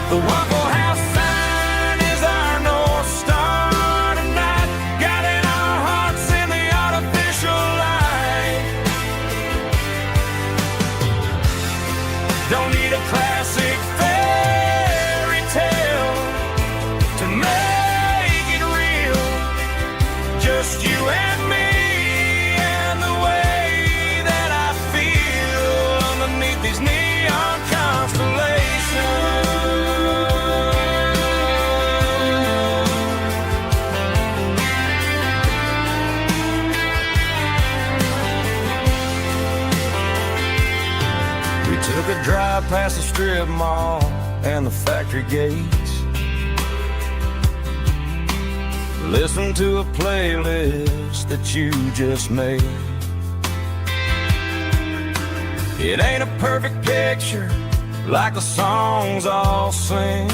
The Waffle House sign is our North Star tonight, guiding our hearts in the artificial light. Don't need a classic fairy tale to make it real, just you and me and the way that I feel underneath these neon constellations. We took a drive past the strip mall and the factory gates, listened to a playlist that you just made. It ain't a perfect picture like the songs all sing,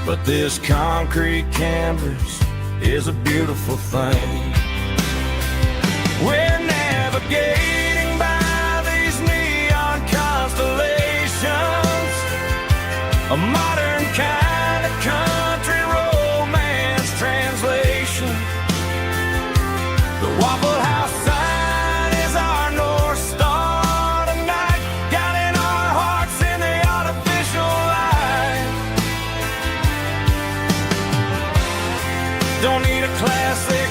but this concrete canvas is a beautiful thing. We're navigating by these neon constellations, a modern kind of country romance translation. The Waffle House sign is our North Star tonight, guiding our hearts in the artificial light. Don't need a classic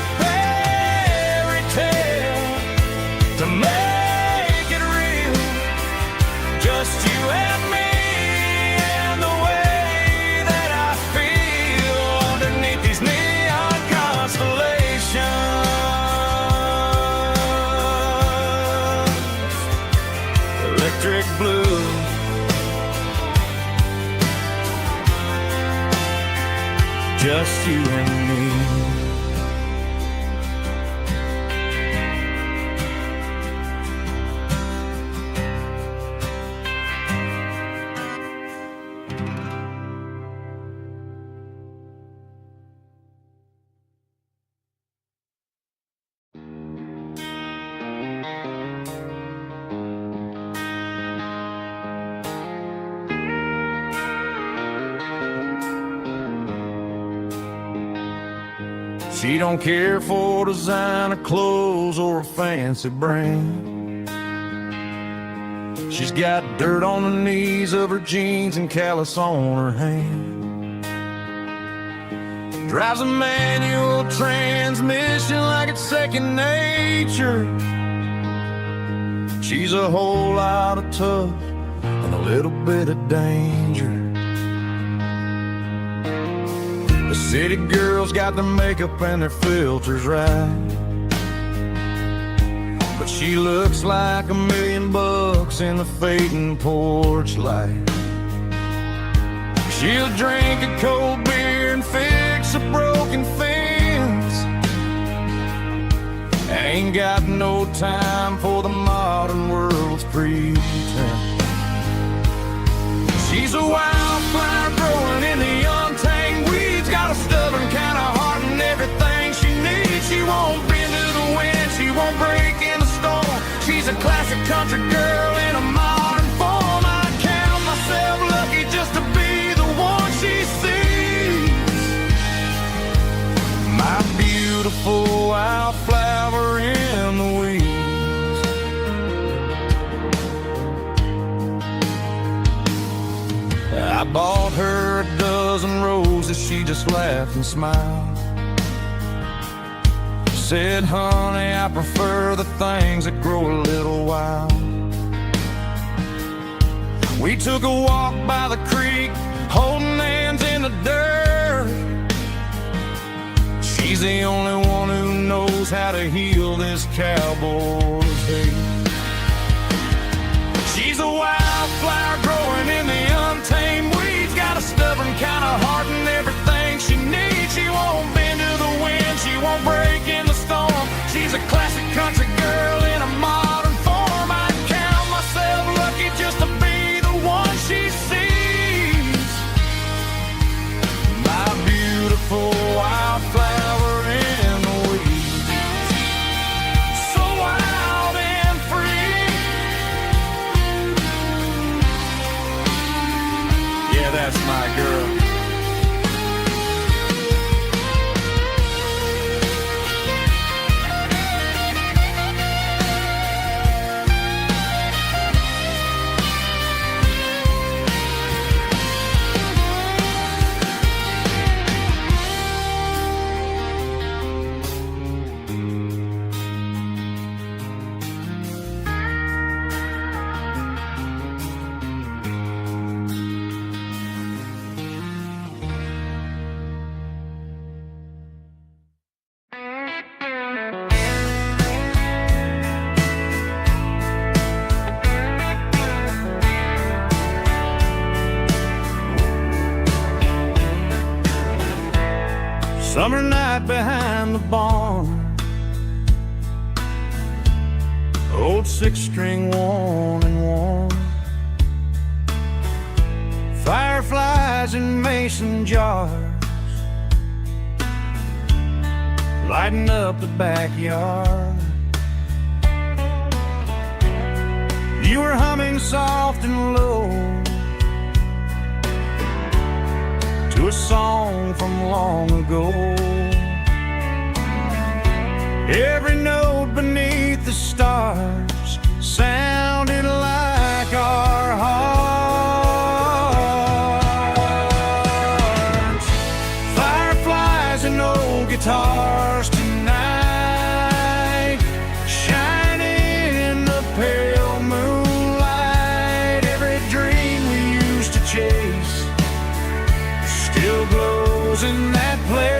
just you and me. She don't care for designer clothes or a fancy brand. She's got dirt on the knees of her jeans and callus on her hand. Drives a manual transmission like it's second nature. She's a whole lot of tough and a little bit of danger. The city girls got their makeup and their filters right, but she looks like $1 million in the fading porch light. She'll drink a cold beer and fix a broken fence. Ain't got no time for the modern world's pretense. She's a wildflower growing in the untamed weeds. Got a stubborn kind of heart and everything she needs. She won't bend to the wind, she won't break in the storm. She's a classic country girl in a modern form. I count myself lucky just to be the one she sees. My beautiful wildflower in the weeds. I bought her a dozen roses, she just laughed and smiled. Said, honey, I prefer the things that grow a little wild. We took a walk by the creek, holding hands in the dirt. She's the only one who knows how to heal this cowboy's hate. She's a wildflower growing in the untamed weeds. Got a stubborn kind of heart and everything she needs. She won't bend to the wind, she won't break in the storm. She's a classic country girl in a modern form. I count myself lucky just to be the one she sees. My beautiful wildflower in the weeds. So wild and free. Yeah, that's my girl. Summer night behind the barn, old 6-string worn and worn. Fireflies in mason jars, lighting up the backyard. You were humming soft and low to a song from long ago. Every note beneath the stars sounded like our hearts. Fireflies and old guitars tonight, shining in the pale moonlight. Every dream we used to chase still glows in that place.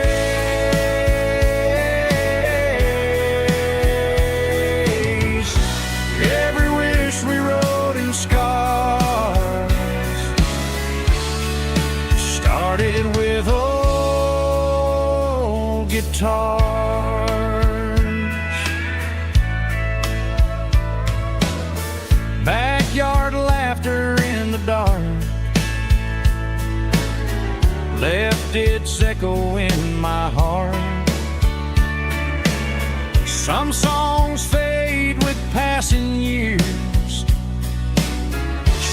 it's echoing my heart. Some songs fade with passing years,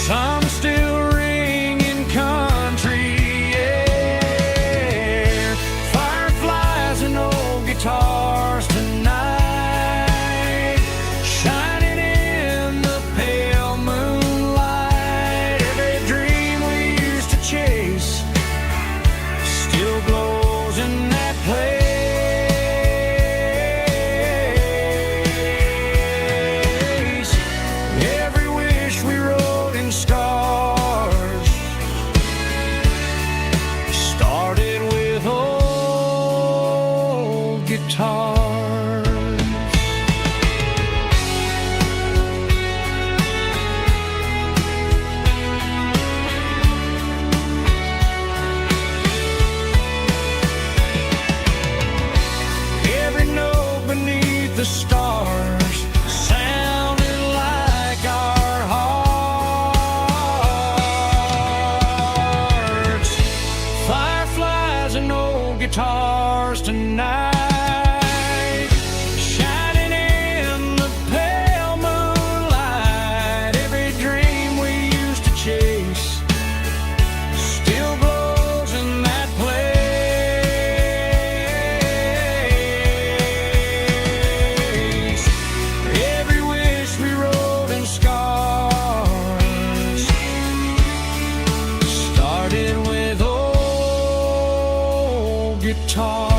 some still ring in country air. Fireflies and old guitars tonight, shining in the pale moonlight. Every dream we used to chase still glows in that place. Every wish we wrote in stars started with old guitars. Every note beneath the stars sounded like our hearts. Fireflies and old guitars tonight, shining in the pale moonlight. Every dream we used to chase still glows in that place. Every wish we wrote in scars started with old guitars.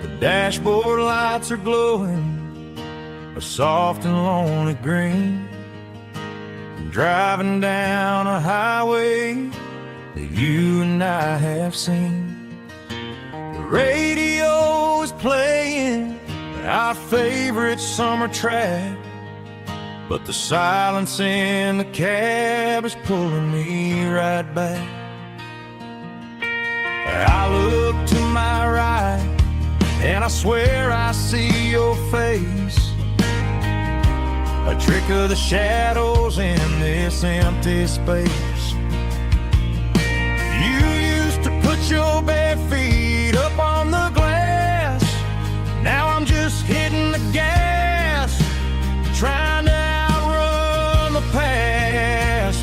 The dashboard lights are glowing a soft and lonely green. I'm driving down a highway that you and I have seen. The radio is playing our favorite summer track, but the silence in the cab is pulling me right back. I look to my right and I swear I see your face, a trick of the shadows in this empty space. You used to put your bare feet up on the glass. Now I'm just hitting the gas, trying to outrun the past.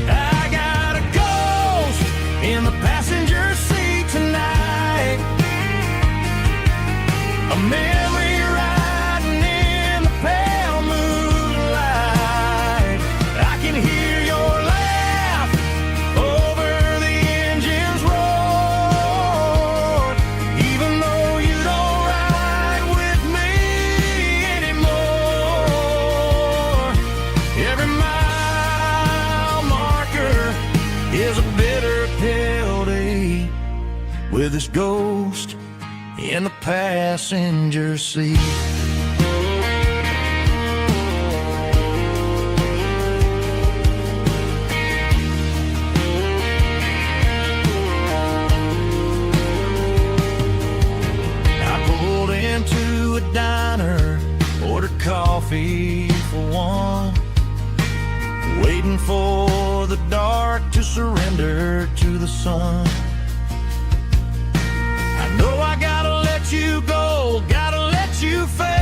I got a ghost in the passenger seat tonight, a memory riding in the pale moonlight. I can hear your laugh over the engine's roar, even though you don't ride with me anymore. Every mile marker is a bitter pill to eat with this ghost in the passenger seat. I pulled into a diner, ordered coffee for one, waiting for the dark to surrender to the sun. I know I gotta let you go, gotta let you fade,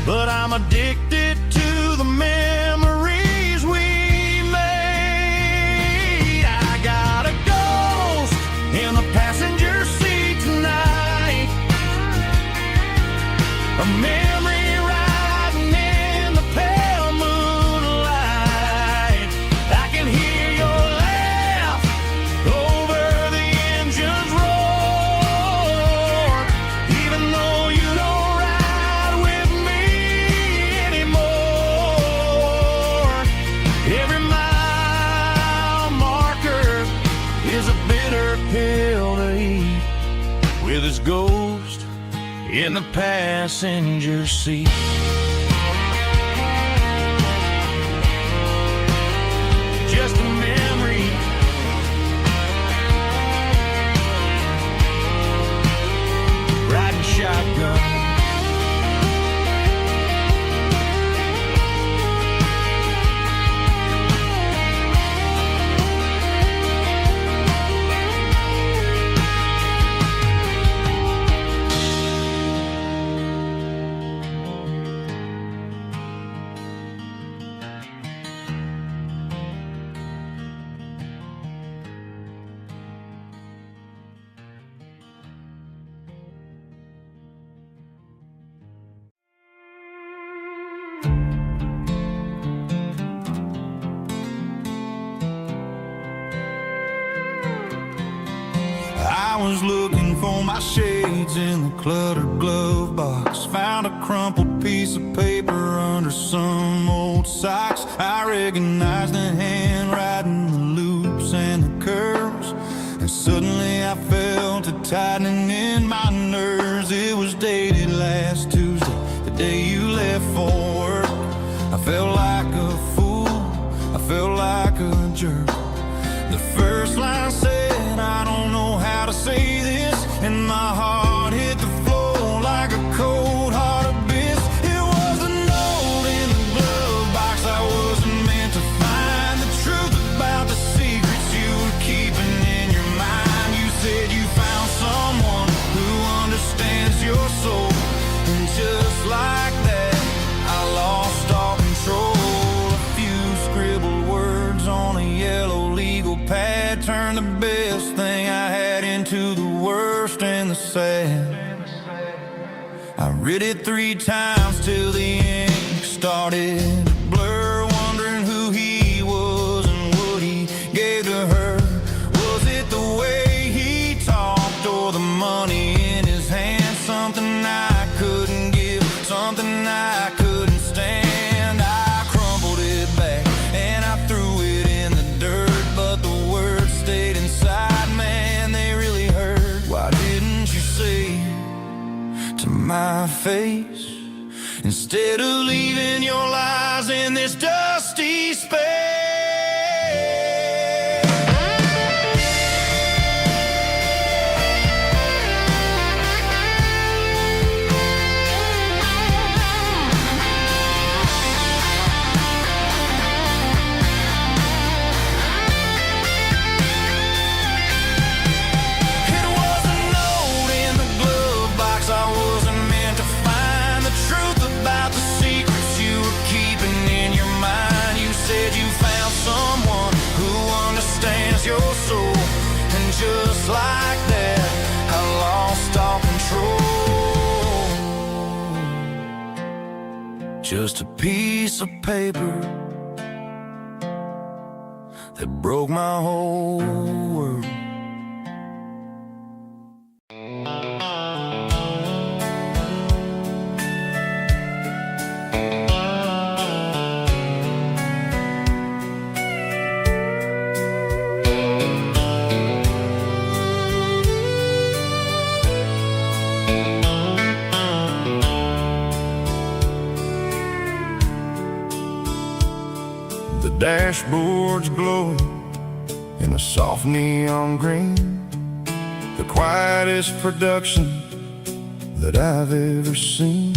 but I'm addicted to the memories we made. I got a ghost in the passenger seat tonight, a memory riding in the pale moonlight. I can hear your laugh his ghost in the passenger seat. Just a memory, riding shotgun. I was looking for my shades in the cluttered glove box. Found a crumpled piece of paper under some old socks. I recognized the handwriting, the loops and the curves, and suddenly I felt a tightening in my nerves. It was dated last Tuesday, the day you left for work. I felt like a fool, I felt like a jerk. The first line said, I don't know how to say this, and my heart hit the floor like a cold heart abyss. It was a note in the glove box I wasn't meant to find. The truth about the secrets you were keeping in your mind. You said you found someone who understands your soul, and just like that, I lost all control. A few scribbled words on a yellow legal pad turned the best thing I had into the worst and the sad. I read it 3 times till the ink started to blur, wondering who he was and what he gave to her. Was it the way he talked or the money in his hand? Something I couldn't give, something I couldn't stand. I crumpled it back and I threw it in the dirt, but the words stayed inside, man, they really hurt. Why didn't you say to my face, instead of leaving your lies in this dusty space? Your soul, and just like that, I lost all control. Just a piece of paper that broke my whole world. The dashboard's glowing in a soft neon green, the quietest production that I've ever seen.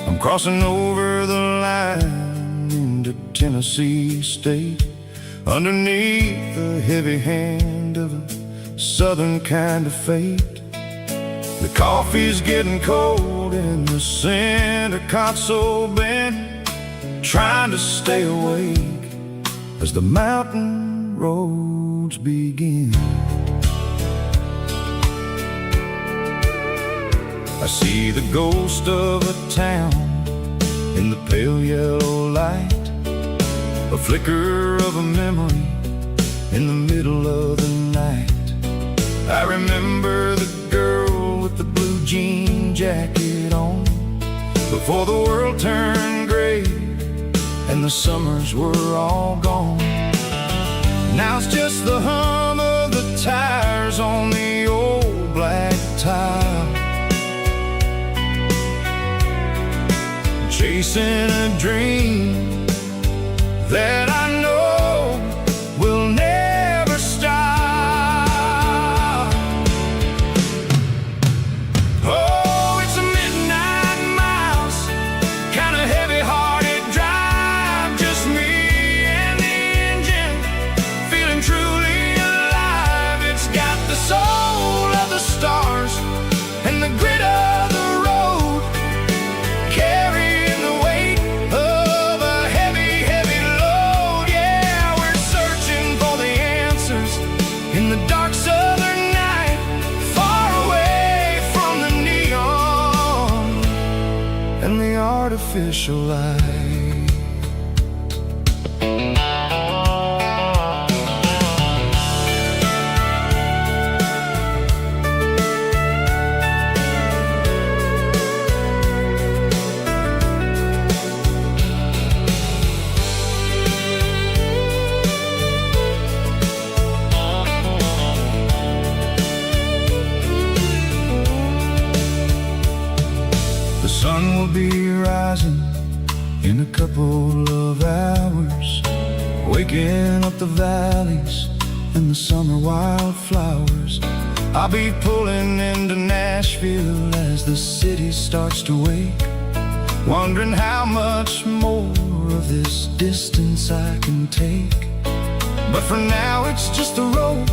I'm crossing over the line into Tennessee State, underneath the heavy hand of a southern kind of fate. The coffee's getting cold in the center console bin, trying to stay awake as the mountain roads begin. I see the ghost of a town in the pale yellow light, a flicker of a memory in the middle of the night. I remember the girl with the blue jean jacket on, before the world turned gray and the summers were all gone. Now it's just the hum of the tires on the old black tire chasing a dream that I know will never stop. Oh, it's a midnight miles, kind of heavy-hearted drive, just me and the engine, feeling truly alive. It's got the soul of the stars and the grit of the road, carrying the weight of a heavy, heavy load. Yeah, we're searching for the answers in the dark southern night, far away from the neon and the artificial light. The sun will be rising in a couple of hours, waking up the valleys and the summer wildflowers. I'll be pulling into Nashville as the city starts to wake, wondering how much more of this distance I can take. But for now it's just the road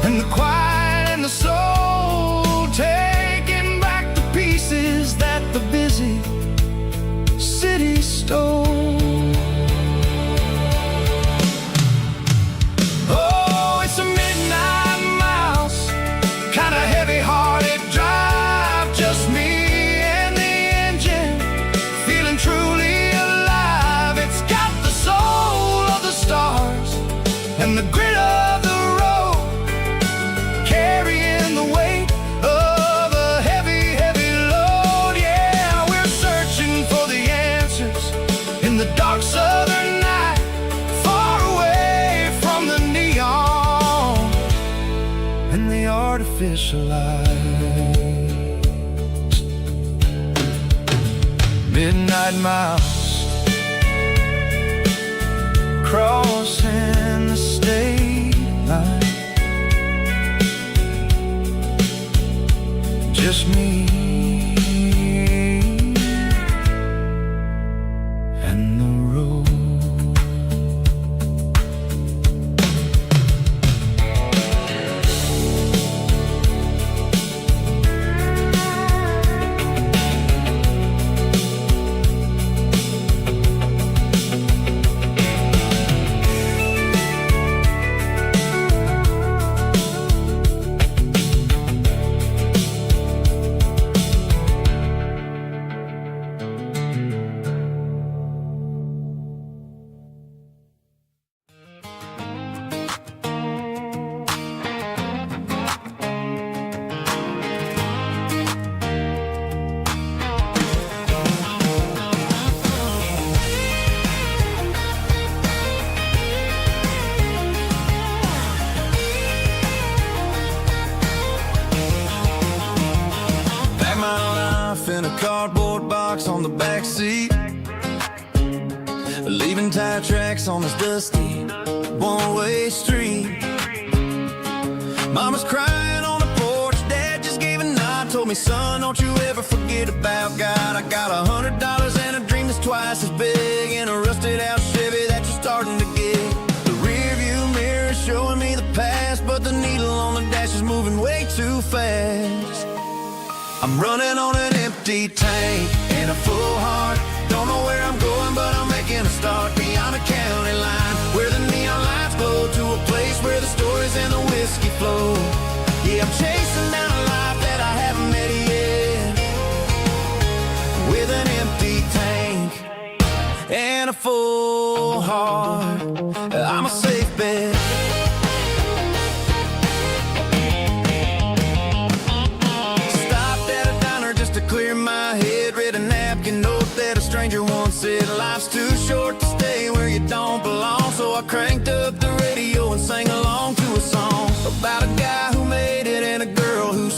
and the quiet and the soul, taking back the pieces that the busy city stole. Oh, it's a midnight miles, kind of heavy-hearted drive, just me and the engine, feeling truly alive. It's got the soul of the stars and the grit of the road, carrying the weight of a heavy, heavy load. Yeah, we're searching for the answers in the dark southern night, far away from the neon and the artificial lights. Midnight miles, crossing the state line, just me and the road. Pack my life in a cardboard box on the back seat, leaving tire tracks on this dusty one-way street. Mama's crying on the porch, Dad just gave a nod, told me, son, don't you ever forget about God. I got $100 and a dream that's twice as big, and a rusted out Chevy that you're starting to get. The rear view mirror is showing me the past, but the needle on the dash is moving way too fast. I'm running on an empty tank and a full heart, don't know where I'm going, but I'm making a start beyond a county line, where the neon lights glow, to a place where the stories and the whiskey flow. Yeah, I'm chasing down a life that I haven't met yet, with an empty tank and a full heart. I'm a safe bet. Stopped at a diner just to clear my head, read a napkin note that a stranger once said, life's too short to stay where you don't belong. So I cranked up the radio and sang along to a song about a guy who made it and a girl who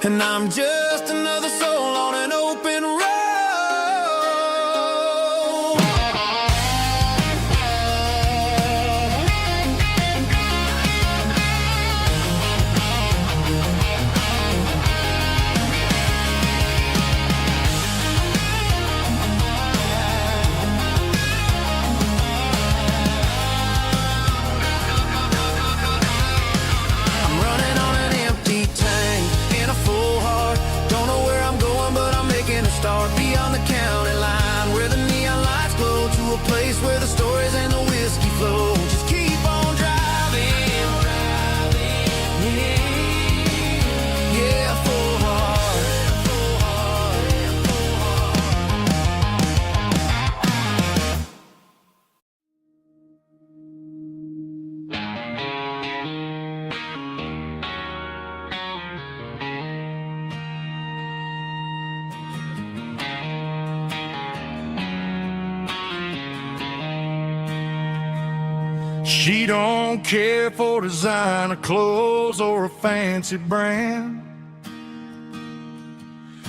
and I'm just another soul on an open road. I'm running on an empty tank in a full heart. Don't know where I'm going, but I'm making a start beyond the county line, where the neon lights glow, to a place where the stories and the whiskey flow. Just keep on driving, yeah, full heart. She don't care for designer clothes or a fancy brand.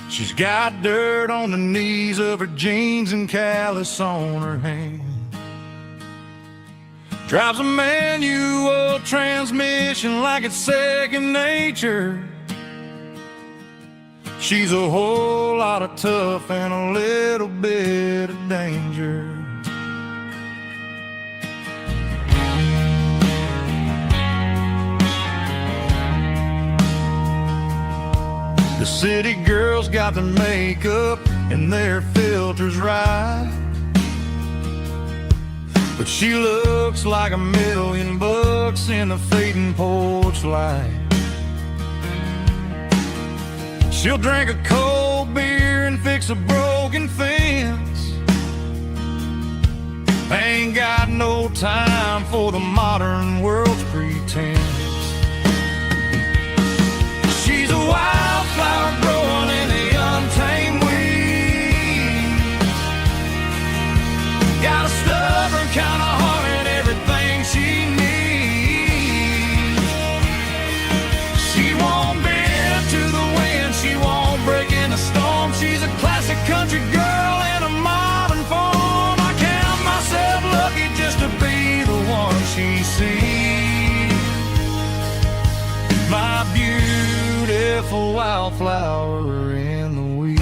She's got dirt on the knees of her jeans and callus on her hand. Drives a manual transmission like it's second nature. She's a whole lot of tough and a little bit of danger. The city girls got their makeup and their filters right, but she looks like $1,000,000 in the fading porch light. She'll drink a cold beer and fix a broken fence. Ain't got no time for the modern world's pretense. She's a wildflower growing in the untamed weeds. Got a stubborn kind of heart and everything she needs. She won't bend to the wind, she won't break in the storm. She's a classic country girl in a modern form. I count myself lucky just to be the one she sees. My beautiful wildflower in the weeds.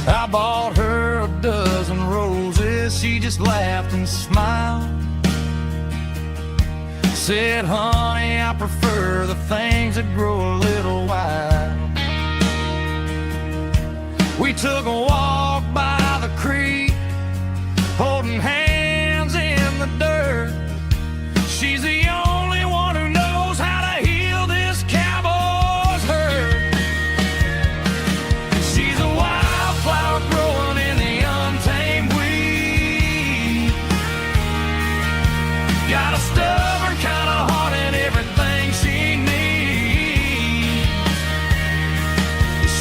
I bought her a dozen roses, she just laughed and smiled. Said, honey, I prefer the things that grow a little wild. We took a walk by the creek, holding hands in the dirt. She's the only one who knows how to heal this cowboy's hurt. She's a wildflower growing in the untamed weed. Got a stubborn kind of heart and everything she needs.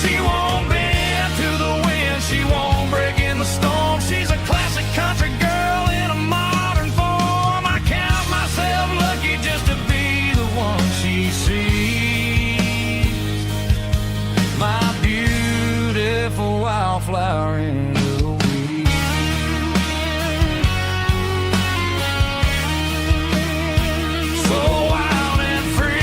She won't bend to the wind, she won't break in the storm. She's a classic country girl in a modern form. I count myself lucky just to be the one she sees. My beautiful wildflower in the weeds. So wild and free.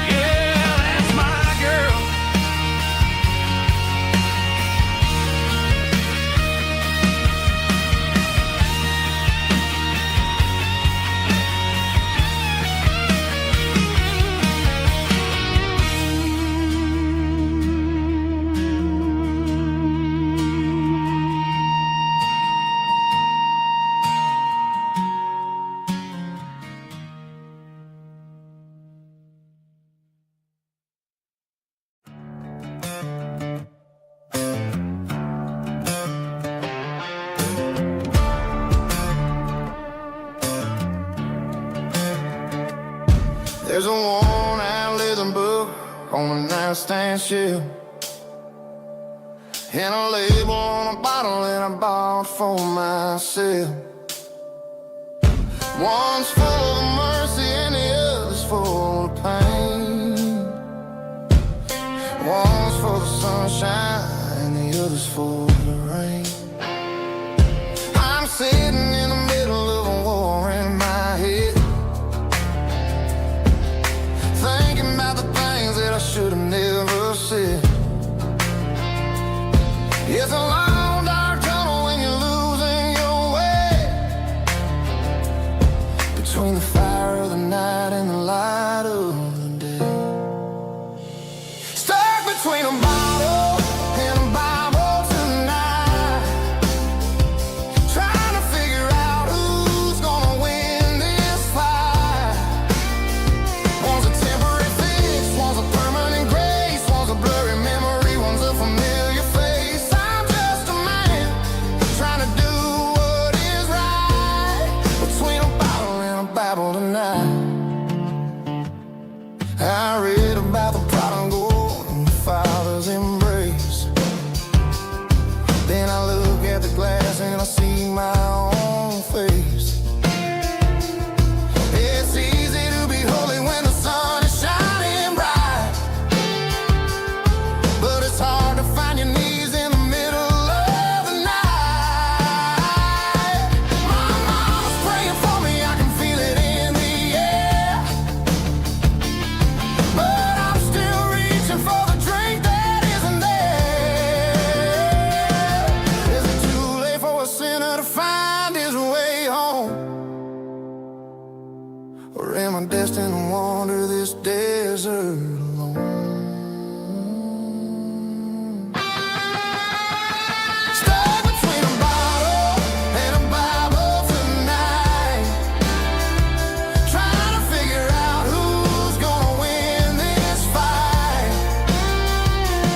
Yeah, that's my girl. There's a worn-out on a nightstand shelf, and a label on a bottle that I bought for myself. One's full of mercy and the other's full of pain. One's full of sunshine and the other's full of rain. I'm sitting in the middle of a war in my head, thinking about the things that I should have never said. It's a long dark tunnel when you're losing your way, between the fire of the night and the light of the day. Stuck between a bottle and a Bible tonight, trying to figure out who's gonna win this fight. One's a temporary fix, one's a permanent grace, one's a blurry memory, one's a familiar face. I'm just a man trying to do what is right, between a bottle and a Bible tonight. I read about the prodigal and the father's embrace. Then I look at the glass and I see my own face. It's easy to be holy when the sun is shining bright, but it's hard to find your knees in the middle of the night. My mama's praying for me, I can feel it in the air, but I'm still reaching for the drink that isn't there. Is it too late for a sinner to find his way home? Or am I destined to wander this desert alone? Stuck between a bottle and a Bible tonight, trying to figure out who's gonna win this fight.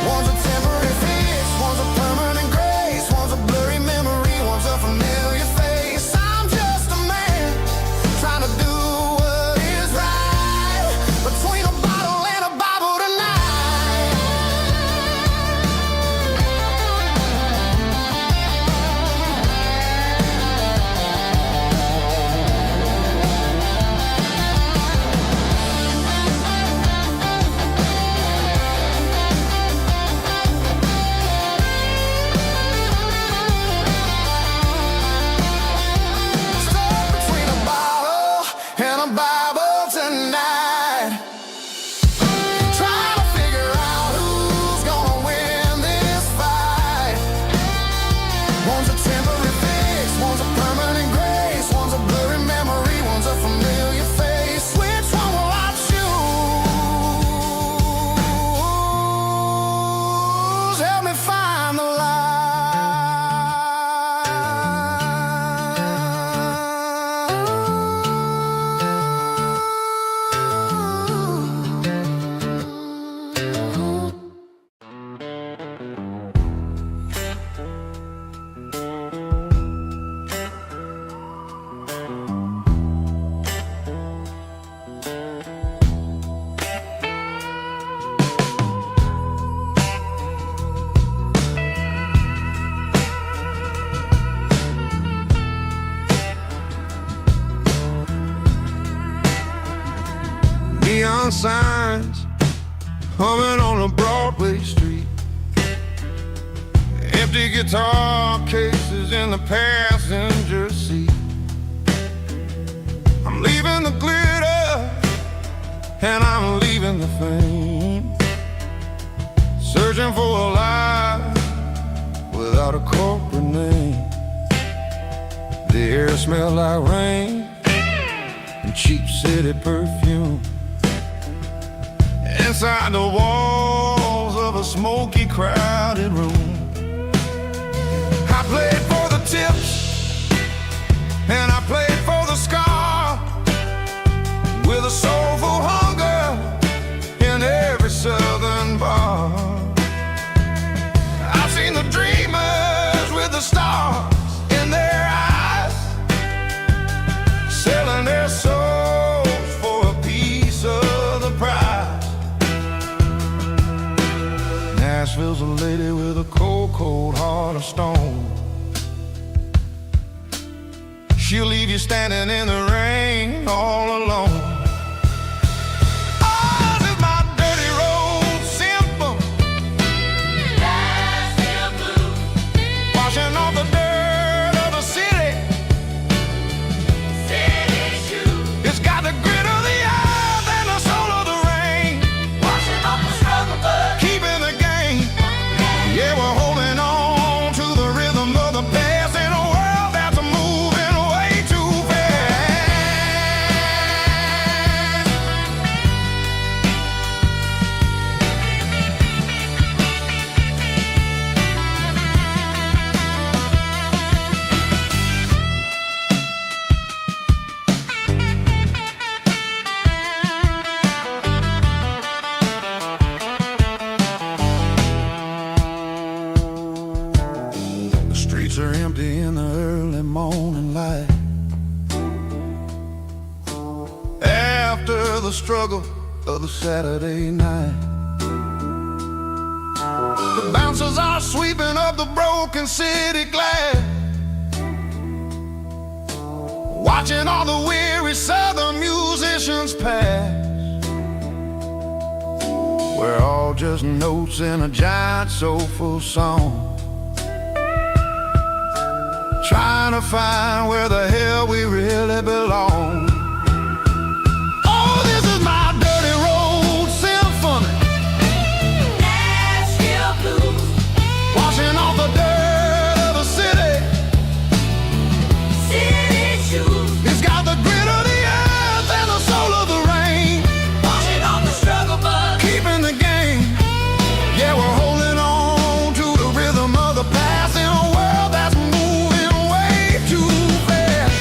One's a temporary fix, one's a permanent grace, one's a blurry memory, one's a familiar face. I'm just a man trying to do what is right, between a bottle and a Bible tonight. Stuck between a bottle and a Bible tonight, trying to figure out who's gonna win this fight. One's a temporary fix, one's a permanent grace, one's a blurry memory, one's a familiar face. Which one will I choose? Help me find the light. Neon signs humming on a Broadway street, empty guitar cases in the passenger seat. I'm leaving the glitter and I'm leaving the fame, searching for a life without a corporate name. The air smelled like rain and cheap city perfume. Inside the walls of a smoky, crowded room, I played for the tips and I played for the scar, with a soulful hunger in every southern bar. I've seen the dreamers with the stars in their eyes, selling their souls for a piece of the prize. Nashville's a lady with a cold, cold heart of stone. She'll leave you standing in the rain all alone. Oh, this is my dirty road symphony. Nashville blues. Washing off the dirt of the city. City shoes. It's got the grit of the earth and the soul of the rain. Washing off the struggle, but keeping the game. Yeah, we're holding on to the rhythm of the past in a world that's moving way too fast. The streets are empty in the early morning light. After the struggle of the Saturday night, the bouncers are sweeping up the broken city glass, watching all the weary southern musicians pass. We're all just notes in a giant soulful song, trying to find where the hell we really belong. Oh, this is my dirty road symphony. Nashville blues. Washing off the dirt of the city. City shoes. It's got the grit of the earth and the soul of the rain. Washing off the struggle, but keeping the game. Yeah, we're holding on to the rhythm of the past in a world that's moving way too fast.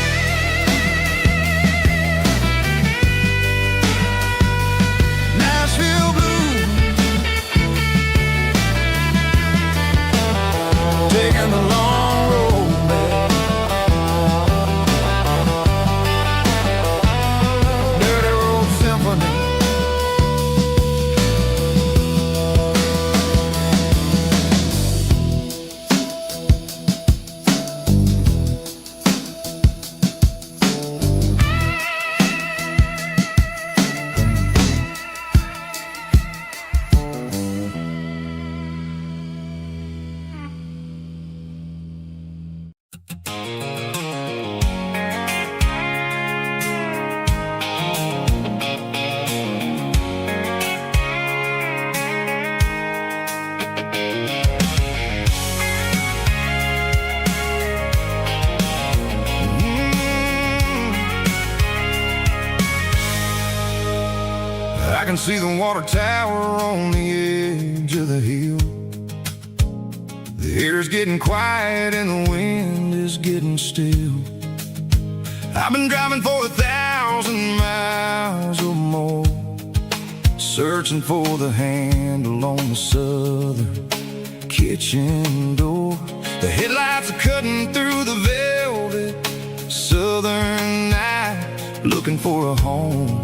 Nashville blues, taking the long road back. Dirty road symphony. I can see the water tower on the edge of the hill. The air's getting quiet and the wind is getting still. I've been driving for 1,000 miles or more, searching for the handle on the southern kitchen door. The headlights are cutting through the velvet southern night, looking for a home,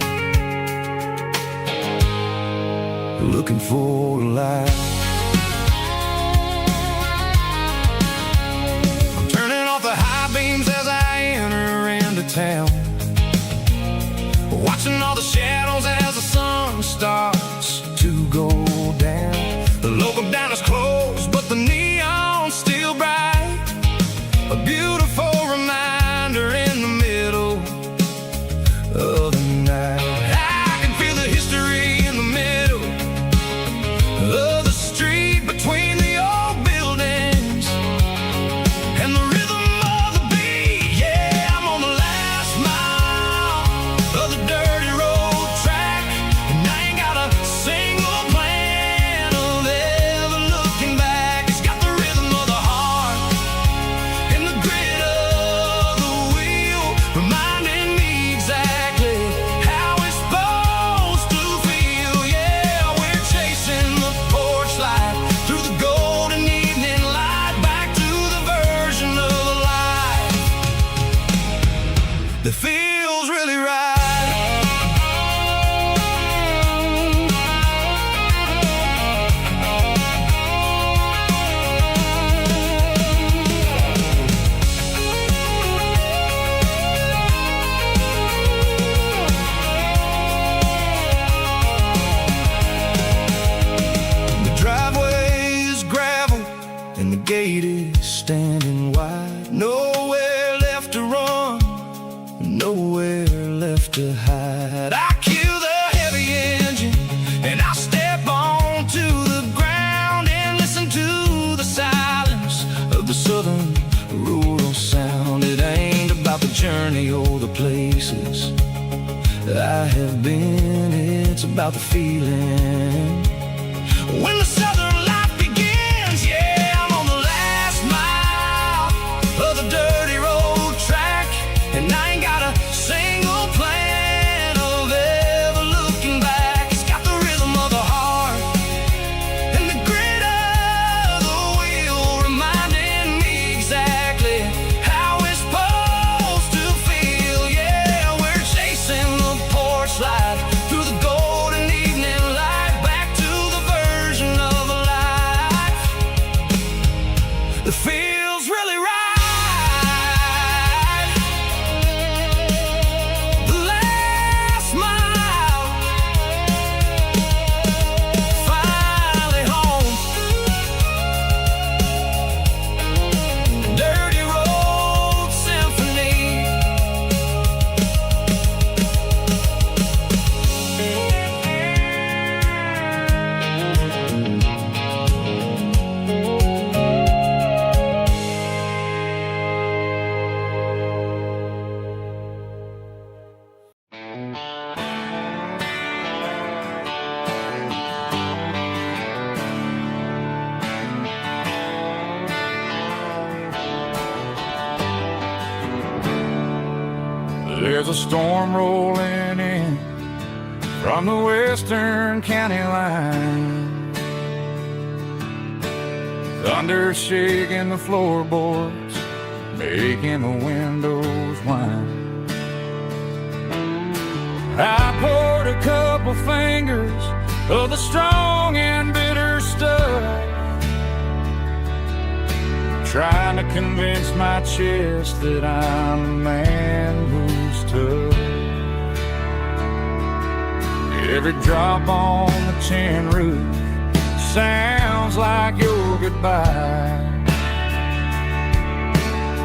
looking for a life. I'm turning off the high beams as I enter into town, watching all the shadows as the sun starts to go down. The local diner's closed, but the neon's still bright, a beautiful reminder in the middle of the night. I can feel the history in the middle of the street between the old buildings and the rhythm of the beat. Yeah, I'm on the last mile of the dirty road track, and I ain't got a single plan of ever looking back. It's got the rhythm of the heart and the grit of and the gate is standing wide. Nowhere left to run, nowhere left to hide. I kill the heavy engine and I step onto the ground and listen to the silence of the southern rural sound. It ain't about the journey or the places I have been, it's about the feeling when the southern life begins. Yeah, I'm on the last mile of the dirty road track, and I ain't got a single plan of ever looking back. It's got the rhythm of the heart and the grit of the wheel, reminding me exactly how it's supposed to feel. Yeah, we're chasing the porch light through the golden evening light, back to the version of a life that feels really right. The last mile, finally home. Dirty road symphony. There's a storm rolling in from the western county line. Thunder shaking the floorboards, making the windows whine. I poured a couple fingers of the strong and bitter stuff, trying to convince my chest that I'm a man who's tough. Every drop on the tin roof sounds like your goodbye,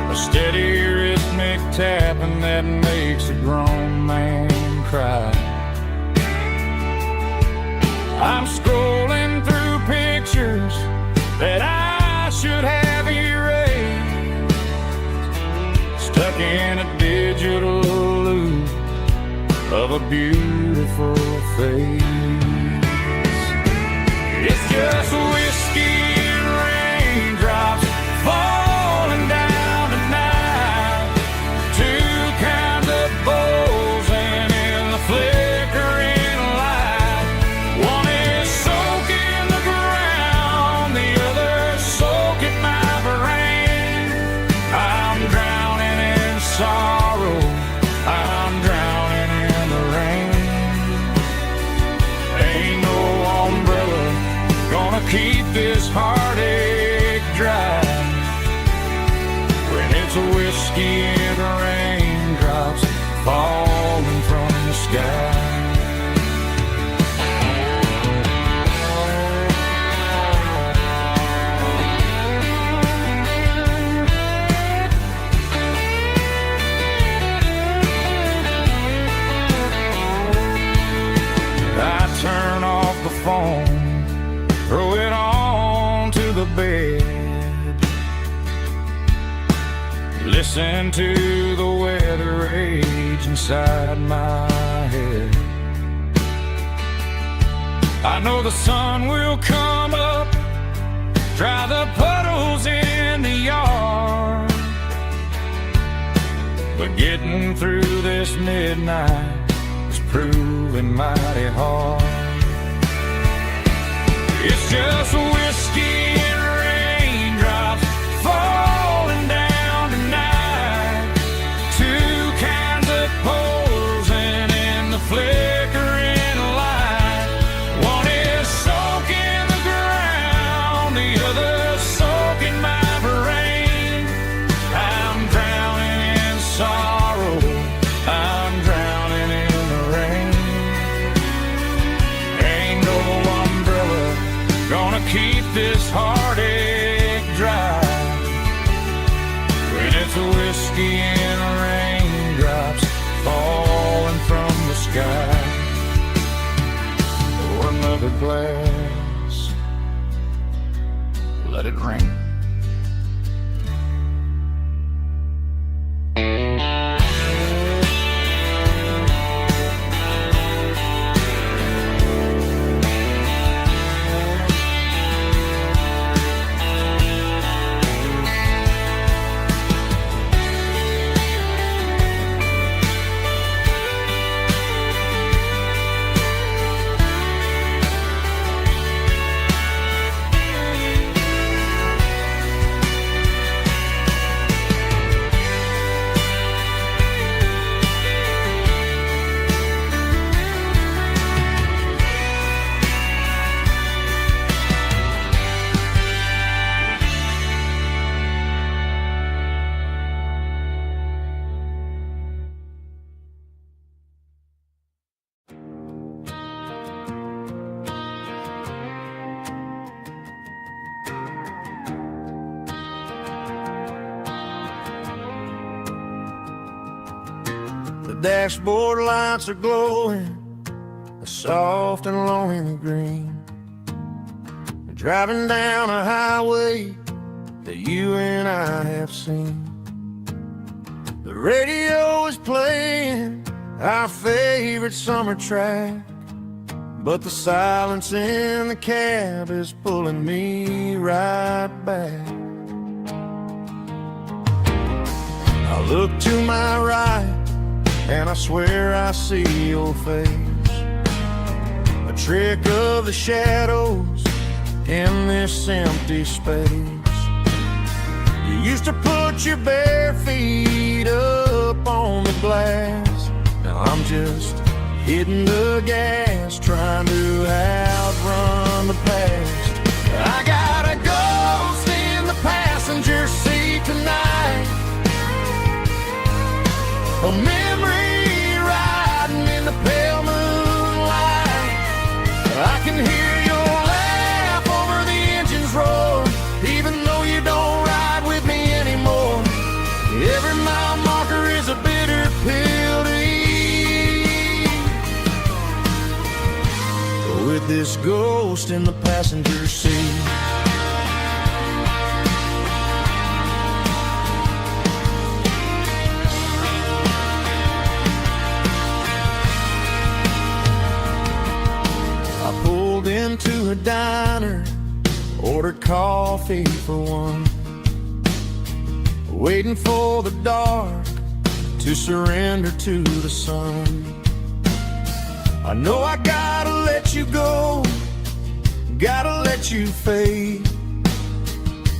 a steady rhythmic tapping that makes a grown man cry. I'm scrolling through pictures that I should have erased, stuck in a digital loop of a beautiful face. It's just whiskey and raindrops falling down tonight, two kinds of bulging in the flickering light. One is soaking the ground, the other soaking my brain. I'm drowning in sorrow, I'm drowning in the rain. Ain't no umbrella gonna keep this heartache dry when it's a whiskey and raindrops falling from the sky. I turn off the phone, throw it on to the bed, listen to the weather rage inside my head. I know the sun will come up, dry the puddles in the yard, but getting through this midnight is proving mighty hard. It's just whiskey and raindrops falling down tonight, two kinds of posing in the flickering light. One is soaking the ground, the other soaking my brain. I'm drowning in sorrow, I'm drowning in the rain. Ain't no umbrella gonna keep sky or another glass. Let it rain. The dashboard lights are glowing, a soft and lonely green. Driving down a highway that you and I have seen. The radio is playing our favorite summer track, but the silence in the cab is pulling me right back. I look to my right and I swear I see your face, a trick of the shadows in this empty space. You used to put your bare feet up on the glass. Now I'm just hitting the gas, trying to outrun the past. I got a ghost in the passenger seat tonight, a memory riding in the pale moonlight. I can hear your laugh over the engine's roar, even though you don't ride with me anymore. Every mile marker is a bitter pill to eat, with this ghost in the passenger seat. Into a diner, ordered coffee for one, waiting for the dark to surrender to the sun. I know I gotta let you go, gotta let you fade,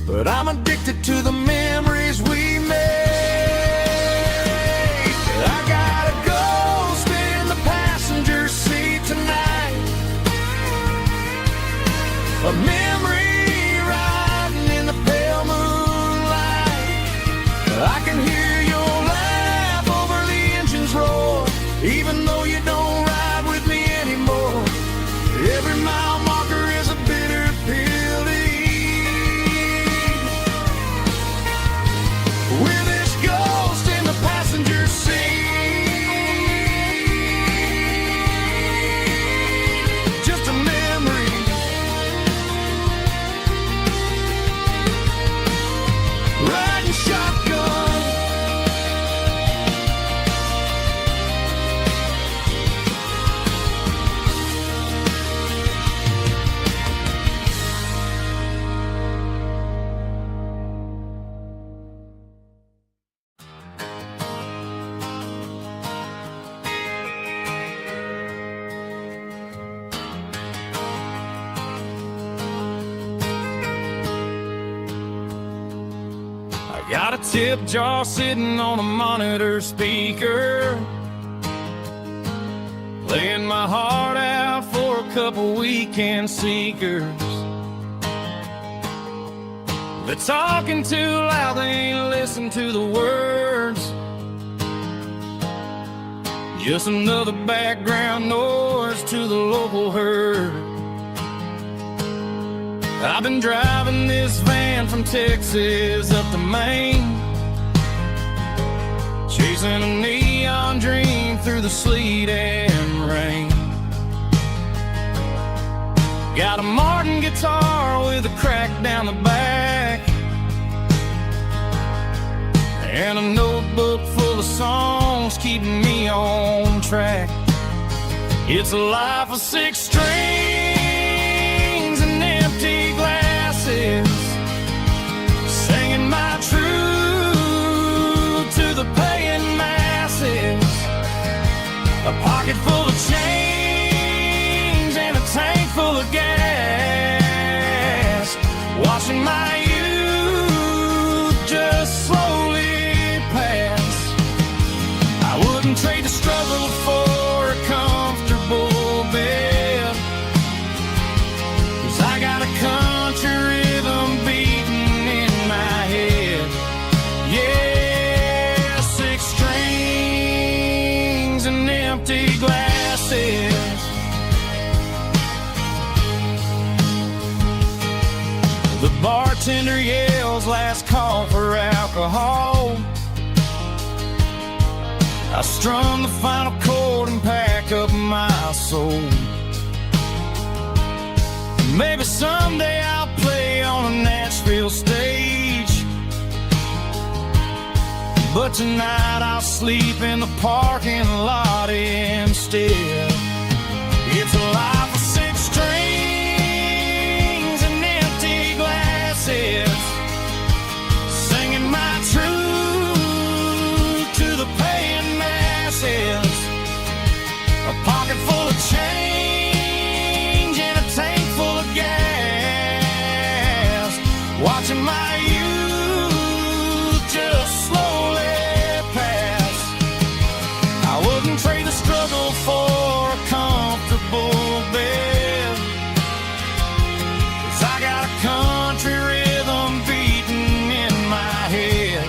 but I'm addicted to the memories we made. I got a ghost in the passenger seat tonight, a memory riding in the pale moonlight. I can hear your laugh over the engine's roar, even though you don't ride with me anymore. Every mile marker is a bitter pill to eat, with this ghost in the passenger seat. Just a memory, riding shotgun. Got a tip jar sitting on a monitor speaker, playing my heart out for a couple weekend seekers. They're talking too loud, they ain't listen to the words. Just another background noise to the local herd. I've been driving this van from Texas up to Maine, chasing a neon dream through the sleet and rain. Got a Martin guitar with a crack down the back, and a notebook full of songs keeping me on track. It's a life of 6 strings and empty glasses, singing my truth to the paying masses. A pocket full of change and a tank full of gas, watching my youth just slowly pass. I wouldn't trade the struggle for a comfortable bed, 'cause I got a country rhythm beating in my head. Yeah, 6 strings and empty glasses. The bartender yells last call for alcohol. I strum the final chord and pack up my soul. Maybe someday I'll play on a Nashville stage, but tonight I'll sleep in the parking lot instead. It's a life of 6 strings and empty glasses, singing my truth to the paying masses. A pocket full of change and a tank full of gas, watching my youth just slowly pass. I wouldn't trade the struggle for a comfortable bed, 'cause I got a country rhythm beating in my head.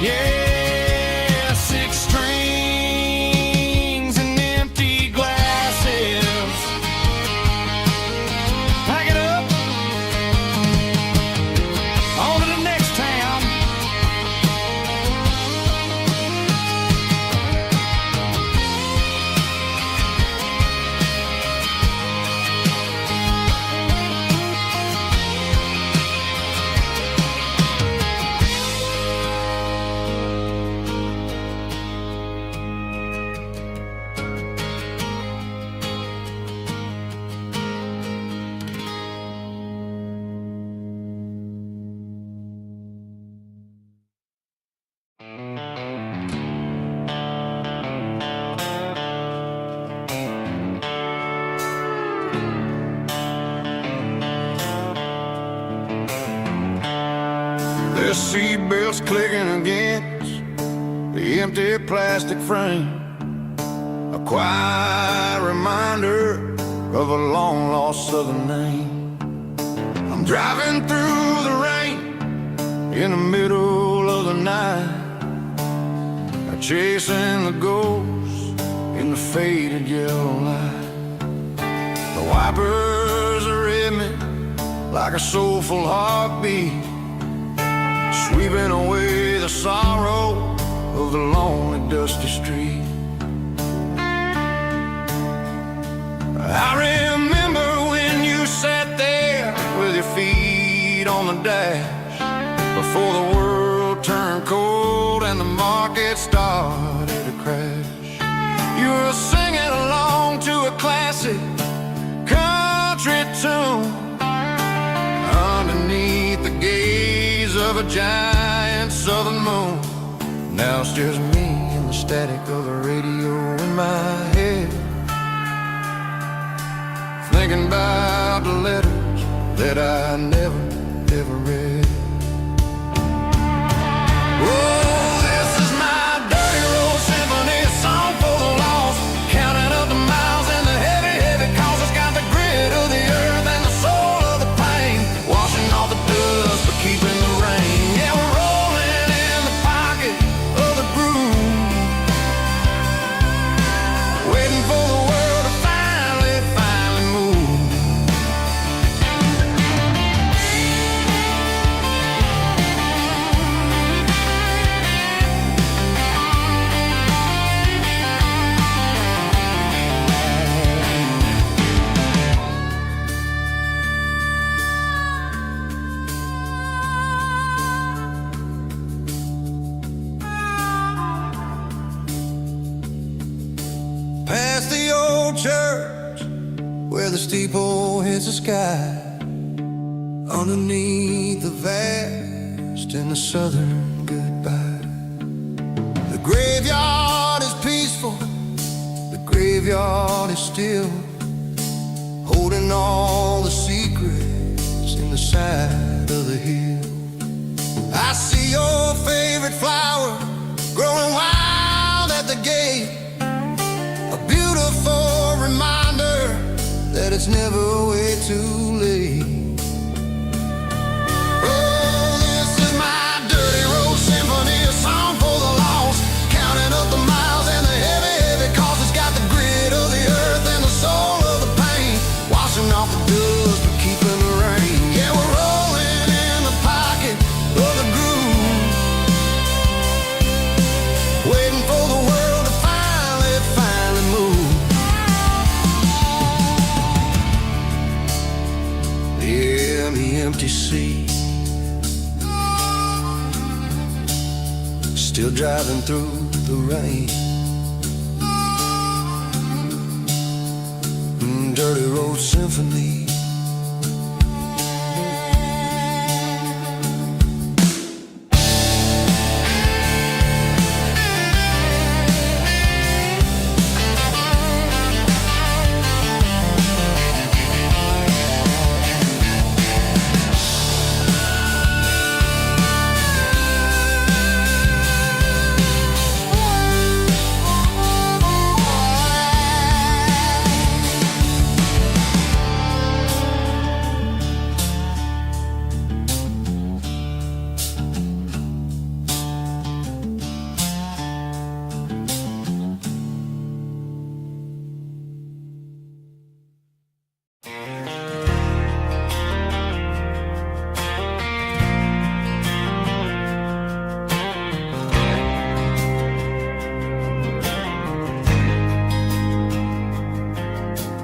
Yeah, 6 strings and empty glasses. Pack it up, on to the next town. The seatbelts clicking against the empty plastic frame, a quiet reminder of a long-lost southern name. I'm driving through the rain in the middle of the night, chasing the ghost in the faded yellow light. The wipers are in me like a soulful heartbeat, sweeping away the sorrow of the lonely, dusty street. I remember when you sat there with your feet on the dash, before the world turned cold and the market started to crash. You were singing along to a classic country tune underneath the gaze of a giant southern moon. Now it's just me and the static of the radio in my head, thinking about the letters that I never, ever read. Oh, this is my dirty road symphony, a song for the lost, counting up the miles and the heavy, heavy calls. It's got the grit of the earth and the soul of the pain, washing off the dust but keeping the rain. Yeah, we're rolling in the pocket of the groove, waiting for the world to finally move. church where the steeple hits the sky, underneath the vast and the southern goodbye. The graveyard is peaceful, the graveyard is still, holding all the secrets in the side of the hill. I see your favorite flower growing wild at the gate, a beautiful reminder that it's never way too late. Oh, this is my dirty road symphony, a song for the lost, counting up the miles and the heavy, heavy cost. It's got the grit of the earth and the soul of the pain, washing off the dust but keeping the rain. Yeah, we're rolling in the pocket of the groove, waiting for the world to finally move. Yeah, the empty sea, still driving through the rain. Dirty road symphony.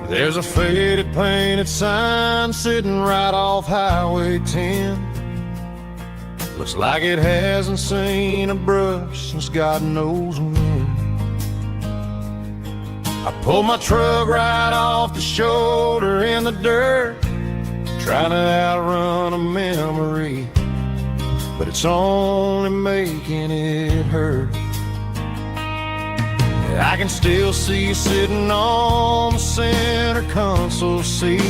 There's a faded painted sign sitting right off Highway 10. Looks like it hasn't seen a brush since God knows when. I pulled my truck right off the shoulder in the dirt, trying to outrun a memory, but it's only making it hurt. I can still see you sitting on the center console seat,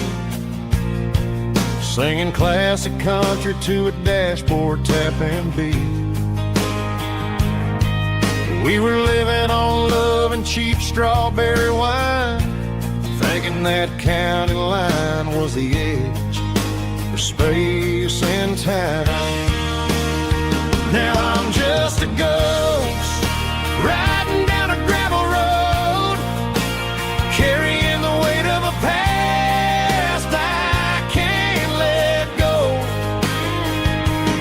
singing classic country to a dashboard tapping beat. We were living on love and cheap strawberry wine, thinking that county line was the edge for space and time. Now I'm just a ghost riding down a gravel road, carrying the weight of a past I can't let go.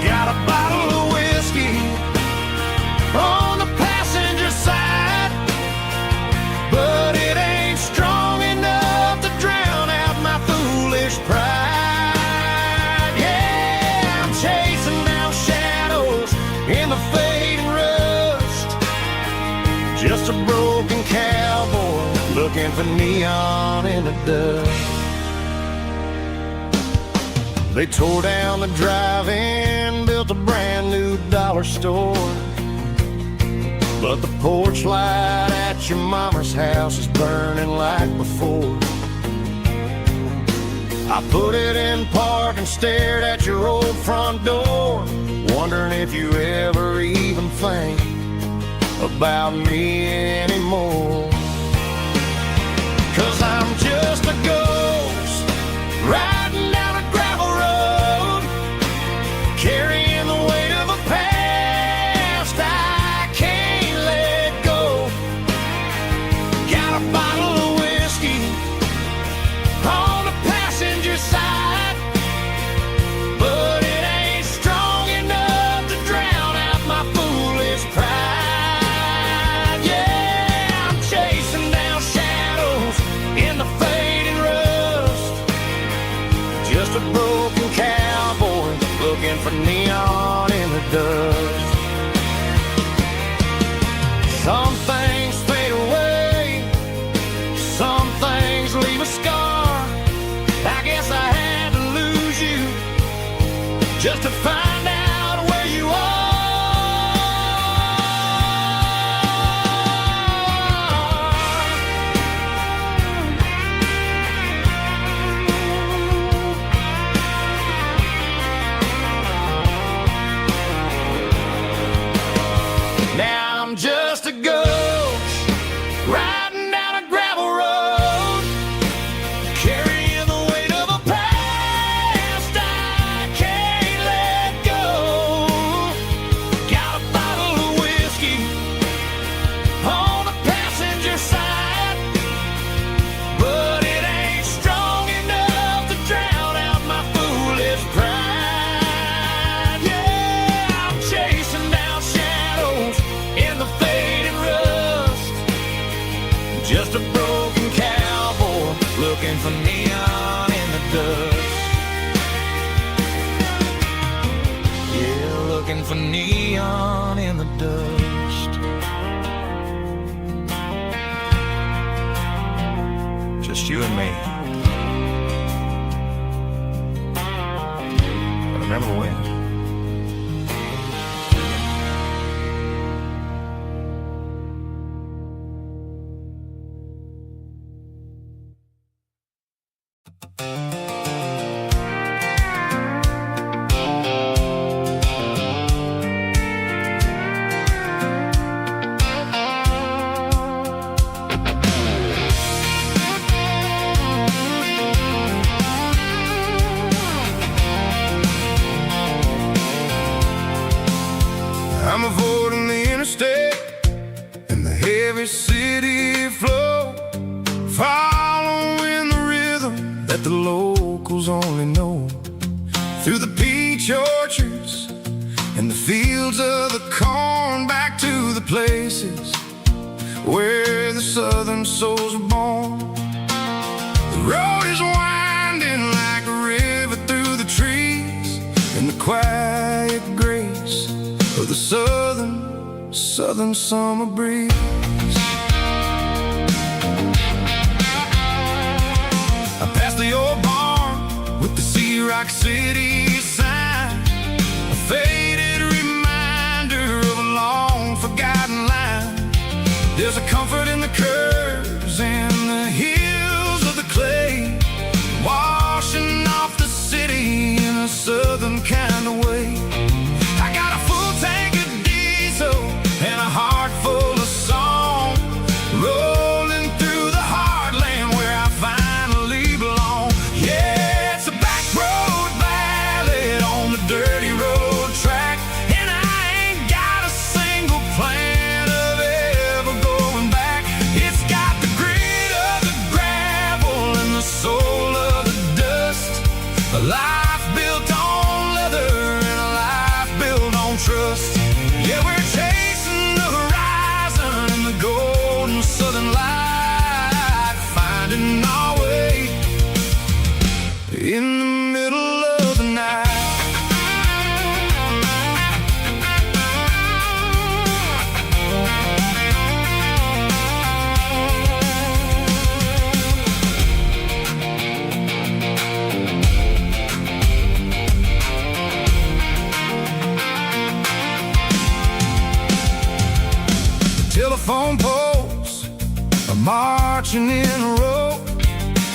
Got a bottle of whiskey on the passenger side, but it ain't strong enough to drown out my foolish pride. Yeah, I'm chasing down shadows in the fading rust, just a broken cowboy looking for neon in the dust. They tore down the drive-in, built a brand new dollar store, but the porch light at your mama's house is burning like before. I put it in park and stared at your old front door, wondering if you ever even think about me anymore. 'Cause I'm just a ghost riding down a gravel road, carrying the weight of a past I can't let go. Got a bottle of whiskey on the passenger side, but it ain't strong enough to drown out my foolish pride. Yeah, I'm chasing down shadows in the fading rust, just a broken cowboy looking for neon in the dust. Some things fade away, some things just to find out where you are. Now I'm just a ghost riding down a gravel road, carrying the weight of a past I can't let go. Got a bottle of whiskey on the passenger side, but it ain't strong enough to drown out my foolish pride. Yeah, I'm chasing down shadows in the faded rust, just a broken cowboy looking for neon in the dust. Yeah, looking for neon in the dust. Just you and me. But I never win. I'm avoiding the interstate and the heavy city flow, following the rhythm that the locals only know. Through the peach orchards and the fields of the corn, back to the places where the southern souls were born. The road is winding like a river through the trees, and the quiet grace of the southern summer breeze. I passed the old barn with the Sea Rock City sign, a faded reminder of a long forgotten line. There's a comfort in the curves and the hills of the clay, washing off the city in a southern kind of way. I got a full tank of diesel and a heart full of song, rolling through the heartland where I finally belong. Yeah, it's a back road ballad on the dirty road track, and I ain't got a single plan of ever going back. It's got the grit of the gravel and the soul of the dust, a life built on leather and a life built on trust. Yeah, we're chasing the horizon in the golden southern light, finding our way in the middle of the night. Telephone poles are marching in a row,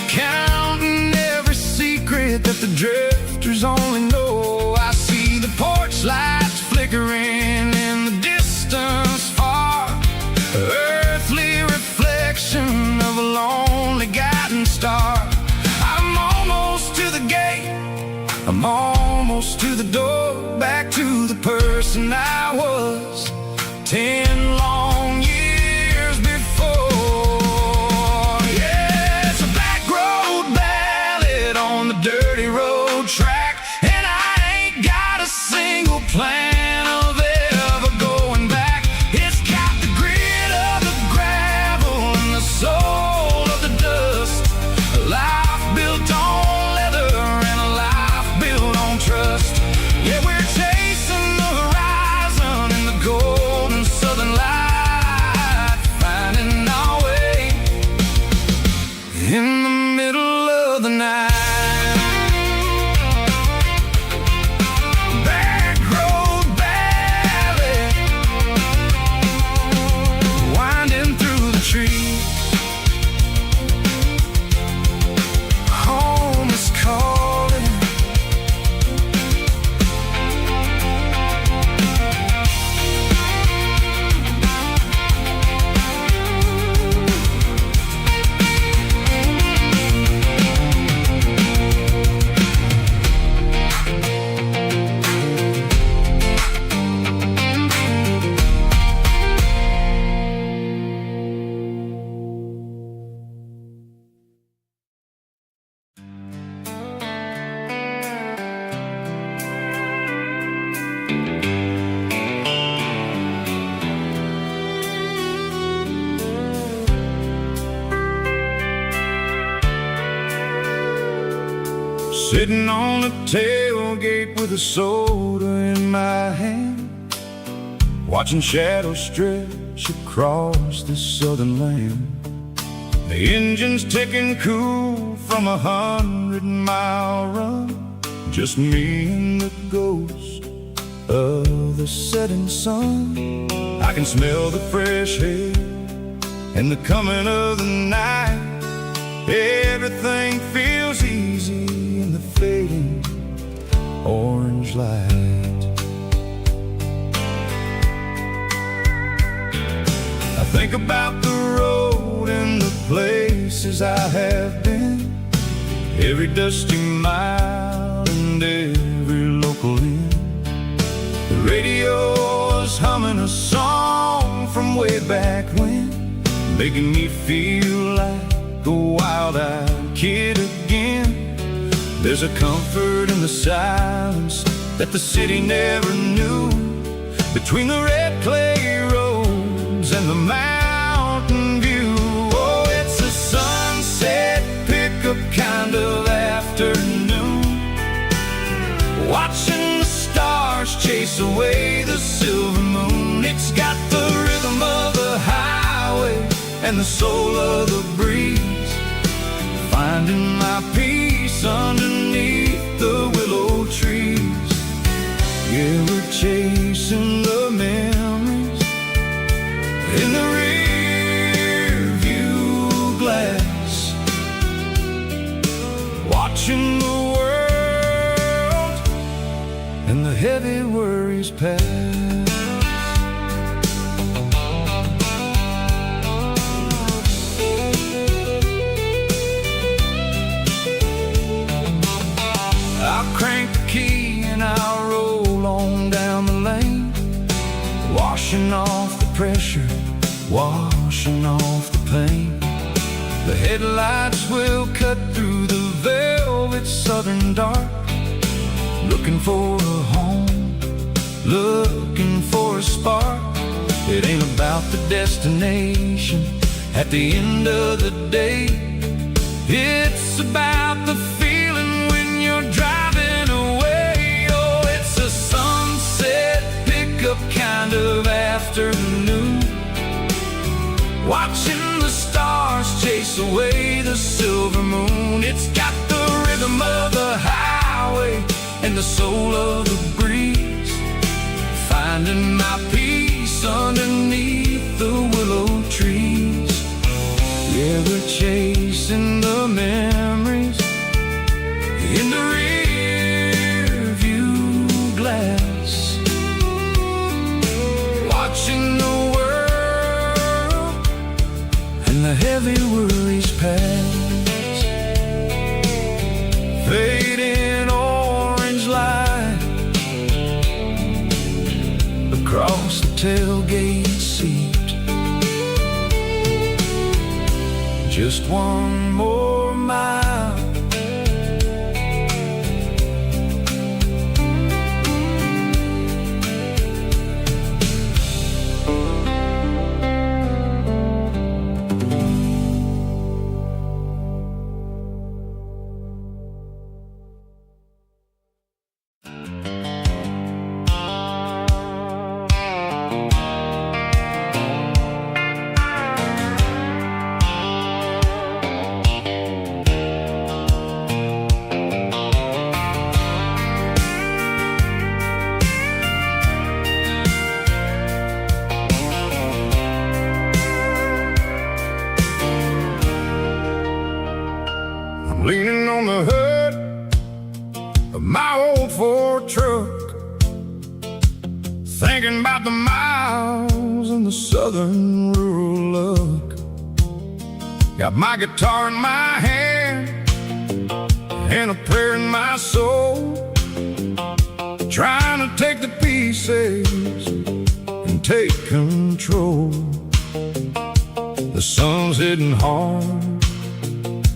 counting every secret that the drifters only know. I see the porch lights flickering in the distance far, earthly reflection of a lonely guiding star. I'm almost to the gate, I'm almost to the door, back to the person I was 10 long years before. Yeah, it's a back road ballad on the dirty road track, and I ain't got a single plan of ever going back. It's got the grit of the gravel and the soul of the dust, a life built on leather and a life built on trust. Yeah, we're chasing the horizon in the golden southern light, finding our way in the middle of the night. Sitting on the tailgate with a soda in my hand, watching shadows stretch across this southern land. The engine's ticking cool from 100-mile run, just me and the ghost of the setting sun. I can smell the fresh air and the coming of the night. Everything feels easy in the fading orange light. I think about the road and the places I have been, every dusty mile and every local inn. The radio is humming a song from way back when, making me feel like a wild-eyed kid again. There's a comfort in the silence that the city never knew, between the red clay roads and the mountain view. Oh, it's a sunset pickup kind of afternoon, watching the stars chase away the silver moon. It's got the rhythm of the highway and the soul of the breeze, finding my peace underneath the willow trees. Yeah, we're chasing the memories in the rear view glass, watching the world and the heavy worries pass. Crank the key and I'll roll on down the lane, washing off the pressure, washing off the pain. The headlights will cut through the velvet southern dark, looking for a home, looking for a spark. It ain't about the destination at the end of the day, it's about the feeling when you're driving away. Oh, it's a sunset pickup kind of afternoon, watching the stars chase away the silver moon. It's got the rhythm of the highway and the soul of the breeze, finding my peace underneath the willow trees. Yeah, we're chasing the memories in the rear view glass, watching the world and the heavy worries pass. Fading orange light across the tailgate seat, just one more mile. Leaning on the hood of my old Ford truck, thinking about the miles and the southern rural look. Got my guitar in my hand and a prayer in my soul, trying to take the pieces and take control. The sun's hitting hard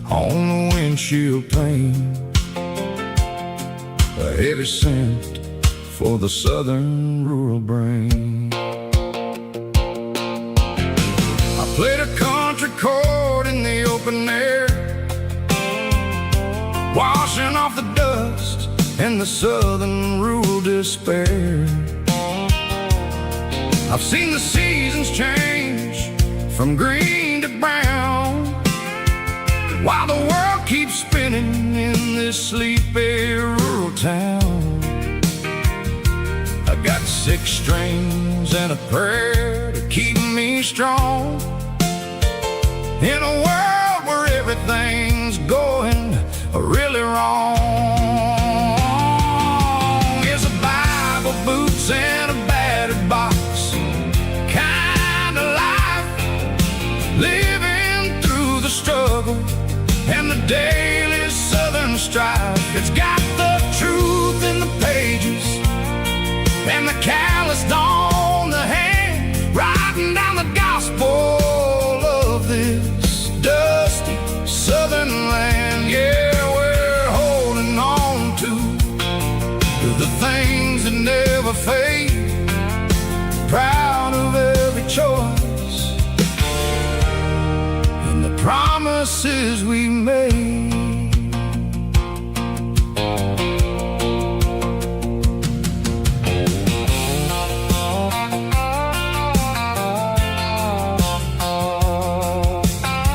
on the windshield pane, a heavy scent for the southern rural brain. I played a country chord in the open air, washing off the dust and the southern rural despair. I've seen the seasons change from green to brown, while the world keeps spinning in this sleepy rural town. I got 6 strings and a prayer to keep me strong in a world where everything's going really wrong. Is a Bible, boots, and a battered box kind of life, living through the struggle and the daily southern strife. It's got the truth in the pages and the calloused on the hand, writing down the gospel of this dusty southern land. Yeah, we're holding on to the things that never fade, proud of every choice and the promises we made.